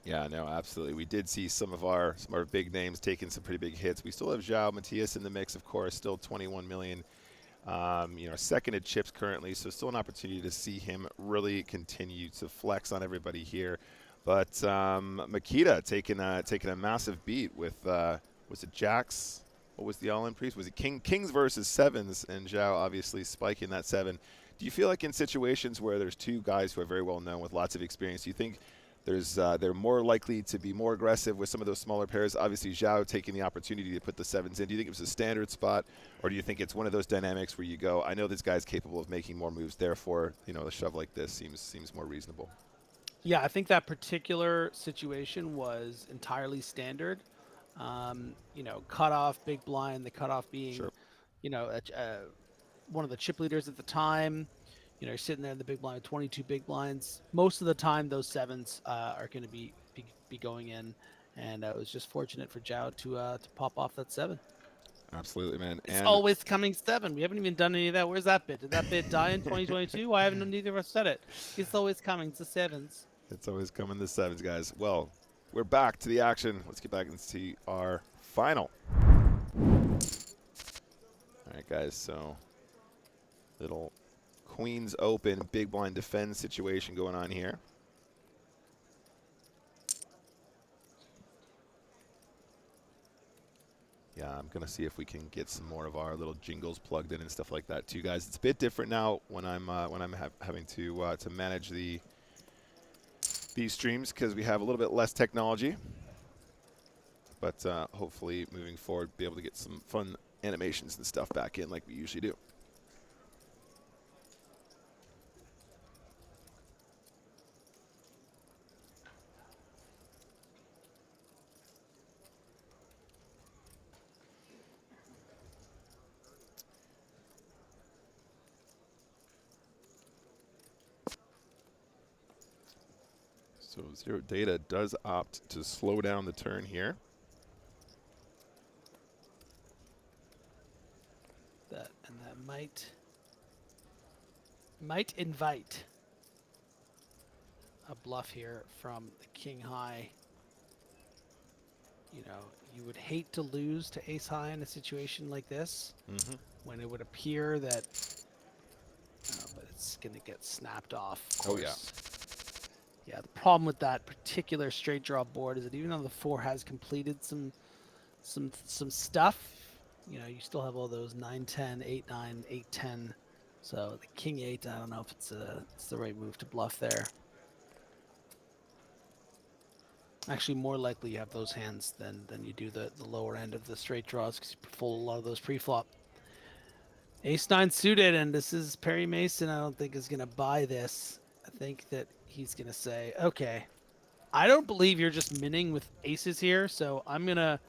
Yeah, no, absolutely. We did see some of our big names taking some pretty big hits. We still have João Matias in the mix, of course, still 21 million. You know, second at chips currently, so still an opportunity to see him really continue to flex on everybody here. But Makita taking a massive beat with was it Jacks? What was the all-in priest? Was it Kings versus sevens, and João obviously spiking that 7. Do you feel like in situations where there's two guys who are very well known with lots of experience, do you think they're more likely to be more aggressive with some of those smaller pairs? Obviously, João taking the opportunity to put the 7s in. Do you think it was a standard spot, or do you think it's one of those dynamics where you go, I know this guy's capable of making more moves, therefore, you know, a shove like this seems more reasonable? Yeah, I think that particular situation was entirely standard. You know, cutoff, big blind, the cutoff being, Sure. you know, one of the chip leaders at the time. You know, you're sitting there in the big blind with 22 big blinds. Most of the time, those 7s are going to be going in, and it was just fortunate for João to pop off that 7. Absolutely, man. It's always coming 7. We haven't even done any of that. Where's that bit? Did that bit die in 2022? Why haven't neither of us said it? It's always coming. It's the 7s. It's always coming the 7s, guys. Well, we're back to the action. Let's get back and see our final. All right, guys. So, little queens open, big blind defend situation going on here. Yeah, I'm gonna see if we can get some more of our little jingles plugged in and stuff like that too, guys. It's a bit different now when I'm having to manage these streams because we have a little bit less technology. But hopefully, moving forward, be able to get some fun animations and stuff back in like we usually do. So Zero Data does opt to slow down the turn here. That might invite a bluff here from the king high. You know, you would hate to lose to ace high in a situation like this, when it would appear that, but it's going to get snapped off. Of course. Oh, yeah. Yeah, the problem with that particular straight draw board is that even though the 4 has completed some stuff, you know, you still have all those 9-10, 8-9, 8-10. So the king 8, I don't know if it's the right move to bluff there. Actually, more likely you have those hands than you do the lower end of the straight draws because you fold a lot of those pre-flop. Ace-9 suited, and this is Perry Mason. I don't think is going to buy this. I think that he's going to say, okay, I don't believe you're just minning with aces here, so I'm going to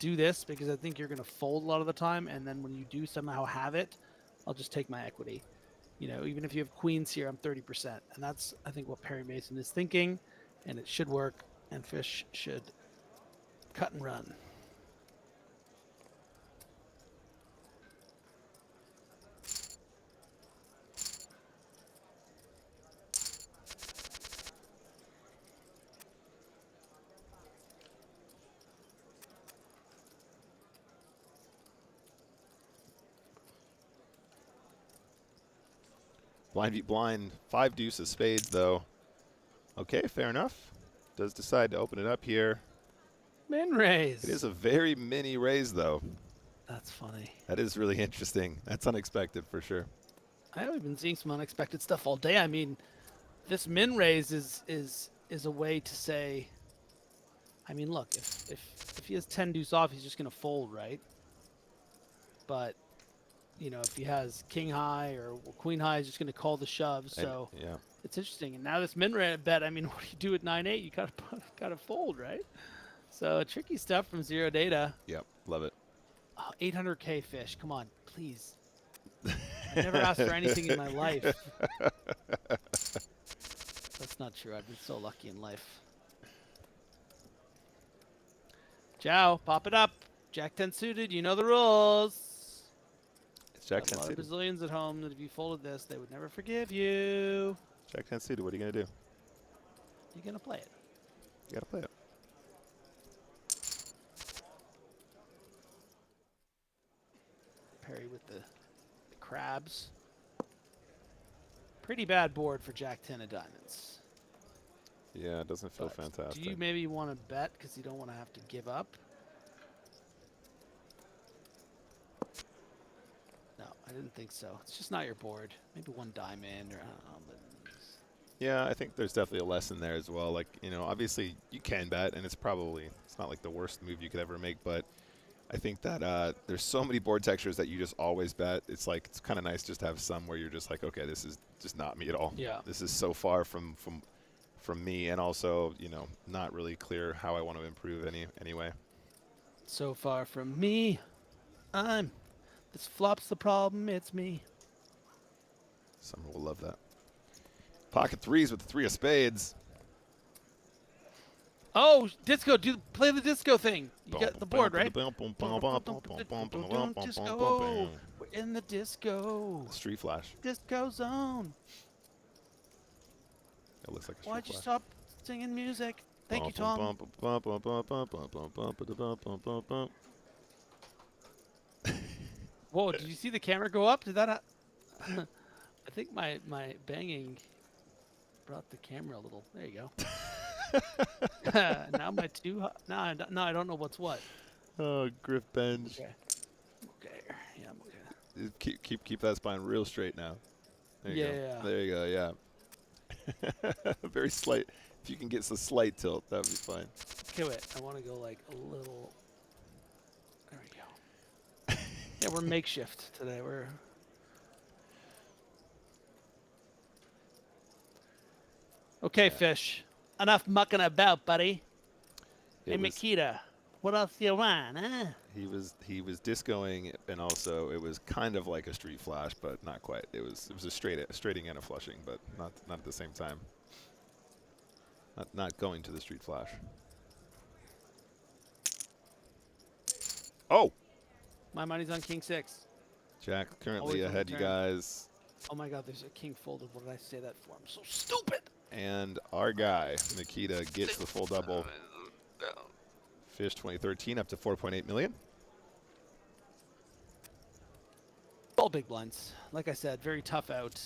do this because I think you're going to fold a lot of the time, and then when you do somehow have it, I'll just take my equity. You know, even if you have queens here, I'm 30%. And that's, I think, what Perry Mason is thinking, and it should work, and Fish should cut and run. Blind beat blind, 5 deuce of spades though. Okay, fair enough. Does decide to open it up here. Min raise. It is a very mini raise though. That's funny. That is really interesting. That's unexpected for sure. I've been seeing some unexpected stuff all day. I mean, this min raise is a way to say, I mean, look, if he has 10 deuce off, he's just going to fold, right? But, you know, if he has king high or queen high, he's just going to call the shove. So yeah, it's interesting. And now this min raise bet, I mean, what do you do at 9-8? You gotta fold, right? So tricky stuff from Zero Data. Yep, love it. Oh, 800K Fish. Come on, please. I never asked for anything in my life. That's not true. I've been so lucky in life. Jow, pop it up. Jack 10 suited. You know the rules. It's Jack Got 10 a lot of suited. Brazilians at home that if you folded this, they would never forgive you. Jack 10 suited. What are you going to do? You're going to play it. You got to play it. Perry with the crabs. Pretty bad board for Jack 10 of diamonds. Yeah, it doesn't feel But fantastic. do you maybe want to bet because you don't want to have to give up? No, I didn't think so. It's just not your board. Maybe one diamond or I don't know. But Yeah, I think there's definitely a lesson there as well. Like, you know, obviously you can bet, and it's not like the worst move you could ever make, but I think that there's so many board textures that you just always bet. It's like, it's kind of nice just to have some where you're just like, okay, this is just not me at all. Yeah. This is so far from me, and also, you know, not really clear how I want to improve anyway. so far from me, this flop's the problem, it's me. Summer will love that. Pocket threes with the 3 of spades. Oh, disco, play the disco thing. You got the board, right? Disco. We're in the disco. Street flash. Disco zone. It looks like a street Why'd you flash. stop singing music? Thank you, Tom. Whoa, did you see the camera go up? Did that I think my banging brought the camera a little. There you go. Now my now I don't know what's what. Oh, Griff Benj. Okay. Okay. Yeah, I'm okay. Keep that spine real straight now. There you go. Yeah. There you go. Yeah. Very slight. If you can get a slight tilt, that would be fine. Okay, wait. I want to go like a little. There we go. Yeah, we're makeshift today. We're. Okay, Yeah. Fish. Enough mucking about, buddy. It Hey, was- Makita. What else do you want, huh? He was discoing, and also it was kind of like a street flash, but not quite. It was a straighting and a flushing, but not at the same time. Not going to the street flash. Oh, My money's on King 6. Jack currently Always on ahead, the you turn. guys, Oh my god, there's a king folded. What did I say that for? I'm so stupid. and our guy Nikita gets the full double. Fish 2013 up to 4.8 million. All big blinds. Like I said, very tough out.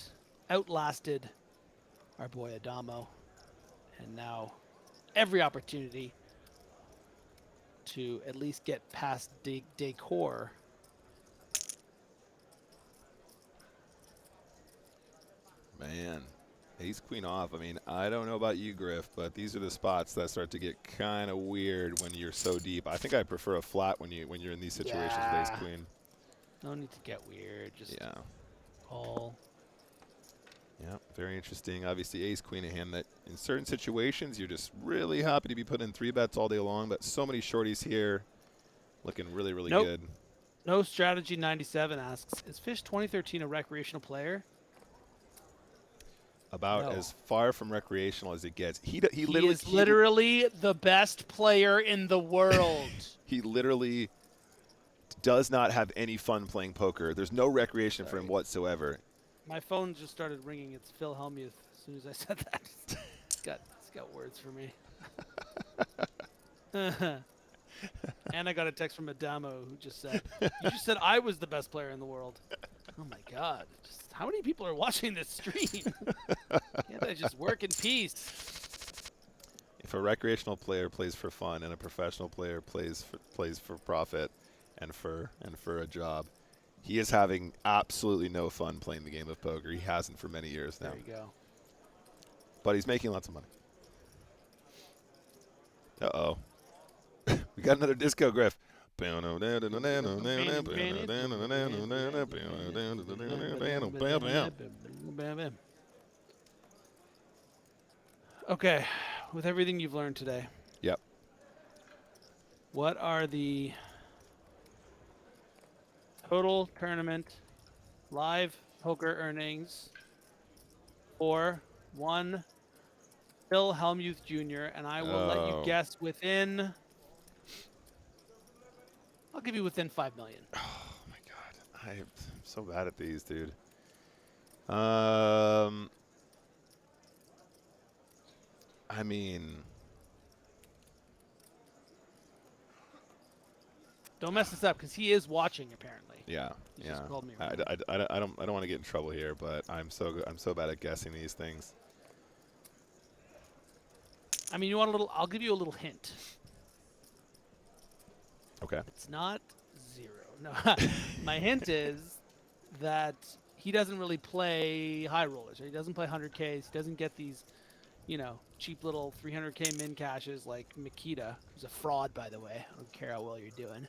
Outlasted our boy Adamo. And now every opportunity to at least get past decor. Man, ace queen off. I mean, I don't know about you, Griff, but these are the spots that start to get kind of weird when you're so deep. I think I prefer a flat when you're in these situations with ace queen. No need to get weird. Just Yeah. call. Yeah, very interesting. Obviously, ace queen, a hand that in certain situations you're just really happy to be putting in 3-bets all day long, but so many shorties here looking really, really Nope. good. No Strategy 97 asks, is Fish 2013 a recreational player? About No. as far from recreational as it gets. He Is literally the best player in the world. he literally does not have any fun playing poker. There's no recreation for him Sorry. whatsoever. My phone just started ringing. It's Phil Hellmuth. As soon as I said that, it's got words for me. And I got a text from Adamo who just said, "You just said I was the best player in the world." Oh my God! Just, how many people are watching this stream? Can't I just work in peace? If a recreational player plays for fun and a professional player plays for profit and for a job, he is having absolutely no fun playing the game of poker. He hasn't for many years now. There you go. But he's making lots of money. Uh-oh. We got another disco, Griff. Okay, with everything you've learned today, Yep. what are the total tournament live poker earnings for one Phil Hellmuth Jr., and I will let you Oh. guess within, I'll give you within 5 million. Oh my God, I'm so bad at these, dude. I mean, Don't mess this up because he is watching apparently. yeah, He yeah. just called me. I don't want to get in trouble here, but I'm so bad at guessing these things. I mean, you want a little? I'll give you a little hint. Okay. It's not 0. No, my hint is that he doesn't really play high rollers. Right? He doesn't play 100Ks. He doesn't get these, cheap little 300K min cashes like Makita, who's a fraud, by the way. I don't care how well you're doing.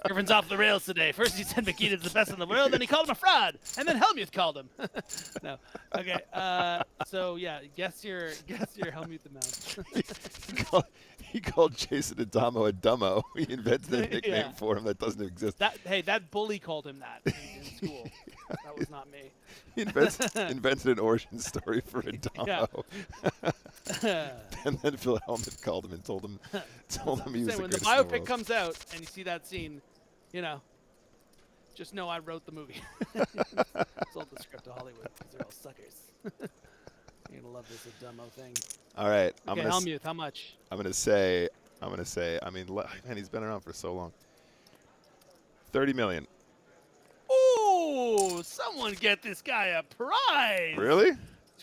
Griffin's off the rails today. First he said Makita's the best in the world, then he called him a fraud, and then Hellmuth called him. No, okay. So yeah, guess your Hellmuth amount. He called Jason Adamo a dummo. He invented a nickname Yeah. for him that doesn't exist. That bully called him that in school. That was not me. He invented an origin story for Adamo. And then Phil Hellmuth called him and told him he was When the the greatest in the biopic world. comes out and you see that scene, just know I wrote the movie. Sold the script to Hollywood because they're all suckers. You're gonna love this Adamo thing. All right, Okay, Hellmuth, how much? I'm gonna say. I mean, man, he's been around for so long. 30 million. Oh, someone get this guy a prize. Really?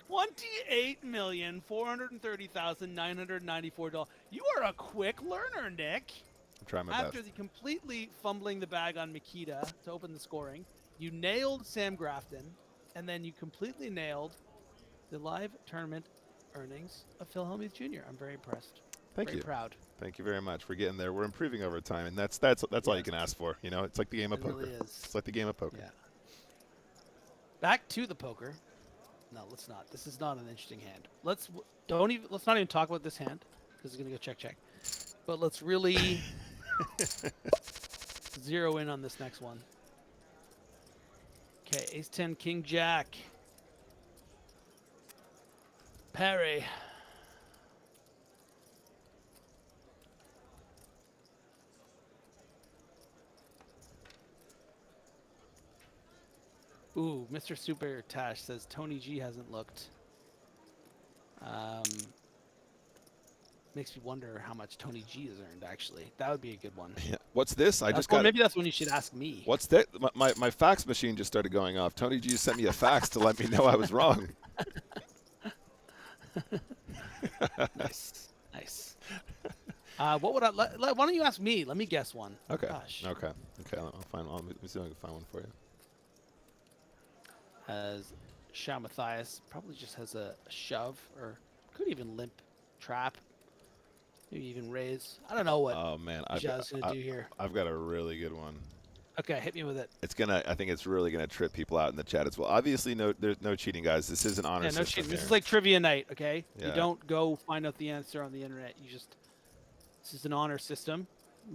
$28,430,994. You are a quick learner, Nick. I'm trying my After best. the completely fumbling the bag on Makita to open the scoring, you nailed Sam Grafton, and then you completely nailed the live tournament earnings of Phil Hellmuth Jr. I'm very impressed. Thank very you. proud. Thank you very much. We're getting there. We're improving over time, and that's all you can ask for. You know, it's like the game of poker. Really is. It's like the game of poker. Yeah. Back to the poker. No, let's not. This is not an interesting hand. Let's not even talk about this hand because it's gonna go check. But let's really zero in on this next one. Okay, Ace 10, King Jack. Parry. Ooh, Mr. Super Tash says Tony G hasn't looked. Makes me wonder how much Tony G has earned, actually. That would be a good one. Yeah. What's this? I just got. Maybe that's when you should ask me. What's that? My fax machine just started going off. Tony G sent me a fax to let me know I was wrong. Nice. What would why don't you ask me? Let me guess one. Okay. Gosh. Okay. I'll find. Let me see if I can find one for you. As Shao Matthias probably just has a shove, or could even limp trap, maybe even raise. I don't know what. Oh man, Zhao's gonna do here. I've got a really good one. Okay, hit me with it. I think it's really gonna trip people out in the chat as well. Obviously, there's no cheating, guys. This is an honor system. No cheating. Here. This is like trivia night, okay? Yeah. You don't go find out the answer on the internet. This is an honor system,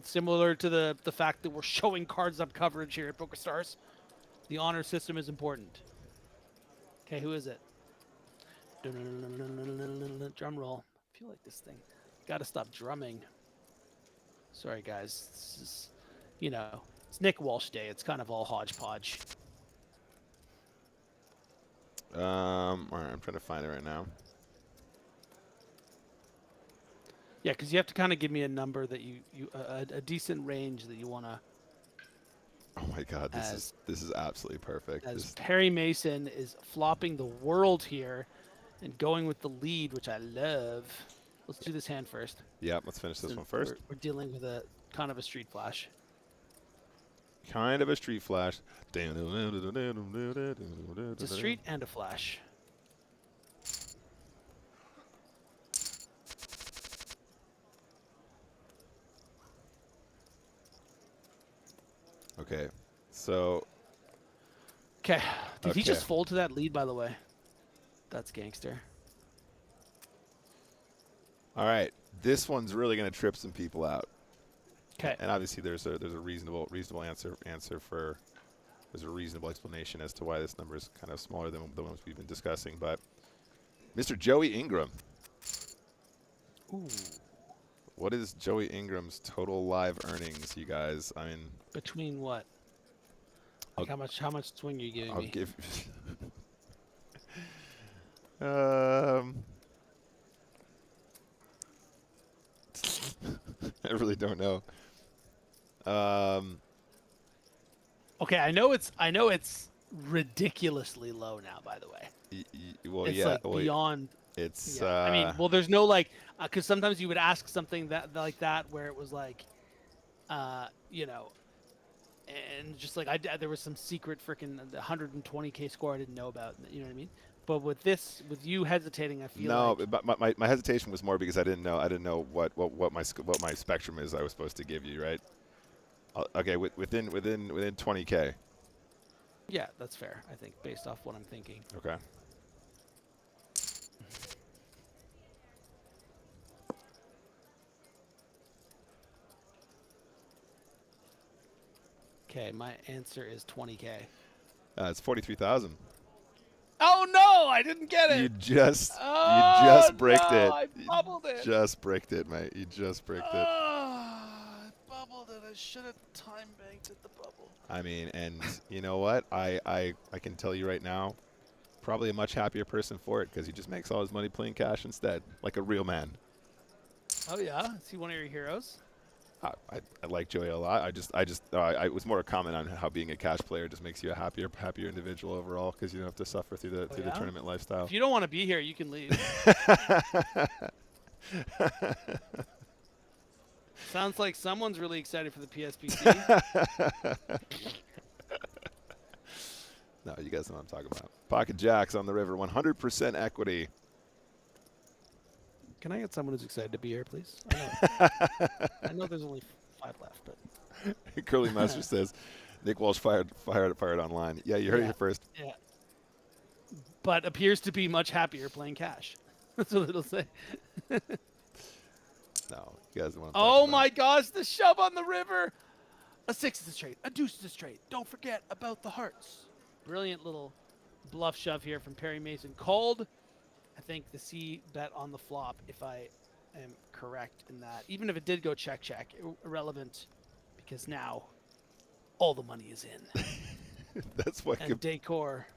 similar to the fact that we're showing cards up coverage here at PokerStars. The honor system is important. Okay, who is it? Drum roll. I feel like this thing. Got to stop drumming. Sorry, guys. This is, it's Nick Walsh Day. It's kind of all hodgepodge. All right, I'm trying to find it right now. Yeah, because you have to kind of give me a number that a decent range that you want to. Oh my God, this is absolutely perfect. As Perry Mason is flopping the world here and going with the lead, which I love. Let's do this hand first. Yeah, let's finish this one first. We're dealing with a kind of a street flash. Kind of a street flash. It's a street and a flash. Okay, so. Okay, did he just fold to that lead, by the way? That's gangster. All right, this one's really going to trip some people out. Okay. And obviously, there's a reasonable answer for. There's a reasonable explanation as to why this number is kind of smaller than the ones we've been discussing. But Mr. Joey Ingram. Ooh. What is Joey Ingram's total live earnings, you guys? I mean, between what? Like how much swing are you giving me? I'll give. I really don't know. Okay, I know it's ridiculously low now. By the way, well, it's yeah, like beyond. It's. Yeah. I mean, well, there's no like, because sometimes you would ask something like that where it was like, and just like there was some secret freaking 120K score I didn't know about. You know what I mean? But with you hesitating, I feel like but my hesitation was more because I didn't know what my spectrum is I was supposed to give you, right? Okay, within 20K. Yeah, that's fair. I think based off what I'm thinking. Okay. Okay, my answer is 20K. It's 43,000. Oh no, I didn't get it. You just bricked it. I bubbled it. Just bricked it, mate. You just bricked it. I bubbled it. I should have time banked at the bubble. I mean, and you know what? I can tell you right now, probably a much happier person for it because he just makes all his money playing cash instead, like a real man. Oh yeah, is he one of your heroes? I like Joey a lot. I was more a comment on how being a cash player just makes you a happier individual overall because you don't have to suffer through the the tournament lifestyle. If you don't want to be here, you can leave. Sounds like someone's really excited for the PSPC. No, you guys know what I'm talking about. Pocket jacks on the river, 100% equity. Can I get someone who's excited to be here, please? I know there's only 5 left, but Curly Master says, Nick Walsh fired online. Yeah, you heard it here first. Yeah. But appears to be much happier playing cash. That's what it'll say. No, you guys want to Oh my gosh, the shove on the river. A 6 is a straight. A deuce is a straight. Don't forget about the hearts. Brilliant little bluff shove here from Perry Mason. Called, I think, the C bet on the flop, if I am correct in that. Even if it did go check, irrelevant, because now all the money is in. That's what. And Decor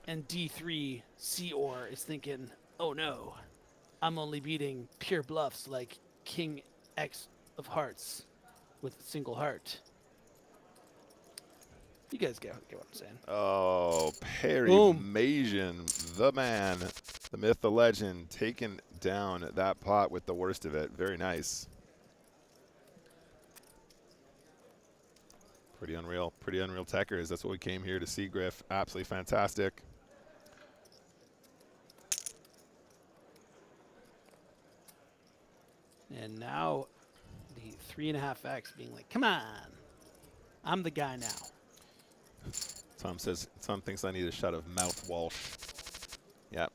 and D3 C-Or is thinking, oh no, I'm only beating pure bluffs like King X of hearts with a single heart. You guys get what I'm saying. Oh, Perry Mason, the man, the myth, the legend, taking down that pot with the worst of it. Very nice. Pretty unreal techers. That's what we came here to see, Griff. Absolutely fantastic. And now the 3.5x being like, come on, I'm the guy now. Tom says, Tom thinks I need a shot of mouth Walsh. Yep,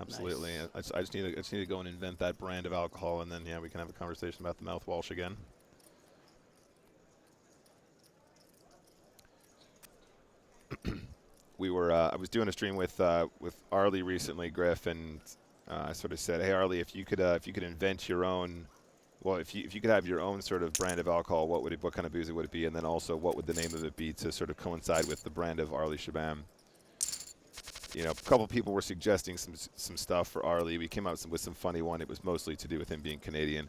absolutely. Nice. I just need to go and invent that brand of alcohol, and then yeah, we can have a conversation about the mouth Walsh again. We were I was doing a stream with Arlie recently, Griff, and I sort of said, hey Arlie, if you could invent your own, well, if you could have your own sort of brand of alcohol, what kind of booze would it be, and then also what would the name of it be to sort of coincide with the brand of Arlie Shabam? You know, a couple people were suggesting some stuff for Arlie. We came out with some funny one. It was mostly to do with him being Canadian,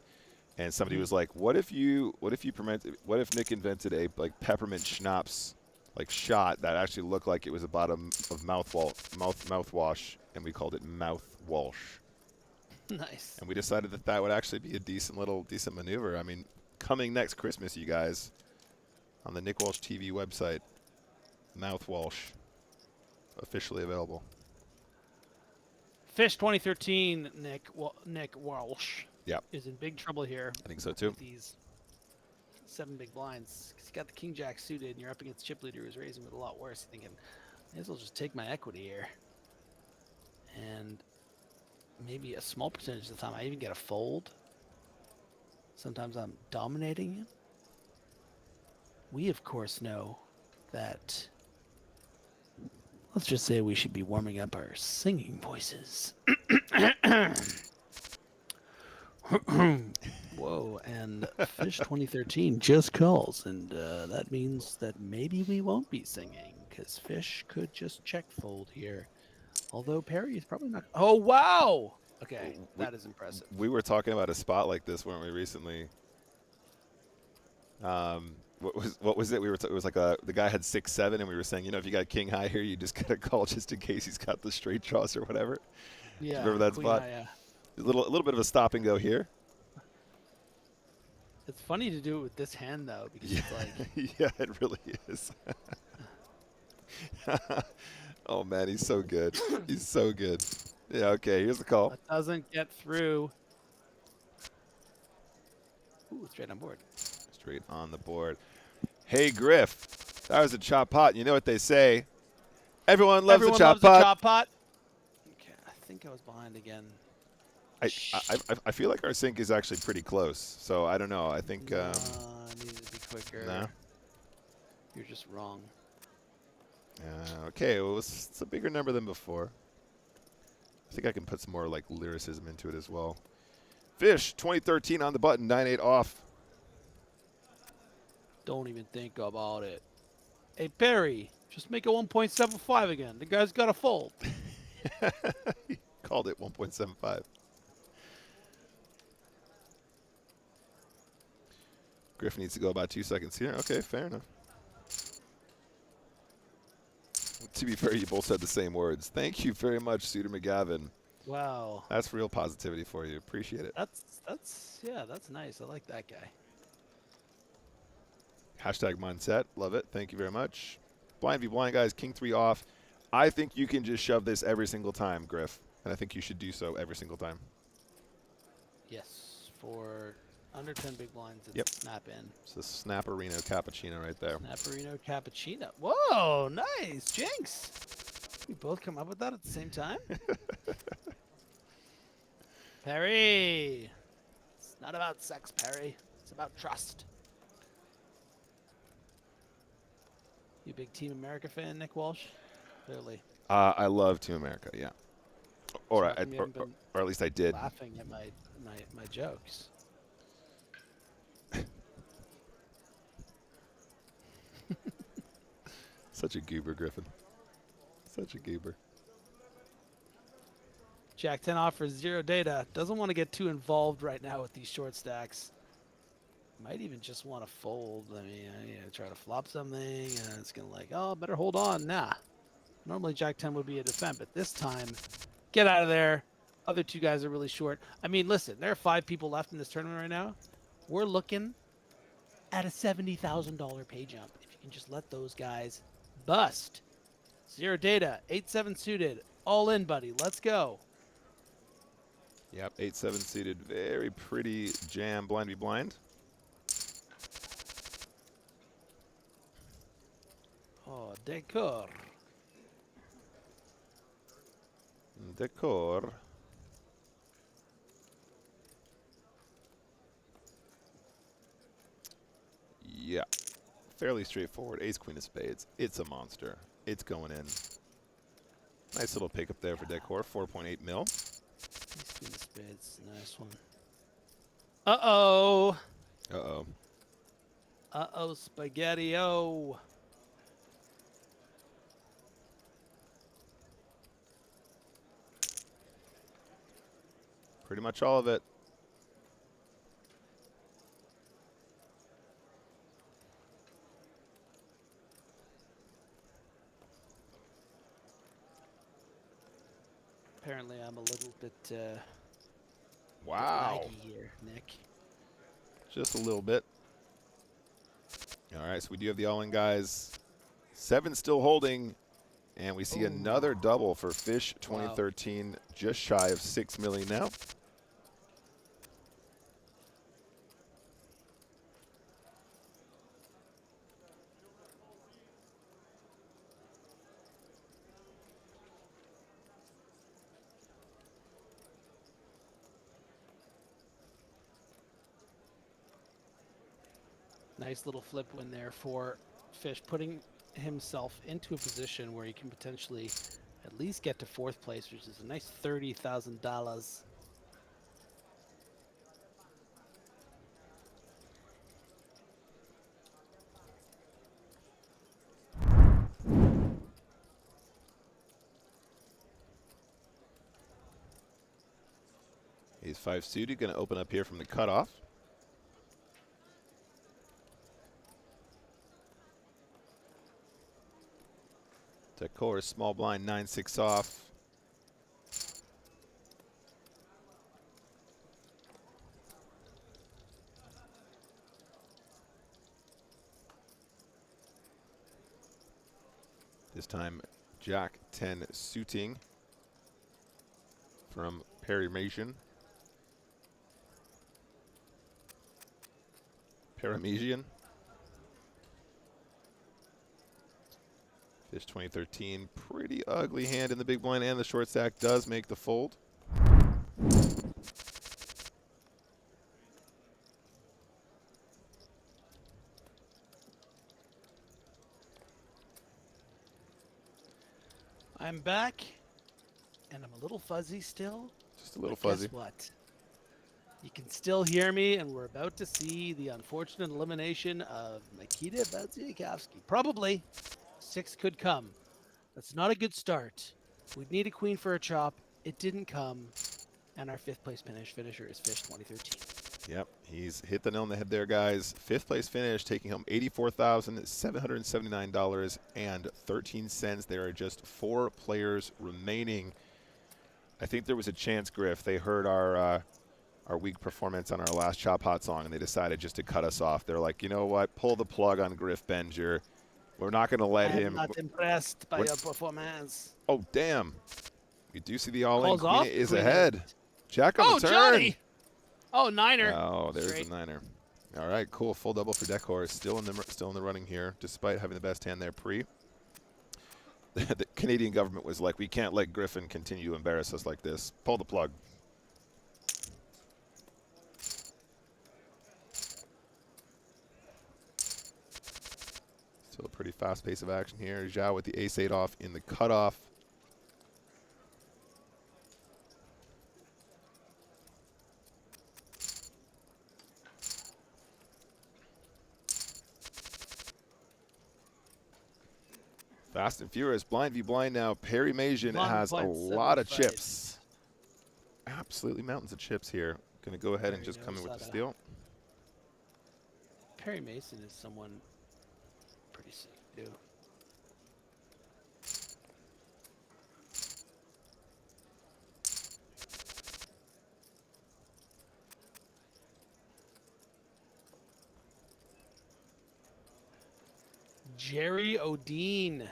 and somebody was like, what if Nick invented a like peppermint schnapps like shot that actually looked like it was a bottom of mouthwash, and we called it Mouth Walsh. Nice. And we decided that would actually be a decent maneuver. I mean, coming next Christmas, you guys, on the Nick Walsh TV website, Mouth Walsh, officially available. Fish 2013, Nick Walsh. Yep. Is in big trouble here. I think so too. With these 7 big blinds. He's got the King Jack suited, and you're up against chip leader who's raising with a lot worse. You're thinking, may as well just take my equity here. And maybe a small percentage of the time I even get a fold. Sometimes I'm dominating him. We, of course, know that, let's just say we should be warming up our singing voices. Whoa, and Fish 2013 just calls, and that means that maybe we won't be singing, because Fish could just check fold here. Although Perry is probably not. Oh, wow! Okay, that is impressive. We were talking about a spot like this, weren't we, recently? What was it? It was like the guy had 6-7, and we were saying, you know, if you got king high here, you just gotta call just in case he's got the straight draws or whatever. Yeah. Remember that spot? High, yeah. A little bit of a stop and go here. It's funny to do it with this hand though, because it's like. Yeah, it really is. Oh man, he's so good. He's so good. Yeah, okay, here's the call. That doesn't get through. Ooh, straight on board. Straight on the board. Hey, Griff, that was a chop pot. You know what they say. Everyone loves a chop pot. A chop pot. Okay, I think I was behind again. I feel like our sync is actually pretty close, so I don't know. I think. I needed to be quicker. No. You're just wrong. Okay, well, it's a bigger number than before. I think I can put some more like lyricism into it as well. Fish 2013 on the button, 9-8 off. Don't even think about it. Hey Perry, just make it 1.75 again. The guy's got a fold. He called it 1.75. Griffin needs to go about 2 seconds here. Okay, fair enough. To be fair, you both said the same words. Thank you very much, Suitor McGavin. Wow. That's real positivity for you. Appreciate it. That's nice. I like that guy. Hashtag mindset. Love it. Thank you very much. Blind v blind, guys. King 3 off. I think you can just shove this every single time, Griff. And I think you should do so every single time. Yes, for under 10 big blinds, it's Yep. snap in. It's the Snapperino Cappuccino right there. Snapperino Cappuccino. Whoa, nice. Jinx. We both come up with that at the same time? Perry. It's not about sex, Perry. It's about trust. You a big Team America fan, Nick Walsh? Clearly. I love Team America, yeah. Or So how come you haven't been at least I did. laughing at my jokes. Such a goober, Griffin. Such a goober. Jack 10 offers 0 data. Doesn't want to get too involved right now with these short stacks. Might even just want to fold. I mean, try to flop something, and it's going to like, oh, better hold on. Nah. Normally Jack 10 would be a defend, but this time, get out of there. Other two guys are really short. I mean, listen, there are 5 people left in this tournament right now. We're looking at a $70,000 pay jump. If you can just let those guys bust. 0 data, 8-7 suited. All in, buddy. Let's go. Yep, 8-7 seated. Very pretty jam, blind v blind. Oh, decor. Decor. Yeah. Fairly straightforward. Ace, queen of spades. It's a monster. It's going in. Nice little pick up there for decor. 4.8 mil. Ace, queen of spades. Nice one. Uh-oh. Uh-oh. Uh-oh, spaghetti-o. Pretty much all of it. Apparently, I'm a little bit Wow. laggy here, Nick. Just a little bit. All right, so we do have the all-in guys. 7 still holding, and we see another double for Fish 2013, just shy of 6 million now. Nice little flip win there for Fish, putting himself into a position where he can potentially at least get to 4th place, which is a nice $30,000. He's 5 suited, going to open up here from the cutoff. Decor, small blind, 9-6 off. This time, Jack 10 suiting from Paramesian. Paramesian. Fish 2013, pretty ugly hand in the big blind, and the short stack does make the fold. I'm back, and I'm a little fuzzy still. Just a little But fuzzy. Guess what? You can still hear me, and we're about to see the unfortunate elimination of Nikita Vasilkovsky. Probably 6 could come. That's not a good start. We'd need a queen for a chop. It didn't come, and our 5th place finisher is Fish 2013. Yep, he's hit the nail on the head there, guys. 5th place finish, taking home $84,779.13. There are just 4 players remaining. I think there was a chance, Griff. They heard our weak performance on our last Chop Hot song, and they decided just to cut us off. They're like, you know what? Pull the plug on Griff Benger. We're not going to let him. I'm not impressed by your performance. Oh, damn. We do see the all-in. Calls Queen off. is Queen ahead. eight. Jack on the turn. Johnny. Oh, niner. Oh, there's Straight. the niner. All right, cool. Full double for Decor. Still in the running here, despite having the best hand there pre. The Canadian government was like, we can't let Griffin continue to embarrass us like this. Pull the plug. Still a pretty fast pace of action here. Zhao with the ace-8 off in the cutoff. Fast and Furious, blind v blind now. Perry Majan has a lot of chips. Absolutely mountains of chips here. Going to go ahead and just come in with the steal. Perry Mason is someone pretty sick, too. Jerry Odine.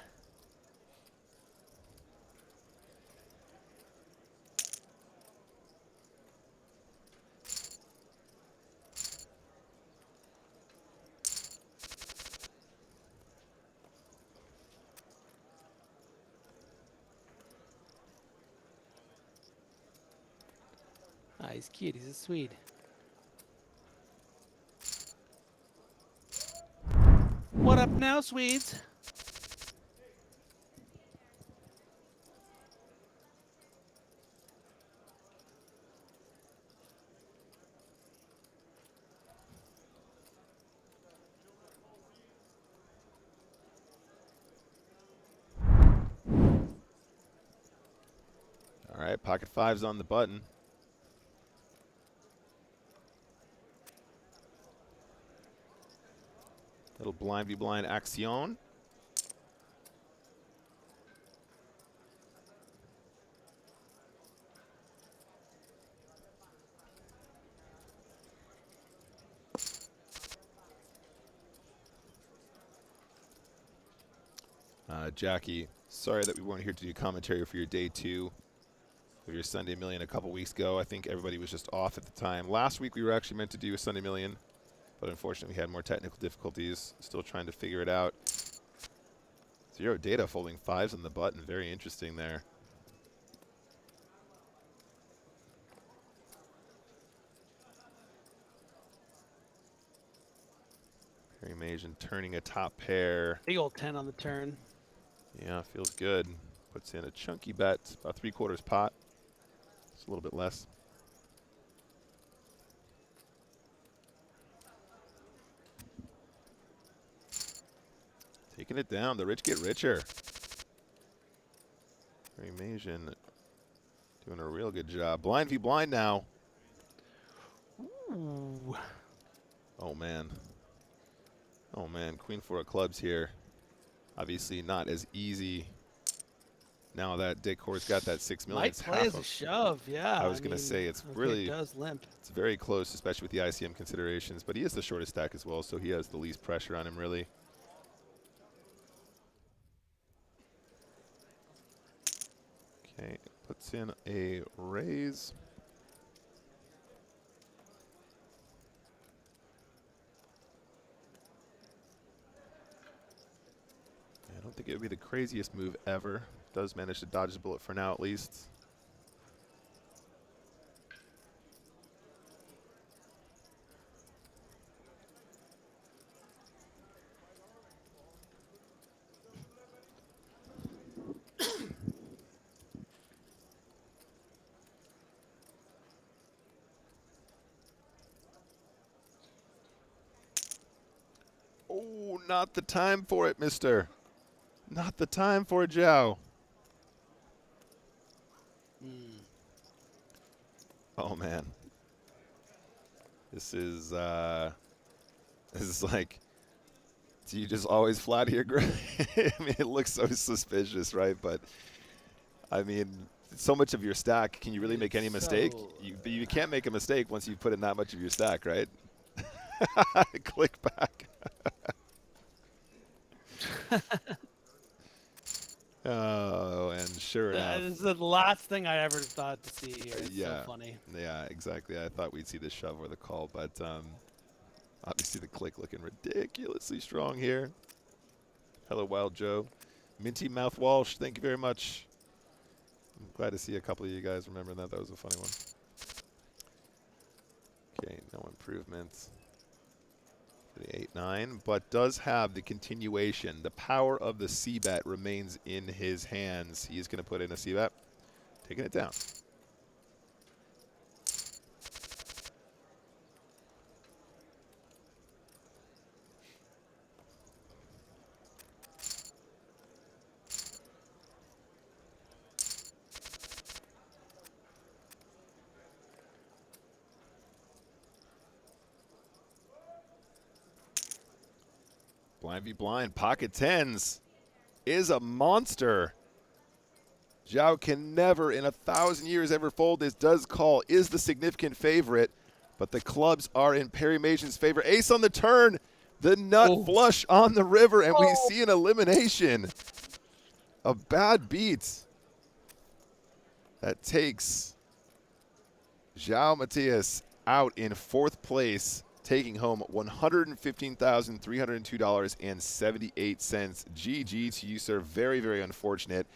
Ah, he's cute. He's a Swede. What up now, Swedes? All right, pocket fives on the button. Little blind v blind action. Jackie, sorry that we weren't here to do commentary for your day 2 of your Sunday Million a couple weeks ago. I think everybody was just off at the time. Last week we were actually meant to do a Sunday Million, but unfortunately we had more technical difficulties. Still trying to figure it out. Zero Data folding 5s on the button. Very interesting there. Perry Majan turning a top pair. Big old 10 on the turn. Yeah, feels good. Puts in a chunky bet, about 3/4 pot. It's a little bit less. Taking it down. The rich get richer. Perry Majan doing a real good job. Blind v blind now. Ooh. Oh, man. Oh, man. Queen 4 of clubs here. Obviously not as easy now that Decor's got that 6 million. Might play as a shove, yeah. I was going to say it's really, it does limp. It's very close, especially with the ICM considerations, but he has the shortest stack as well, so he has the least pressure on him, really. Okay, puts in a raise. I don't think it would be the craziest move ever. Does manage to dodge the bullet for now, at least. Oh, not the time for it, mister. Not the time for a Zhao. Oh, man. This is like, do you just always flat here, Griffin? I mean, it looks so suspicious, right? But I mean, so much of your stack. Can you really make any mistake? You can't make a mistake once you put in that much of your stack, right? Click back. Oh, and sure enough. This is the last thing I ever thought to see here. It's Yeah, so funny. yeah, exactly. I thought we'd see the shove or the call, but obviously the click looking ridiculously strong here. Hello, Wild Joe. Minty Mouth Walsh, thank you very much. I'm glad to see a couple of you guys remembering that. That was a funny one. Okay, no improvements for the 8-9, but does have the continuation. The power of the C-bet remains in his hands. He's going to put in a C-bet, taking it down. Blind v blind, pocket tens is a monster. Zhao can never in 1,000 years ever fold this. Does call, is the significant favorite, but the clubs are in Perry Mason's favor. Ace on the turn, the nut flush on the river, and we see an elimination. A bad beat that takes Zhao Matias out in 4th place, taking home $115,302.78. GG to you, sir. Very, very unfortunate.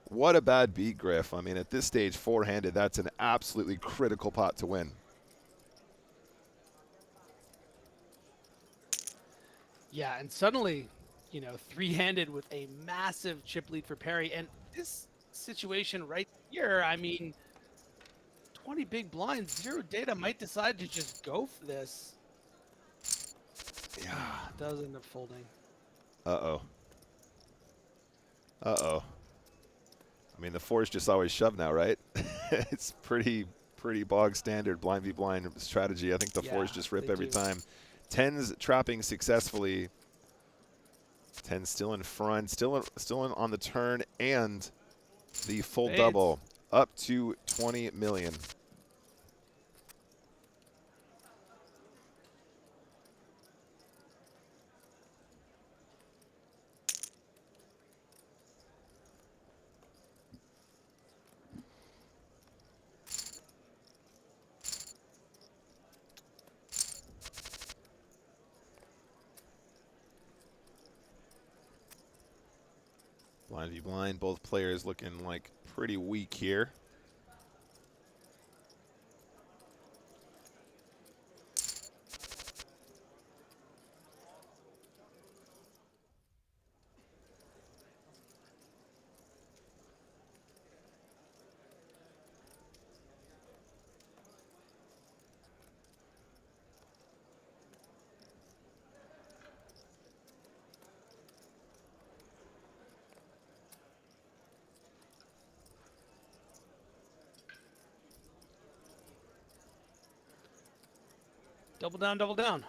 What a bad beat, Griff. I mean, at this stage, 4-handed, that's an absolutely critical pot to win. Yeah, and suddenly, you know, 3-handed with a massive chip lead for Perry. And this situation right here, I mean, 20 big blinds, zero data might decide to just go for this. Yeah. It does end up folding. Uh-oh. Uh-oh. I mean, the 4's just always shove now, right? It's pretty bog standard blind v blind strategy. I think the 4's just rip every time. 10's trapping successfully. 10's still in front, still in on the turn, and the full double up to 20 million. Blind v blind, both players looking like pretty weak here. Double down, double down.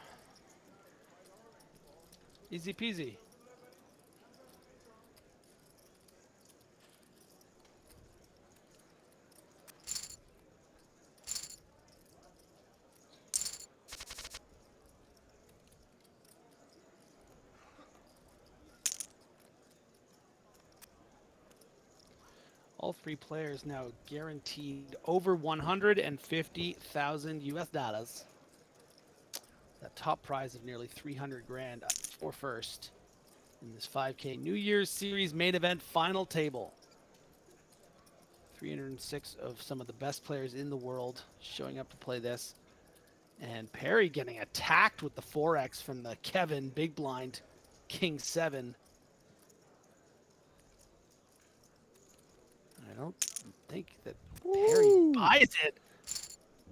Easy peasy. All 3 players now guaranteed over 150,000 US dollars. That top prize of nearly 300 grand for first in this 5K New Year's Series main event final table. 306 of some of the best players in the world showing up to play this. And Perry getting attacked with the 4X from the Kevin Big Blind King 7. I don't think that Perry buys it.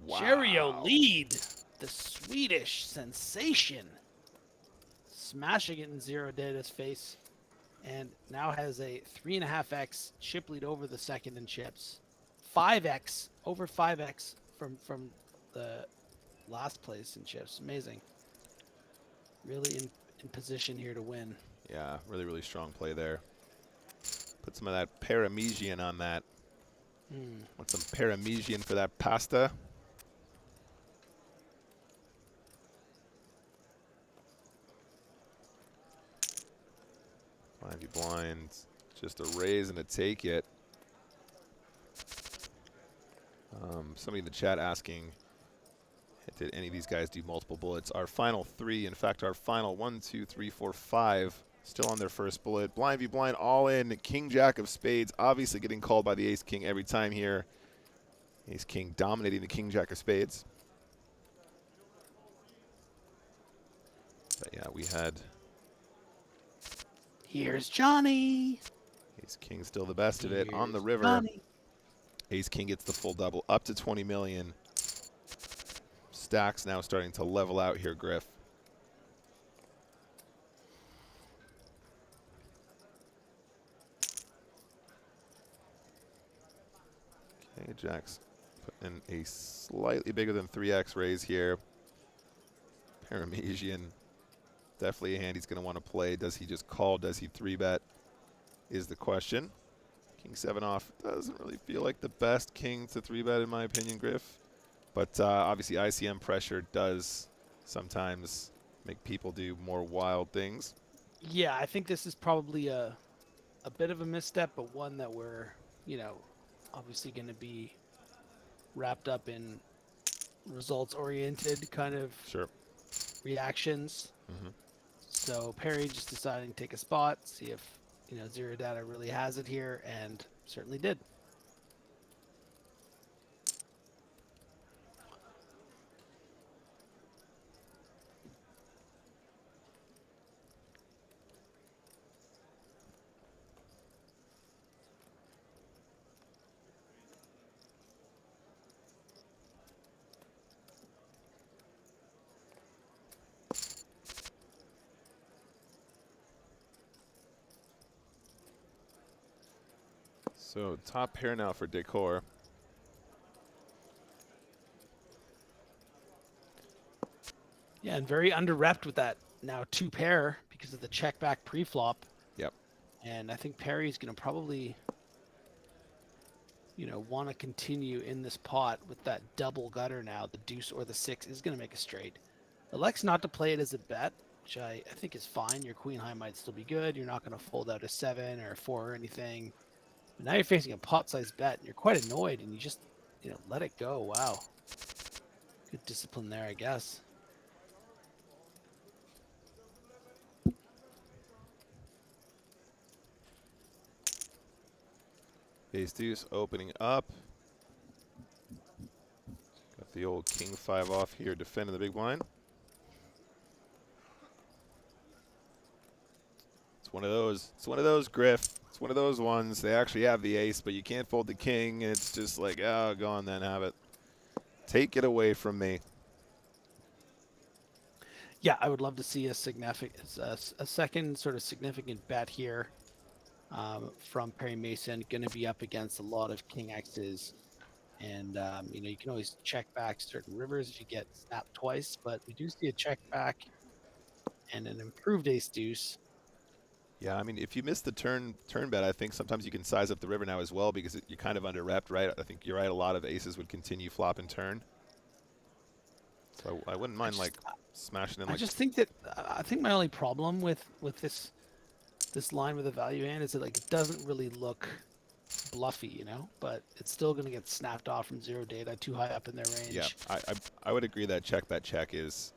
Wow. Cherio lead, the Swedish sensation, smashing it in zero data's face, and now has a 3.5x chip lead over the second in chips. 5x, over 5x from the last place in chips. Amazing. Really in position here to win. Yeah, really, really strong play there. Put some of that Parmesan on that. Want some Parmesan for that pasta? Blind blinds. Just a raise and a take it. Somebody in the chat asking, did any of these guys do multiple bullets? Our final 3, in fact, our final 1, 2, 3, 4, 5, still on their first bullet. Blind v blind, all in. King Jack of spades, obviously getting called by the Ace King every time here. Ace King dominating the King Jack of spades. But yeah, we had Here's Johnny. Ace King still the best of it on the river. Johnny. Ace King gets the full double up to 20 million. Stacks now starting to level out here, Griff. Okay, Jack's putting in a slightly bigger than 3x raise here. Parmesan, definitely a hand he's going to want to play. Does he just call? Does he 3-bet? Is the question. King 7 off doesn't really feel like the best king to 3-bet in my opinion, Griff. But obviously ICM pressure does sometimes make people do more wild things. Yeah, I think this is probably a bit of a misstep, but one that we're, you know, obviously going to be wrapped up in results-oriented kind of reactions. So Perry just deciding to take a spot, see if, you know, Zero Data really has it here, and certainly did. So top pair now for Decor. Yeah, and very under-repped with that now 2 pair because of the check back pre-flop. Yep. And I think Perry's going to probably, you know, want to continue in this pot with that double gutter now. The deuce or the 6 is going to make a straight. Elects not to play it as a bet, which I think is fine. Your queen high might still be good. You're not going to fold out a 7 or a 4 or anything. But now you're facing a pot-sized bet, and you're quite annoyed, and you just, you know, let it go. Wow. Good discipline there, I guess. Ace deuce opening up. Got the old King 5 off here defending the big blind. It's one of those. It's one of those, Griff. It's one of those ones. They actually have the ace, but you can't fold the king, and it's just like, oh, go on then, have it. Take it away from me. Yeah, I would love to see a second sort of significant bet here from Perry Mason. Going to be up against a lot of King X's, and you know, you can always check back certain rivers if you get snapped twice, but we do see a check back and an improved ace deuce. Yeah, I mean, if you miss the turn bet, I think sometimes you can size up the river now as well because you're kind of under-repped, right? I think you're right. A lot of aces would continue flop and turn. So I wouldn't mind like smashing in. I just think that I think my only problem with this line with a value hand is that like it doesn't really look bluffy, you know, but it's still going to get snapped off from Zero Data too high up in their range. Yeah, I would agree that check bet check is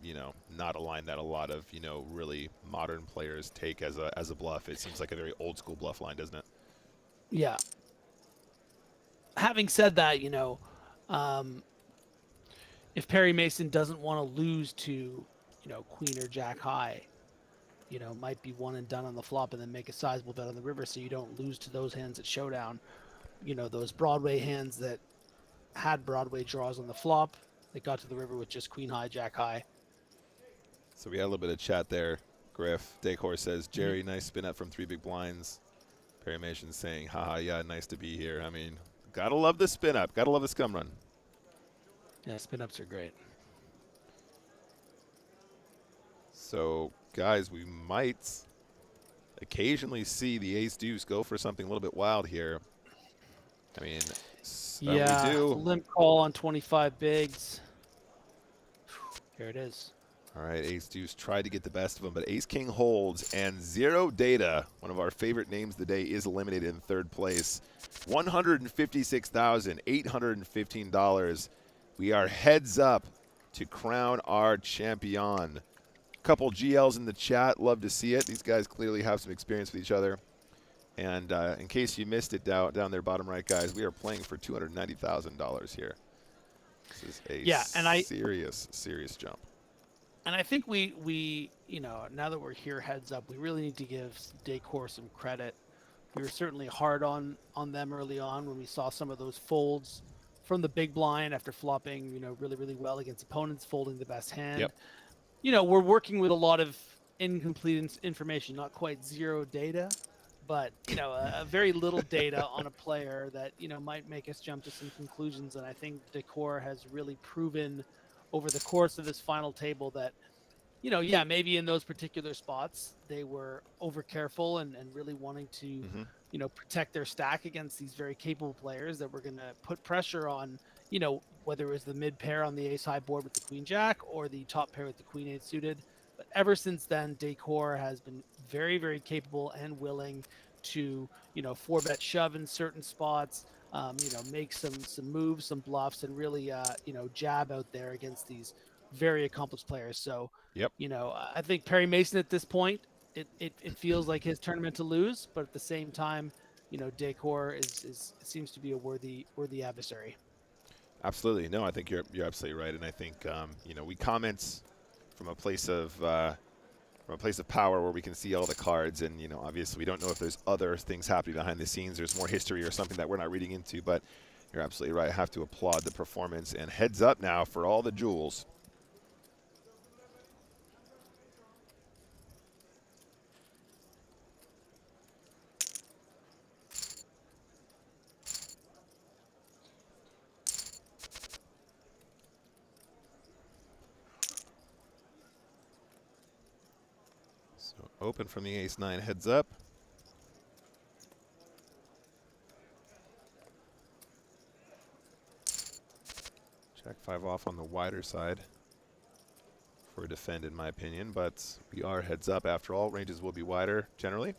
you know, not a line that a lot of, you know, really modern players take as a bluff. It seems like a very old school bluff line, doesn't it? Yeah. Having said that, you know, if Perry Mason doesn't want to lose to, you know, queen or jack high, you know, might be one and done on the flop and then make a sizable bet on the river so you don't lose to those hands at showdown. You know, those Broadway hands that had Broadway draws on the flop, they got to the river with just queen high, jack high. So we had a little bit of chat there. Griff, Decor says, Jerry, nice spin up from 3 big blinds. Perry Mason saying, haha, yeah, nice to be here. I mean, gotta love the spin up. Gotta love the scum run. Yeah, spin ups are great. So, guys, we might occasionally see the ace deuce go for something a little bit wild here. I mean, we Yeah, do. limp call on 25 bigs. Here it is. All right, ace deuce tried to get the best of him, but ace king holds, and Zero Data, one of our favorite names of the day, is eliminated in third place. $156,815. We are heads up to crown our champion. Couple GLs in the chat, love to see it. These guys clearly have some experience with each other. And in case you missed it down there bottom right, guys, we are playing for $290,000 here. This is a serious jump. And I think we you know, now that we're here heads up, we really need to give Decor some credit. We were certainly hard on them early on when we saw some of those folds from the big blind after flopping, you know, really well against opponents, folding the best hand. Yep. You know, we're working with a lot of incomplete information, not quite zero data, but, you know, a very little data on a player that, you know, might make us jump to some conclusions. And I think Decor has really proven over the course of this final table that, you know, yeah, maybe in those particular spots they were over careful and really wanting to, you know, protect their stack against these very capable players that were going to put pressure on, you know, whether it was the mid pair on the ace high board with the queen jack or the top pair with the queen eight suited. But ever since then, Decor has been very capable and willing to, you know, 4-bet shove in certain spots, you know, make some moves, some bluffs, and really, you know, jab out there against these very accomplished players. So, you know, I think Perry Mason at this point, it feels like his tournament to lose, but at the same time, you know, Decor seems to be a worthy adversary. Absolutely. No, I think you're absolutely right, and I think you know, we comment from a place of power where we can see all the cards, and you know, obviously we don't know if there's other things happening behind the scenes. There's more history or something that we're not reading into, but you're absolutely right. I have to applaud the performance, and heads up now for all the jewels. So open from the ace-9 heads up. Jack-5 off on the wider side for a defend, in my opinion, but we are heads up after all. Ranges will be wider generally.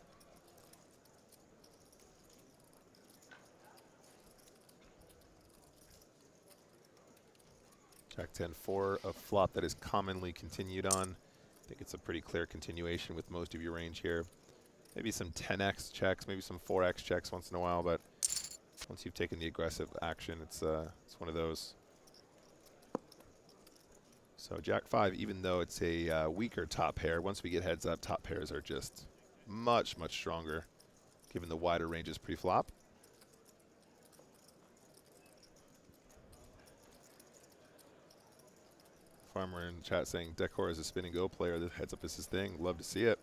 Jack-10 for a flop that is commonly continued on. I think it's a pretty clear continuation with most of your range here. Maybe some 10x checks, maybe some 4x checks once in a while, but once you've taken the aggressive action, it's one of those. So Jack-5, even though it's a weaker top pair, once we get heads up, top pairs are just much stronger, given the wider ranges pre-flop. Farmer in the chat saying Decor is a spin and go player. The heads up is his thing. Love to see it.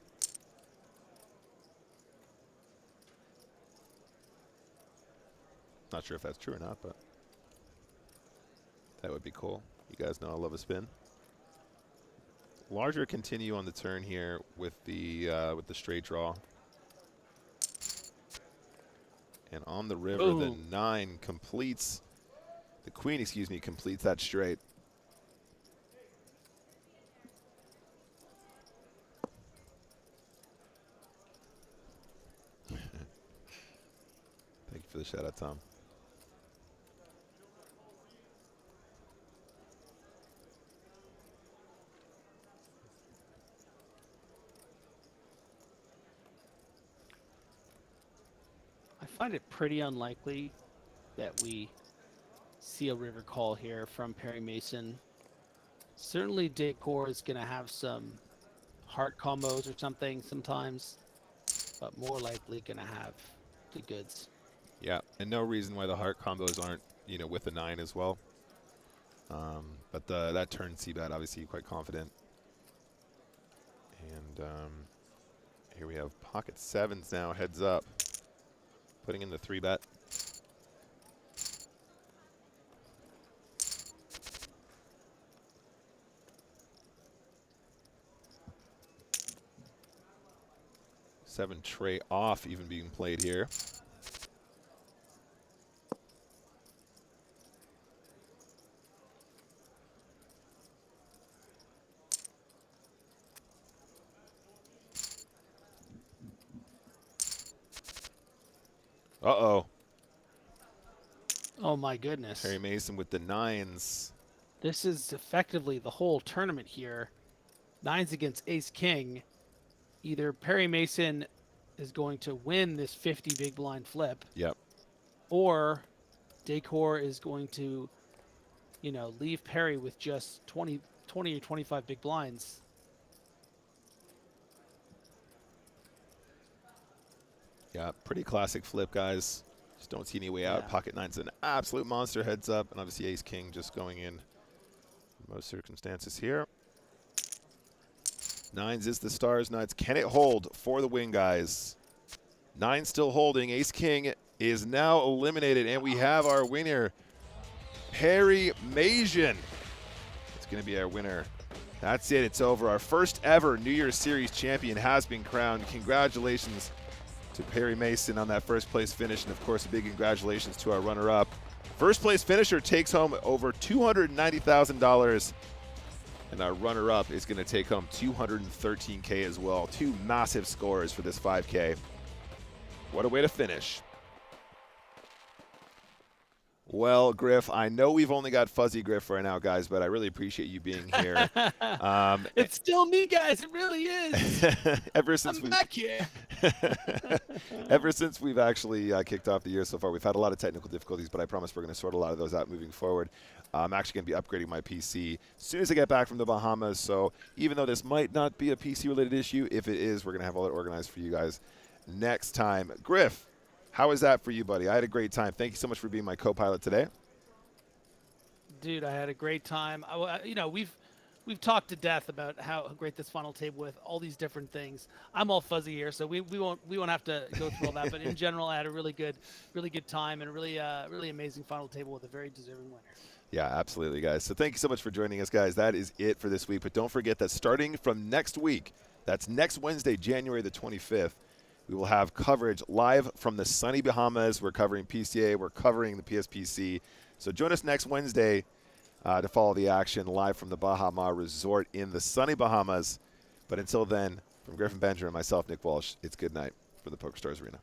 Not sure if that's true or not, but that would be cool. You guys know I love a spin. Larger continue on the turn here with the straight draw. And on the river, the 9 completes, the queen, excuse me, completes that straight. Thank you for the shout out, Tom. I find it pretty unlikely that we see a river call here from Perry Mason. Certainly Decor is going to have some heart combos or something sometimes, but more likely going to have the goods. Yeah, and no reason why the heart combos aren't, you know, with the 9 as well. But that turn c-bet, obviously quite confident. And here we have pocket 7s now, heads up. Putting in the 3-bet. 7 tray off even being played here. Uh-oh. Oh my goodness. Perry Mason with the 9s. This is effectively the whole tournament here. 9s against ace king. Either Perry Mason is going to win this 50 big blind flip. Yep. Or Decor is going to, you know, leave Perry with just 20 or 25 big blinds. Yeah, pretty classic flip, guys. Just don't see any way out. Yeah. Pocket 9's an absolute monster heads up, and obviously ace king just going in most circumstances here. 9s is the stars, 9s. Can it hold for the win, guys? 9 still holding. Ace king is now eliminated, and we have our winner, Perry Mason. It's going to be our winner. That's it. It's over. Our first ever New Year's Series champion has been crowned. Congratulations to Perry Mason on that first place finish, and of course a big congratulations to our runner-up. First place finisher takes home over $290,000, and our runner-up is going to take home $213K as well. 2 massive scores for this 5K. What a way to finish. Well, Griff, I know we've only got Fuzzy Griff right now, guys, but I really appreciate you being here. It's still me, guys. It really is. Ever since I'm back here. Ever since we've actually kicked off the year so far, we've had a lot of technical difficulties, but I promise we're going to sort a lot of those out moving forward. I'm actually going to be upgrading my PC as soon as I get back from the Bahamas, so even though this might not be a PC-related issue, if it is, we're going to have all that organized for you guys next time. Griff, how was that for you, buddy? I had a great time. Thank you so much for being my co-pilot today. Dude, I had a great time. You know, we've talked to death about how great this final table with all these different things. I'm all fuzzy here, so we won't have to go through all that. But in general, I had a really good time and a really amazing final table with a very deserving winner. Yeah, absolutely, guys. So thank you so much for joining us, guys. That is it for this week. But don't forget that starting from next week, that's next Wednesday, January the 25th, we will have coverage live from the sunny Bahamas. We're covering PCA. We're covering the PSPC. So join us next Wednesday to follow the action live from the Bahama Resort in the sunny Bahamas. But until then, from Griffin Benjamin and myself, Nick Walsh, it's good night from the PokerStars Arena.